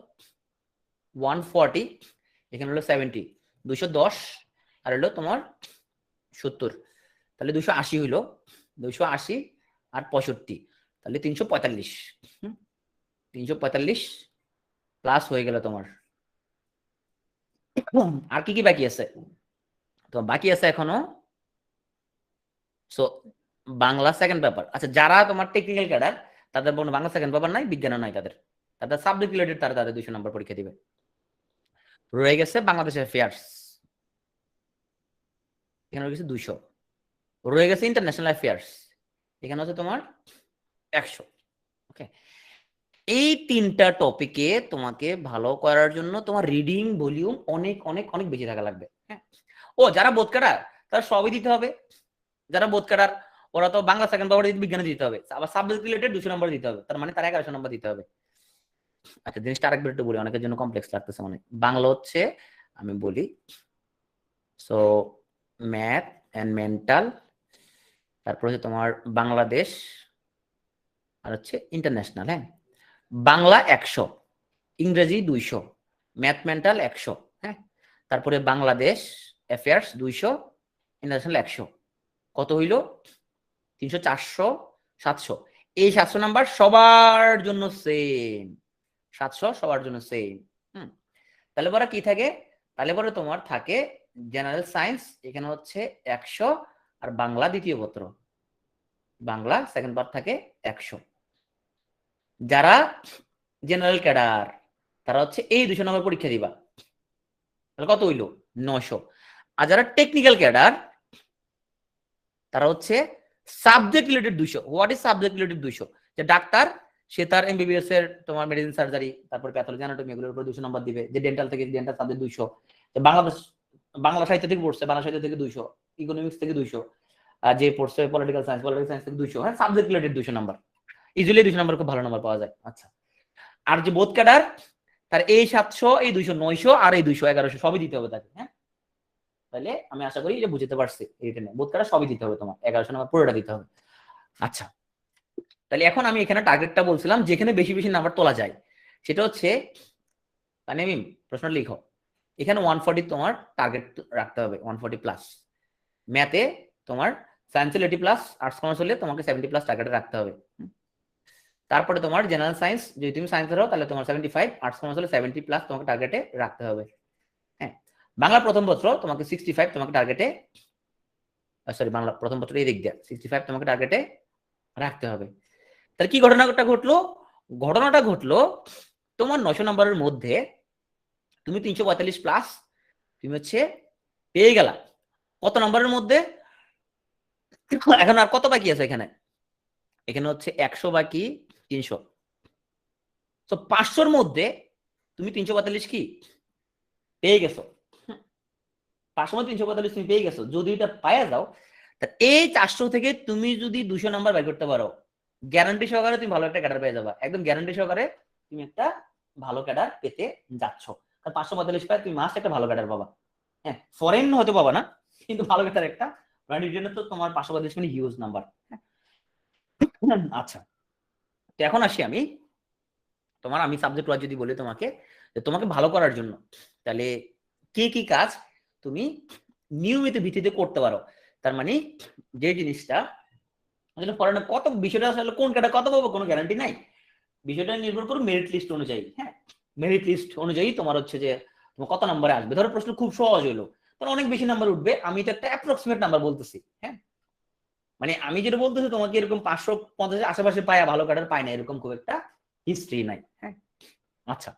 140, এখানে হলো 70, 210 আর হলো তোমার 70, তাহলে 280 হইলো, 280 আর 65, তাহলে 345। 345 প্লাস হয়ে গেল তোমার। আর কি কি বাকি আছে? তো বাকি আছে এখনো সো বাংলা সেকেন্ড পেপার। আচ্ছা, যারা তোমার টেকনিক্যাল ক্যাডার তাদের বাংলা সেকেন্ড পেপার নাই, বিজ্ঞানও নাই, তাদের তাদের সাবজেক্ট রিলেটেড তারা তাদের 200 নম্বর পরীক্ষা দিবে। রয়ে গেছে বাংলাদেশের অ্যাফেয়ার্স, এখানে রয়ে গেছে 200। রয়ে গেছে ইন্টারন্যাশনাল অ্যাফেয়ার্স, এখানে হচ্ছে তোমার 100। ওকে, এই তিনটা টপিকে তোমাকে ভালো করার জন্য তোমার রিডিং ভলিউম অনেক অনেক অনেক বেশি থাকা লাগবে। হ্যাঁ, ও যারা বোধ কাটার তারা সবই দিতে হবে। যারা বোধ কাটার ওরা তো বাংলা সেকেন্ড পেপার বিজ্ঞানে দিতে হবে, আবার সাবজেক্ট রিলেটেড 200 নম্বর দিতে হবে, তার মানে তার 1100 নম্বর দিতে হবে। আচ্ছা, জিনিসটা আরেকবার একটু বলি, অনেকের জন্য কমপ্লেক্স লাগতেছে অনেক। বাংলা হচ্ছে, আমি বলি, সো ম্যাথ এন্ড মেন্টাল, তারপর হচ্ছে তোমার বাংলাদেশ, আর হচ্ছে ইন্টারন্যাশনাল। হ্যাঁ, বাংলা 100, ইংরেজি 200, ম্যাথ মেন্টাল 100। হ্যাঁ, তারপরে বাংলাদেশ অ্যাফেয়ার্স 200, ইন্টারন্যাশনাল 100, কত হইল? 300, 400, 700। এই 700 নাম্বার সবার জন্য সেম, 700 সবার জন্য সেম। তাহলে পরে কি থাকে? তাহলে পরে তোমার থাকে জেনারেল সায়েন্স, এখানে হচ্ছে 100, আর বাংলা দ্বিতীয় পত্র, বাংলা সেকেন্ড পার্ট থাকে 100। যারা জেনারেল ক্যাডার তারা হচ্ছে এই 200 নম্বর পরীক্ষা দিবা, তাহলে কত হইলো? 900। আর যারা টেকনিক্যাল ক্যাডার তারা হচ্ছে subject related 200। What is subject related 200? যে ডাক্তার, সে তার এমবিবিএস এর তোমার মেডিসিন সার্জারি, তারপর প্যাথোলজি অ্যানাটমি, এগুলোর উপর 200 নম্বর দিবে। যে ডেন্টাল থেকে ডেন্টাল সাবজেক্ট 200, বাংলাদেশ বাংলা সাহিত্য থেকে পড়ছে বাংলা সাহিত্য থেকে 200, ইকোনমিক্স থেকে 200, আর যে পড়ছে পলিটিক্যাল সায়েন্স থেকে 200। হ্যাঁ, subject related 200 number, easily 200 number খুব ভালো নাম্বার পাওয়া যায়। আচ্ছা, আর যে বোধ ক্যাডার তার এই 700, এই 200, 900 আর এই 200, 1100 সবই দিতে হবে তাকে। হ্যাঁ, তাহলে আমি আশা করি যে বুঝতে পারছি, রিটেনে বোধ ক্যাডার সবই দিতে হবে তোমার, 1100 নাম্বার পুরোটা দিতে হবে। আচ্ছা, তাহলে এখন আমি এখানে টার্গেটটা বলছিলাম যেখানে বেশি বেশি নাম্বার তোলা যায়, সেটা হচ্ছে তানিম প্রশ্ন লিখো, এখানে 140 তোমার টার্গেট রাখতে হবে, 140 প্লাস। ম্যাথে তোমার সায়েন্স 80 প্লাস, আর্টস কমার্স হলে তোমাকে 70 প্লাস টার্গেট রাখতে হবে। তারপরে তোমার জেনারেল সায়েন্স, যদি তুমি সায়েন্সের হও তাহলে তোমার 75, আর্টস কমার্স হলে 70 প্লাস তোমাকে টার্গেটে রাখতে হবে। হ্যাঁ, বাংলা প্রথম পত্র তোমাকে 65 তোমাকে টার্গেটে, সরি বাংলা প্রথম পত্র এই দিক দিয়ে 65 তোমাকে টার্গেটে রাখতে হবে। তাহলে কি ঘটনাটা ঘটলো? ঘটনাটা ঘটলো তোমার 900 নম্বরের মধ্যে তুমি 345 প্লাস তুমি হচ্ছে পেয়ে গেলা। কত নম্বরের মধ্যে? এখন আর কত বাকি আছে এখানে? এখানে হচ্ছে 100 বাকি 300, তো 500-র মধ্যে তুমি 345 কি পেয়ে গেছো। 500-345 তুমি পেয়ে গেছো। যদি এটা পাইয়া যাও, তা এই 400 থেকে তুমি যদি 200 নাম্বার বের করতে পারো, গ্যারান্টি সহকারে তুমি ভালো একটা ক্যাডার পেয়ে যাবা। একদম গ্যারান্টি সহকারে তুমি একটা ভালো ক্যাডার পেতে যাচ্ছ। কারণ 545 পায় তুমি মাস্ট একটা ভালো ক্যাডার পাবা। হ্যাঁ, ফরেন হয়তো পাবা না, কিন্তু ভালো ক্যাডার একটা, কারণ রিটেনে তো তোমার 545 মানে হিউজ নাম্বার। আচ্ছা, তো এখন আসি আমি আমি সাবজেক্ট ওয়াইজ যদি বলি তোমাকে, যে তোমাকে ভালো করার জন্য তাহলে কি কি কাজ তুমি নিয়মিত ভিত্তিতে করতে পারো। তার মানে যে জিনিসটা আসলে ফরেনে কত বিষয়টা আসলে কোন ক্যাডার কত পাবো কোনো গ্যারান্টি নাই, বিষয়টা নির্ভর করে মেরিট লিস্ট অনুযায়ী। হ্যাঁ, মেরিট লিস্ট অনুযায়ী তোমার হচ্ছে যে তোমার কত নম্বরে আসবে। ধরো প্রশ্ন খুব সহজ হইলো, তোমার অনেক বেশি নাম্বার উঠবে, আমি তো একটা অ্যাপ্রক্সিমেট নাম্বার বলতেছি। হ্যাঁ, মানে আমি যেটা বলতেছি তোমাকে এরকম 550 আশেপাশে পায়া ভালো ক্যাডার পায় না, এরকম খুব একটা হিস্ট্রি নাই। হ্যাঁ, আচ্ছা,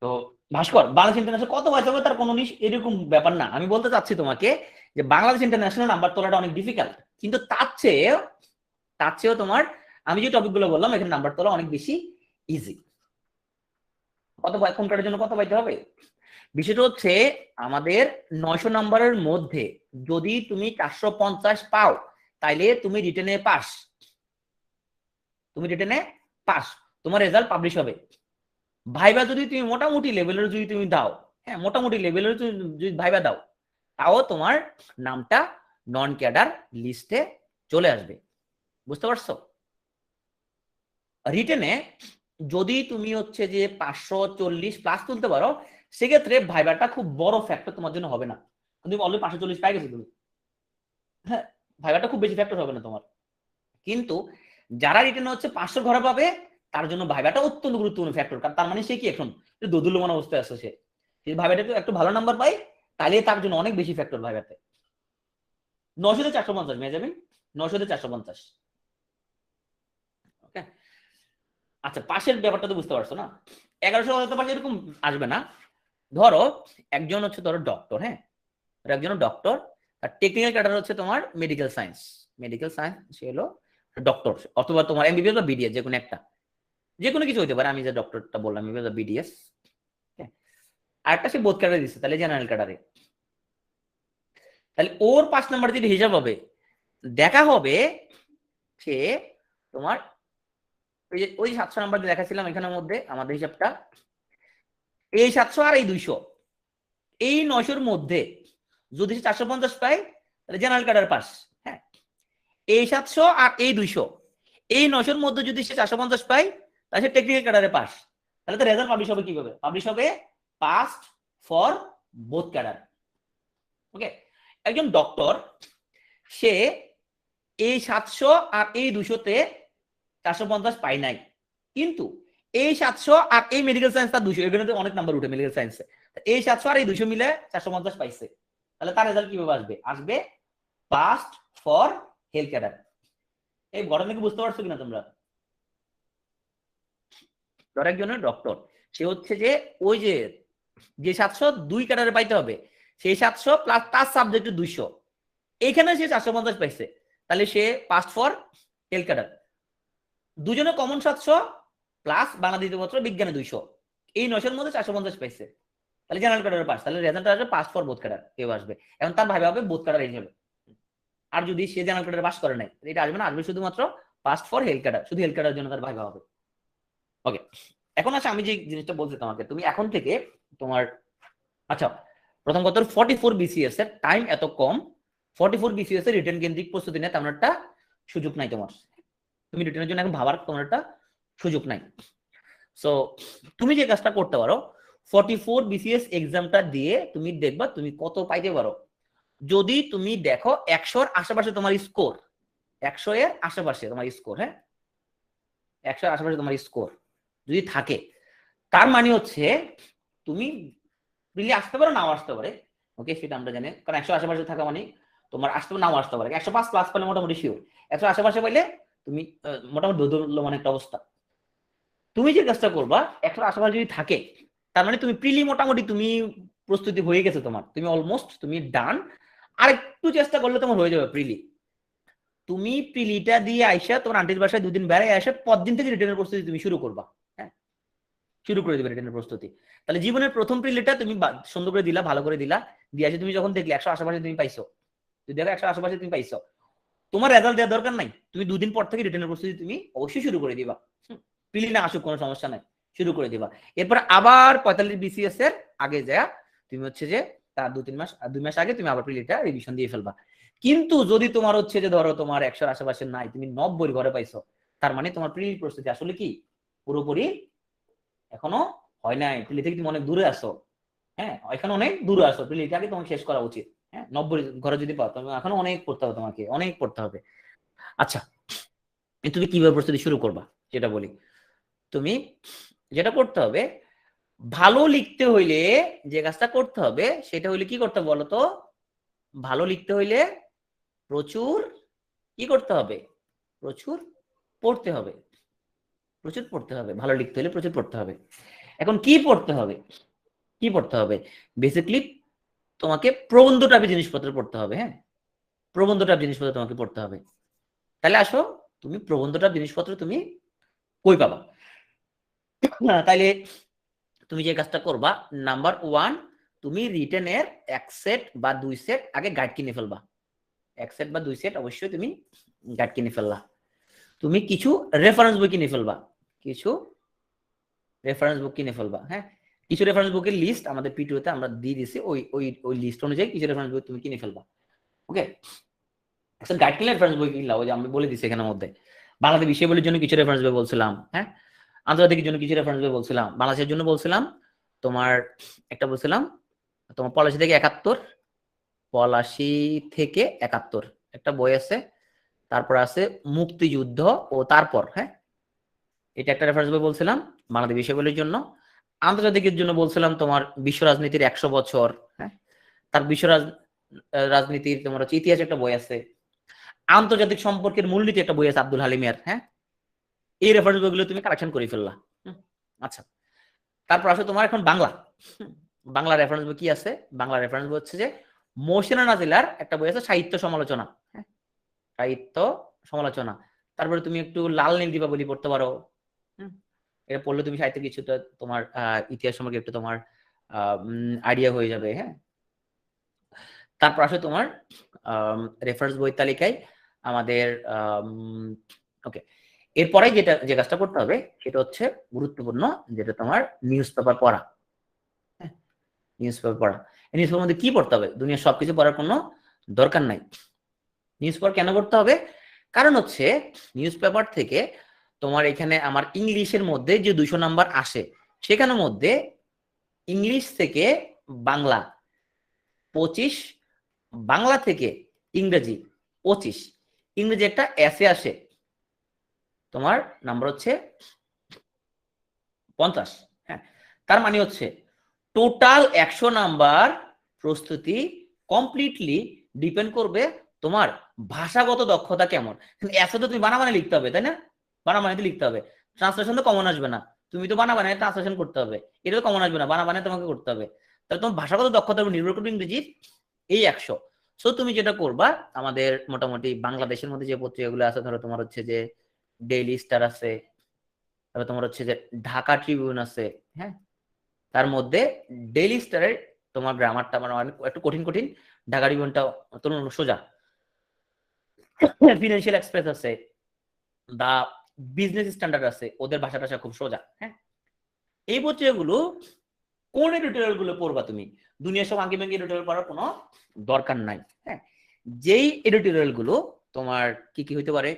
তো ভাস্কর বাংলাদেশ ইন্টারন্যাশনাল কত পাইতে হবে তার কোনো এরকম ব্যাপার না। আমি বলতে চাচ্ছি তোমাকে যে বাংলাদেশ ইন্টারন্যাশনাল নাম্বার তোলাটা অনেক ডিফিকাল্ট, কিন্তু তার চেয়েও তোমার আমি যে টপিকগুলো বললাম এখানে নাম্বার তোলা অনেক বেশি ইজি। কত কোন কার্ডের জন্য কত পাইতে হবে? বিষয়টা হচ্ছে আমাদের 900 নাম্বারের মধ্যে যদি তুমি 450 পাও, তাইলে তুমি রিটেনে পাস। তোমার রেজাল্ট পাবলিশ হবে। ভাইবা যদি তুমি মোটামুটি লেভেলের যদি তুমি দাও, হ্যাঁ মোটামুটি লেভেলের যদি ভাইবা দাও, তাও তোমার নামটা নন ক্যাডার লিস্টে চলে আসবে। বুঝতে পারছো? রিটেনে যদি তুমি হচ্ছে যে 540 প্লাস তুলতে পারো, সেক্ষেত্রে ভাইবাটা খুব বড় ফ্যাক্টর তোমার জন্য হবে না। তুমি অলরেডি 540 পাই গেছো তুমি, হ্যাঁ ভাইবাটা খুব বেশি ফ্যাক্টর হবে না তোমার। কিন্তু যারা রিটেনে হচ্ছে 500 ঘরে পাবে, তার জন্য ভাইবাটা অত্যন্ত গুরুত্বপূর্ণ ফ্যাক্টর। কারণ তার মানে সে কি এখন দোদুল্যমান অবস্থায় আছে, সে ভাইবাটা একটু ভালো নাম্বার পাই, তাহলে তার জন্য অনেক বেশি ফ্যাক্টর ভাইবাতে। 900 থেকে 450 মেয়ে যাবেন, 900 থেকে 450। ওকে, আচ্ছা পাশের ব্যাপারটা তো বুঝতে পারছো না? 1100 হতে পারে এরকম আসবে না। ধরো একজন হচ্ছে ধরো ডক্টর, হ্যাঁ একজন ডক্টর, আর টেকনিক্যাল ক্যাডার হচ্ছে তোমার মেডিকেল সায়েন্স সে হলো ডক্টর, অথবা তোমার এমবিবিএস বা বিডিএস, যে কোনো কিছু হতে পারে। আমি যে ডক্টরটা বললাম এমবিবিএস বা বিডিএস, আরেকটা সে বোথ ক্যাডারে দিচ্ছে, তাহলে জেনারেল ক্যাডারে। তাহলে ওর 5 নাম্বার যদি হিসাব হবে, দেখা হবে সে তোমার ওই 700 নাম্বার দেখাছিলাম এখানের মধ্যে আমাদের হিসাবটা, এই 700 আর এই 200, এই 900-র মধ্যে যদি সে 450 পায়, তাহলে জেনারেল ক্যাডার পাস। হ্যাঁ, এই 700 আর এই 200, এই 900-র মধ্যে যদি সে 450 পায়, তাহলে সে টেকনিক্যাল ক্যাডারে পাস। তাহলে তো রেজাল্ট পাবলিশ হবে কিভাবে? পাবলিশ হবে পাস্ট ফর বোথ ক্যাডার। ওকে, একজন ডক্টর সে এই 700 আর এই 200-তে 450 পাই নাই, কিন্তু এই 700 আর এই মেডিকেল সায়েন্স তার 200, এখানে তো অনেক নাম্বার উঠে মেডিকেল সায়েন্সে, এই 700 আর এই 200 মিলে 450 পাইছে। তাহলে তার রেজাল্ট কিভাবে আসবে পাস্ট ফর হেলথ ক্যাডার। এই ঘটনা কি বুঝতে পারছো কিনা তোমরা? ধর একজনের ডক্টর, সে হচ্ছে যে ওই যে 700 2 ক্যাডারে পাইতে হবে, সেই 700 প্লাস তার সাবজেক্টে 200, এইখানে সে 450 পাইছে, তাহলে সে পাস্ট ফর হেলথ ক্যাডার। দুজনে কমন 700 প্লাস বাংলা দ্বিতীয় পত্র বিজ্ঞানে 200, এই 900-র মধ্যে 450 পাইছে, তাহলে জেনারেল ক্যাডারে পাস। তাহলে রেজাল্ট আসবে পাস ফর বোথ ক্যাডার, কেউ আসবে। এখন তার ভাইবা হবে বোথ ক্যাডার হিসেবে। আর যদি সে জেনারেল ক্যাডারে পাস করে নাই, এটা আসবে না, আসবে শুধুমাত্র পাস ফর হেলথ ক্যাডার, শুধু হেলথ ক্যাডারের জন্য তার ভাইবা হবে। ওকে, এখন আছে আমি যে জিনিসটা বলছি তোমাকে, তুমি এখন থেকে তোমার আচ্ছা প্রথম কথা 44 বিসিএস এর টাইম এত কম, 44 বিসিএস এর রিটেন কেন্দ্রিক প্রস্তুতি নেয় তেমন একটা সুযোগ নাই তোমার। তুমি রিটেনের জন্য এখন ভাবার তোমার একটা সুযোগ নাই। সো তুমি যে কাজটা করতে পারো, 44 বিসিএস এক্সামটা দিয়ে তুমি দেখবা তুমি কত পাইতে পারো। যদি তুমি দেখো 100-র আশেপাশে তোমার স্কোর, 100-এর আশেপাশে তোমার স্কোর, হ্যাঁ 100-এর আশেপাশে তোমার স্কোর যদি থাকে, তার মানে হচ্ছে তুমি প্রিলি আসতে পারো, নাও আসতে পারে। ওকে, সেটা আমরা জানি, কারণ 100 আশেপাশে থাকা মানে তোমার আসতে পারে নাও আসতে পারে। 105 প্লাস পেলে মোটামুটি শিওর, 100 আশেপাশে পাইলে তুমি মোটামুটি দোদুল্যমান একটা অবস্থা। তুমি যে কাজটা করবা 100 আশেপাশে যদি থাকে, তার মানে তুমি প্রিলি মোটামুটি তুমি প্রস্তুতি হয়ে গেছে তোমার, তুমি অলমোস্ট তুমি ডান। আর একটু চেষ্টা করলে তোমার হয়ে যাবে প্রিলি। তুমি প্রিলিটা দিয়ে আইসা তোমার আন্টির বাসায় 2 দিন বেড়াই আসে, পর দিন থেকে রিটেনের প্রস্তুতি তুমি শুরু করবা। হ্যাঁ, শুরু করে দিবে রিটেনের প্রস্তুতি। তাহলে জীবনের প্রথম প্রিলিটা তুমি সুন্দর করে দিলা, ভালো করে দিলা, দিয়ে আসে তুমি যখন দেখলে 100 আশেপাশে তুমি পাইছো, তুই দেখো 100 আশেপাশে তুমি পাইছো, তোমার রেজাল্ট দেওয়ার দরকার নাই, তুমি 2 দিন পর থেকে রিটেনের প্রস্তুতি তুমি অবশ্যই শুরু করে দিবা। প্রিলি না আসুক কোনো সমস্যা নাই, শুরু করে দিবা। এরপর আবার 45 BCS এর আগে যায় তুমি হচ্ছে যে তার 2 মাস আগে তুমি আবার প্রিলিটা রিভিশন দিয়ে ফেলবা। কিন্তু যদি তোমার হচ্ছে যে ধরো তোমার 100 আশেপাশে নাই, তুমি 90 ঘরে পাইছো, তার মানে তোমার প্রিলির প্রস্তুতি আসলে কি পুরোপুরি এখনো হয় নাই, প্রিলি থেকে তুমি অনেক দূরে আসো। হ্যাঁ, এখানে অনেক দূরে আসো, প্রিলিটা আগে তোমাকে শেষ করা উচিত। হ্যাঁ, 90 ঘরে যদি পাও তুমি এখনো অনেক পড়তে হবে, তোমাকে অনেক পড়তে হবে। আচ্ছা, তুমি কিভাবে প্রস্তুতি শুরু করবা যেটা বলি, তুমি যেটা করতে হবে, ভালো লিখতে হইলে যে কাজটা করতে হবে সেটা হইলে কি করতে হবে বলো তো? ভালো লিখতে হইলে প্রচুর কি করতে হবে? প্রচুর পড়তে হবে, প্রচুর পড়তে হবে। ভালো লিখতে হলে প্রচুর পড়তে হবে। এখন কি পড়তে হবে? কি পড়তে হবে? বেসিক্যালি তোমাকে প্রবন্ধ টাইপের জিনিসপত্র পড়তে হবে। হ্যাঁ, প্রবন্ধ টাইপ জিনিসপত্র তোমাকে পড়তে হবে। তাহলে আসো, তুমি প্রবন্ধ টাইপ জিনিসপত্র তুমি কই পাবা? তাইলে তুমি যে কাজটা করবা, নাম্বার 1, তুমি রিটেনের 1 সেট বা 2 সেট আগে গাইড কিনে ফেলবা। 1 সেট বা 2 সেট অবশ্যই তুমি গাইড কিনে ফেললা। তুমি কিছু রেফারেন্স বই কিনে ফেলবা, কিছু রেফারেন্স বুক কিনে ফেলবা। হ্যাঁ, কিছু রেফারেন্স বুকের লিস্ট আমাদের পিটিওতে আমরা দিয়ে দিছি, ওই ওই ওই লিস্ট অনুযায়ী কিছু রেফারেন্স বই তুমি কিনে ফেলবা। ওকে, একটা গাইড কিনলে রেফারেন্স বই কিনলা, ওই যে আমি বলে দিছি এখানের মধ্যে। বাংলাদেশ বিষয়াবলীর জন্য কিছু রেফারেন্স বই বলছিলাম, হ্যাঁ, আন্তর্জাতিকের জন্য কিছু রেফারেন্স বই বলছিলাম, বাংলাদেশের জন্য বলছিলাম তোমার একটা বলছিলাম তোমার 85 থেকে 71, 85 থেকে 71 একটা বই আছে। তারপর আছে মুক্তিযুদ্ধ ও তারপর, হ্যাঁ, এটা একটা রেফারেন্স বই বলছিলাম বাংলাদেশ বিষয়াবলীর জন্য। আন্তর্জাতিকের জন্য বলছিলাম তোমার বিশ্ব রাজনীতির 100 বছর, হ্যাঁ, তার বিশ্ব রাজনীতির তোমার হচ্ছে ইতিহাস একটা বই আছে। আন্তর্জাতিক সম্পর্কের মূলনীতি একটা বই আছে আব্দুল হালিমের। হ্যাঁ, এই রেফারেন্স বইগুলো তুমি কালেকশন করে ফেললা। আচ্ছা, তারপর আসলে তোমার এখন বাংলা, বাংলা রেফারেন্স বই কি আছে? বাংলা রেফারেন্স বই হচ্ছে যে মহসিনা নাজিলার একটা বই আছে সাহিত্য সমালোচনা। হ্যাঁ, সাহিত্য সমালোচনা। তারপরে তুমি একটু লাল নীল দীপাবলি পড়তে পারো। এটা পড়লে তুমি সাহিত্য কিছুটা তোমার ইতিহাস সম্পর্কে একটু তোমার আইডিয়া হয়ে যাবে। হ্যাঁ, তারপর আসলে তোমার রেফারেন্স বই তালিকায় আমাদের ওকে, এরপরে যে কাজটা করতে হবে সেটা হচ্ছে গুরুত্বপূর্ণ, যেটা তোমার নিউজ পেপার পড়া। নিউজ পেপার পড়া, নিউজ পেপার মধ্যে কি পড়তে হবে? দুনিয়ার সবকিছু পড়ার কোনো দরকার নাই। নিউজ পেপার কেন পড়তে হবে? কারণ হচ্ছে নিউজ পেপার থেকে তোমার এখানে আমার ইংলিশের মধ্যে যে 200 নাম্বার আসে, সেখানের মধ্যে ইংলিশ থেকে বাংলা 25, বাংলা থেকে ইংরেজি 25, ইংরেজি একটা এসে আসে তোমার নাম্বার হচ্ছে 50। হ্যাঁ, তার মানে হচ্ছে টোটাল 100 নাম্বার প্রস্তুতি কমপ্লিটলি ডিপেন্ড করবে তোমার ভাষাগত দক্ষতা কেমন। এসে তো তুমি বানাবানে লিখতে হবে, তাই না? বানাবানিতে লিখতে হবে, ট্রান্সলেশন তো কমন আসবে না, তুমি তো বানাবানে ট্রান্সলেশন করতে হবে, এটা তো কমন আসবে না, বানাবানে তোমাকে করতে হবে। তাহলে তোমার ভাষাগত দক্ষতার উপর নির্ভর করবে ইংরেজির এই 100। সো তুমি যেটা করবা, আমাদের মোটামুটি বাংলাদেশের মধ্যে যে পত্রিকাগুলো আছে, ধরো তোমার হচ্ছে যে ডেইলি স্টার আছে, তারপর তোমার হচ্ছে যে ঢাকা ট্রিবিউন আছে। হ্যাঁ, তার মধ্যে ডেইলি স্টারের তোমার গ্রামারটা মানে একটু কঠিন কঠিন, ঢাকা ট্রিবিউনটা সোজা। ফিনান্সিয়াল এক্সপ্রেস আছে, দা বিজনেস স্ট্যান্ডার্ড আছে, ওদের ভাষাটা খুব সোজা। হ্যাঁ, এই পত্রিকাগুলো কোন এডিটোরিয়াল গুলো পড়বা তুমি? দুনিয়ার সব আঙ্গি ভাঙ্গি এডিটোরিয়াল পড়ার কোনো দরকার নাই। হ্যাঁ, যেই এডিটোরিয়াল গুলো তোমার কি কি হইতে পারে,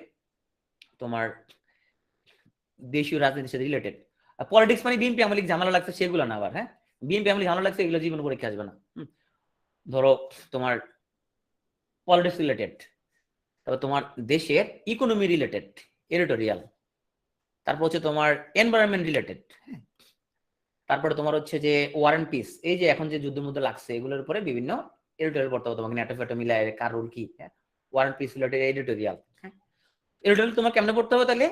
তোমার দেশীয় রাজনীতির সাথে রিলেটেড। পলিটিক্স মানে বিএনপি আমলি ঝামেলা লাগছে সেগুলো না আবার। হ্যাঁ, বিএনপি আমলি ঝামেলা লাগছে এগুলো জীবন পরীক্ষা আসবে না। ধরো তোমার পলিটিক্স রিলেটেড, তারপর তোমার দেশের ইকোনমি রিলেটেড এডিটোরিয়াল, তারপর হচ্ছে তোমার এনভায়রনমেন্ট রিলেটেড, তারপরে তোমার হচ্ছে যে ওয়ার এন্ড পিস, এই যে এখন যে যুদ্ধের মধ্যে লাগছে এগুলোর উপরে বিভিন্ন এডিটোরিয়াল পড়তে হবে তোমাকে, নেটো ফেটো মিলায় কার রোল কি। War and peace related editorial. Editorial তোমার কেমনে পড়তে হবে? তাহলে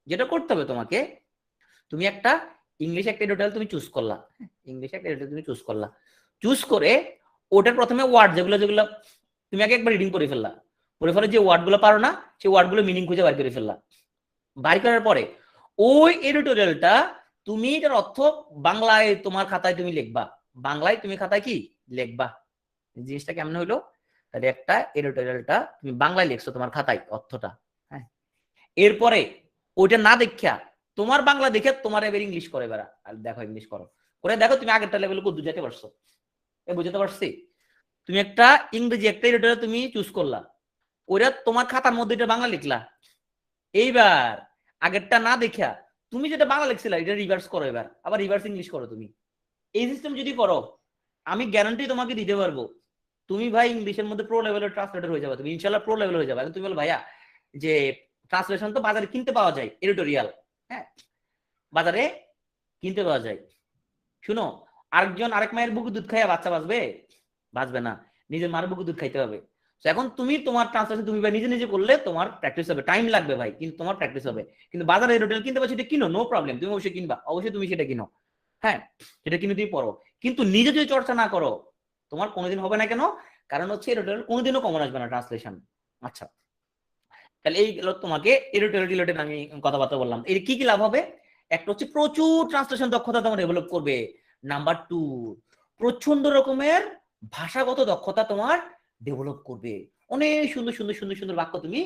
যেটা করতে হবে তোমাকে, তুমি একটা ইংলিশ একটা এডিটোরিয়াল তুমি চুজ করলা, ইংলিশ একটা এডিটোরিয়াল তুমি চুজ করলা, চুজ করে ওটার প্রথমে ওয়ার্ড যেগুলো যেগুলো তুমি আগে একবার রিডিং করে ফেললা, পড়ে ফেলে যে ওয়ার্ড গুলো পারো না সেই ওয়ার্ড গুলো মিনিং খুঁজে বার করে ফেললা। বার করার পরে ওই এডিটোরিয়ালটা তুমি এটার অর্থ বাংলায় তোমার খাতায় তুমি লিখবা, বাংলায় তুমি খাতায় কি লিখবা। জিনিসটা কেমন হইলো, তাহলে একটা এডিটোরিয়ালটা তুমি বাংলায় লিখছো তোমার খাতায় অর্থটা, হ্যাঁ। এরপরে ওইটা না দেখা তোমার বাংলা দেখে তোমার এবার ইংলিশ করে বেড়া, আর দেখো ইংলিশ করো, করে দেখো তুমি আগেরটা লেভেলে কত যেতে পারছো। বুঝতে পারছি? তুমি একটা ইংরেজি একটা এডিটোরিয়াল তুমি চুজ করলা, ওইটা তোমার খাতার মধ্যে এটা বাংলা লিখলা, এইবার আগেরটা না দেখা তুমি যেটা বাংলা লিখছিলা এটা রিভার্স করো, এবার আবার রিভার্স ইংলিশ করো। তুমি এই সিস্টেম যদি করো, আমি গ্যারান্টি তোমাকে দিতে পারবো তুমি ভাই ইংলিশের মধ্যে প্রো লেভেলের ট্রান্সলেটর হয়ে যাবে, তুমি ইনশাআল্লাহ প্রো লেভেল হয়ে যাবে। তুমি বলো ভাইয়া যে ট্রান্সলেশন তো বাজারে কিনতে পাওয়া যায়, এডিটোরিয়াল, হ্যাঁ বাজারে কিনতে পাওয়া যায়। শুনো, আরেকজন আরেক মায়ের বুকে দুধ খাইয়া বাচ্চা বাঁচবে? বাঁচবে না, নিজের মার বুকে দুধ খাইতে হবে। এখন তুমি তোমার ট্রান্সলেশন তুমি ভাই নিজে নিজে করলে তোমার প্র্যাকটিস হবে, টাইম লাগবে ভাই, কিন্তু তোমার প্র্যাকটিস হবে। কিন্তু বাজারে এডিটোরিয়াল কিনতে পারছো, সেটা কিনো, নো প্রবলেম, তুমি অবশ্যই কিনবা, অবশ্যই তুমি সেটা কিনো, হ্যাঁ সেটা কিনে তুমি পড়ো। কিন্তু নিজে যদি চর্চা না করো তোমার কোনোদিন হবে না। কেন? কারণ হচ্ছে এডিটোরিয়াল কোনোদিনও কমন আসবে না ট্রান্সলেশন। আচ্ছা, তাহলে এই তোমাকে এডিটোরিয়াল রিলেটেড আমি কথাবার্তা বললাম। এর কি কি লাভ হবে? একটা হচ্ছে প্রচুর ট্রান্সলেশন দক্ষতা তোমার ডেভেলপ করবে। নাম্বার 2, প্রচন্ড রকমের ভাষাগত দক্ষতা তোমার ডেভেলপ করবে, অনেক সুন্দর সুন্দর সুন্দর সুন্দর বাক্য তুমি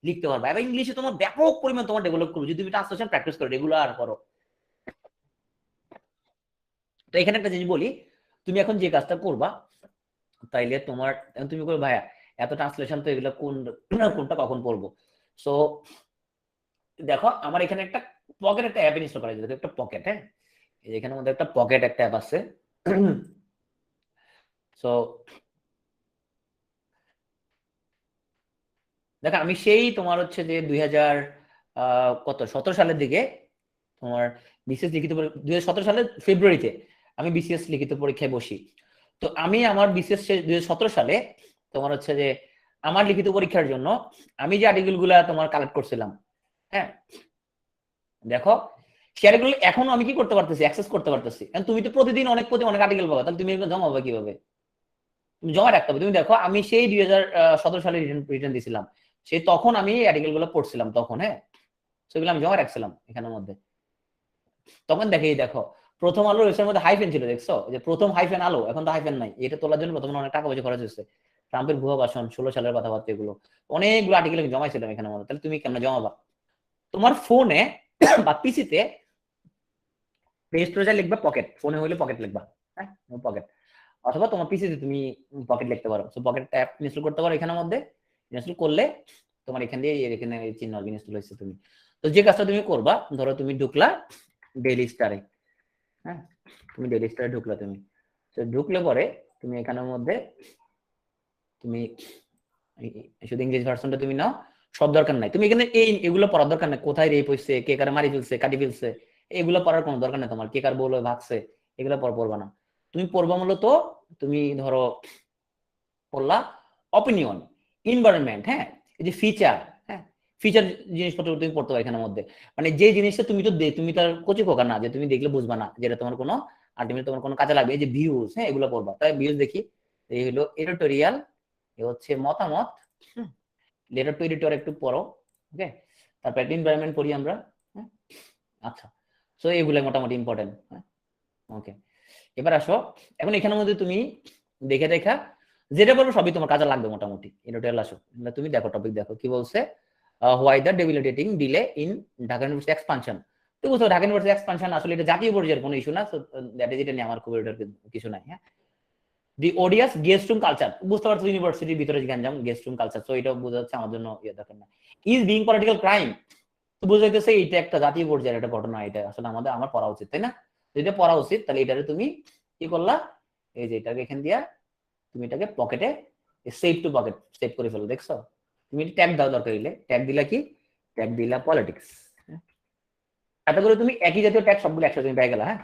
লিখতে পারবে। এবার ইংলিশে তোমার ব্যাপক পরিমাণ তোমার ডেভেলপ করবে যদি তুমি ট্রান্সলেশন প্র্যাকটিস করো, রেগুলার করো। তো এখানে একটা জিনিস বলি, তুমি এখন যে কাজটা করবা, তাইলে তোমার তুমি বলবে ভাইয়া এত ট্রান্সলেশন তো এগুলো কোনটা কখন পড়বো। সো দেখো আমার এখানে একটা পকেট একটা অ্যাপ ইনস্টল করা যায়, একটা পকেট, হ্যাঁ এখানের মধ্যে একটা পকেট একটা অ্যাপ আছে। সো দেখো আমি সেই তোমার হচ্ছে যে 2017 সালের দিকে তোমার বিসিএস লিখিত 2017 সালের ফেব্রুয়ারিতে আমি বিসিএস লিখিত পরীক্ষায় বসি। তো আমি আমার বিসিএস 2017 সালে তোমার হচ্ছে যে আমার লিখিত পরীক্ষার জন্য আমি যে আর্টিকেল গুলা তোমার কালেক্ট করছিলাম, হ্যাঁ দেখো শেয়ারগুলো এখনো আমি কি করতে পারতেছি, অ্যাক্সেস করতে পারতেছি। তুমি তো প্রতিদিন অনেক অনেক আর্টিকেল পাবা, তাহলে তুমি জমা পাবা কিভাবে? তুমি জমা রাখতে হবে। তুমি দেখো আমি সেই 2017 সালে রিটার্ন দিয়েছিলাম, সেই তখন আমি এই আর্টিকেল গুলো পড়ছিলাম তখন, হ্যাঁ সেগুলো আমি জমা রাখছিলাম এখানের মধ্যে। তখন দেখো প্রথম আলোর ওয়েবসাইটের মধ্যে হাইফেন ছিল, দেখছো যে প্রথম হাইফেন আলো, এখন তো হাইফেন নাই। এটা তোলার জন্য প্রথমে অনেক টাকা পয়সা খরচ হয়েছে, ট্রাম্পের ভুয়া ভাষণ, 16 সালের কথাবার্তা, এগুলো অনেকগুলো আর্টিকেল আমি জমাইছিলাম এখানের মধ্যে। তাহলে তুমি কেমন জমাবা? তোমার ফোনে বা পিসিতে প্লে স্টোরে লিখবা পকেট, ফোনে হইলে পকেট লিখবা, হ্যাঁ পকেট, অথবা তোমার পিসিতে তুমি পকেট লিখতে পারো। সো পকেট অ্যাপ ইনস্টল করতে পারো এখানের মধ্যে। ইনস্টল করলে তোমার এখান দিয়ে এখানে চিহ্ন ইনস্টল হয়েছে। তুমি তো যে কাজটা তুমি করবা, ধরো তুমি ঢুকলা ডেইলি স্টারে, হ্যাঁ তুমি ডেইলি স্টারে ঢুকলা, তুমি তো ঢুকলে পরে তুমি এখানের মধ্যে তুমি শুধু ইংলিশ ভার্সনটা তুমি নাও, সব দরকার নাই। তুমি এখানে এগুলো পড়ার দরকার নাই, কোথায় রেপ হইছে, কে কারে মারি ফেলছে, কাটি ফেলছে, এগুলো পড়ার কোনো দরকার নেই তোমার। কে কার বলে ভাগছে এগুলো পড়বা না। তুমি পড়বা মূলত তুমি ধরো পড়লা অপিনিয়ন, এনভায়রনমেন্ট, হ্যাঁ এই যে ফিচার, হ্যাঁ ফিচার জিনিসপত্র তুমি পড়তে পারো এখানের মধ্যে। মানে যে জিনিসটা তুমি তো তুমি তার কচি খোকা না যে তুমি দেখলে বুঝবা না, যেটা তোমার কোনো আলটিমেটলি তোমার কোনো কাজে লাগবে। এই যে ভিউজ, হ্যাঁ এগুলো পড়বা। তাই ভিউজ দেখি, এই হলো এডিটোরিয়াল, এ হচ্ছে মতামত, লেটার টু এডিটর একটু পড়ো, ওকে তারপর একটা এনভায়রনমেন্ট পড়ি আমরা, হ্যাঁ আচ্ছা। সো এগুলো মোটামুটি ইম্পর্টেন্ট, হ্যাঁ ওকে। এবার আসো, এখন এখানের মধ্যে তুমি দেখে দেখা যেটা বলবো সবই তোমার কাজে লাগবে মোটামুটি। এডিটোরিয়াল আসো, তুমি দেখো টপিক দেখো কি বলছে, why the debilitating delay in Dhaka university expansion. তো বুঝছো ঢাকা ইউনিভার্সিটি এক্সপানশন আসলে এটা জাতীয় পর্যায়ের কোনো ইস্যু না, দ্যাট ইজ এটা নিয়ে আমার খুব কিছু নাই, হ্যাঁ। দি ওডিয়াস গেস্ট রুম কালচার, বুঝতে পারছো ইউনিভার্সিটির ভিতরে গ্যাঞ্জাম, গেস্ট রুম কালচার, তো এটা বোঝা যাচ্ছে আমার জন্য ইয়ে দরকার না। ইজ বিং পলিটিক্যাল ক্রাইম, তো বোঝা যাইতেছে এটা একটা জাতীয় পর্যায়ের একটা ঘটনা, এটা আসলে আমার পড়া উচিত, তাই না? যদি পড়া উচিত তাহলে এটারে তুমি কি করলা, এই যে এটাকে এখান দিয়া তুমি এটাকে পকেটে সেভ টু পকেট সেভ করে ফেলো, দেখছো? তুমি ট্যাগ দাও, দরকার হইলে ট্যাগ দিলা, কি ট্যাগ দিলা পলিটিক্স, এত করে তুমি একই জাতীয় ট্যাগ সবগুলো একসাথে তুমি পেয়ে গেলা, হ্যাঁ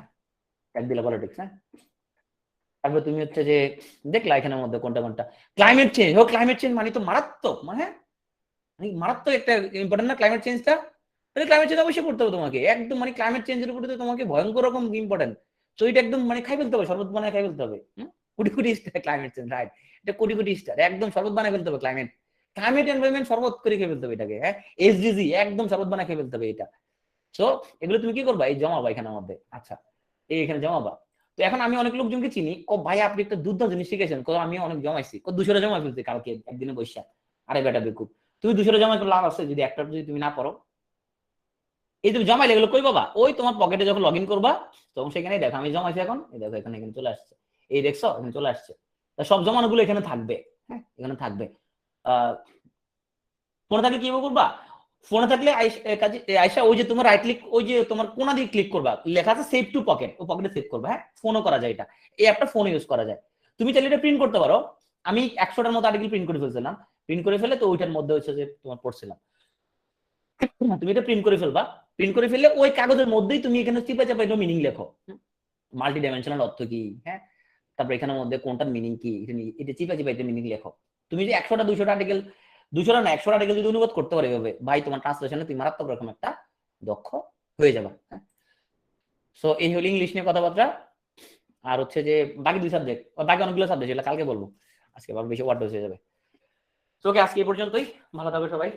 ট্যাগ দিলা পলিটিক্স, হ্যাঁ। তারপর তুমি হচ্ছে যে দেখলা এখানের মধ্যে কোনটা কোনটা, ক্লাইমেট চেঞ্জ, ও ক্লাইমেট চেঞ্জ মানে তো মারাত্মক, মানে মারাত্মক একটা ইম্পর্টেন্ট না ক্লাইমেট চেঞ্জটা? তাহলে ক্লাইমেট চেঞ্জ অবশ্যই করতে হবে তোমাকে, একদম মানে ক্লাইমেট চেঞ্জের উপরে তো তোমাকে ভয়ঙ্কর রকম ইম্পর্টেন্ট। তো এটা একদম মানে খাই ফেলতে হবে, শরবত বানায় খাই ফেলতে হবে, crore crore star climate change, right, এটা কোটি কোটি স্টার, একদম শরবত বানায় ফেলতে হবে ক্লাইমেট, ক্লাইমেট এনভায়রনমেন্ট শরবত করে খেয়ে ফেলতে হবে এটাকে, হ্যাঁ এসডিজি একদম শরবত বানায় খেয়ে ফেলতে হবে এটা। তো এগুলো তুমি কি করবা, এই জমাবা এখানের মধ্যে। আচ্ছা, এই এখানে জমাবা। তো এখন আমি অনেক লোকজনকে চিনি, ভাই আপনি একটা দুর্দান্ত জিনিস শিখেছেন, আমি অনেক জমাইছি, 200 জমা ফেলছি কালকে একদিনে বৈশা। আরে বেটা বেকুব, তুমি 200 জমা লাভ আছে যদি একটা যদি তুমি না পড়ো? এই তুমি জমাইলে এগুলো কই পাবা? ওই তোমার পকেটে যখন লগ ইন করবা তখন সেখানেই দেখো আমি জমাইছি, এখন এই দেখো এখানে এখানে চলে আসছে, এই দেখছো এখানে চলে আসছে। সব জমানোগুলো এখানে থাকবে। হ্যাঁ, এখানে থাকবে। আহ ফোনে থাকলে কি করবা, ফোনে থাকলে আইসা ওই যে তোমার রাইট ক্লিক, ওই যে তোমার কোনা দিয়ে ক্লিক করবা, লেখা আছে সেভ টু পকেট, ও পকেটে সেভ করবা। হ্যাঁ, ফোনও করা যায় এটা, এই অ্যাপটা ফোনে ইউজ করা যায়। তুমি চাইলে এটা প্রিন্ট করতে পারো। আমি 100টার মতো আর্টিকেল প্রিন্ট করে ফেলছিলাম, প্রিন্ট করে ফেলে তো ওইটার মধ্যে হচ্ছে যে তোমার পড়ছিলাম। তুমি এটা প্রিন্ট করে ফেলবা, প্রিন্ট করে ফেললে ওই কাগজের মধ্যেই তুমি এখানে চিপা চাপা এটা মিনিং লেখো, মাল্টি ডাইমেনশনাল অর্থ কি, হ্যাঁ, তারপর এখানের মধ্যে কোনটার মিনিং কি, এটা চিপা চিপা এটা মিনিং লেখো। তুমি যে 100টা 200টা আর্টিকেল, 200টা না 100টা আর্টিকেল যদি অনুবাদ করতে পারে এভাবে, ভাই তোমার ট্রান্সলেশনে তুমি মারাত্মক রকম একটা দক্ষ হয়ে যাবে। হ্যাঁ, সো এই হলো ইংলিশ নিয়ে কথাবার্তা। আর হচ্ছে যে বাকি 2 সাবজেক্ট, বাকি অনেকগুলো সাবজেক্ট, এগুলো কালকে বলবো, আজকে আবার বেশি ওয়ার্ড হয়ে যাবে। তো ওকে, আজকে এই পর্যন্তই, ভালো থাকবে সবাই।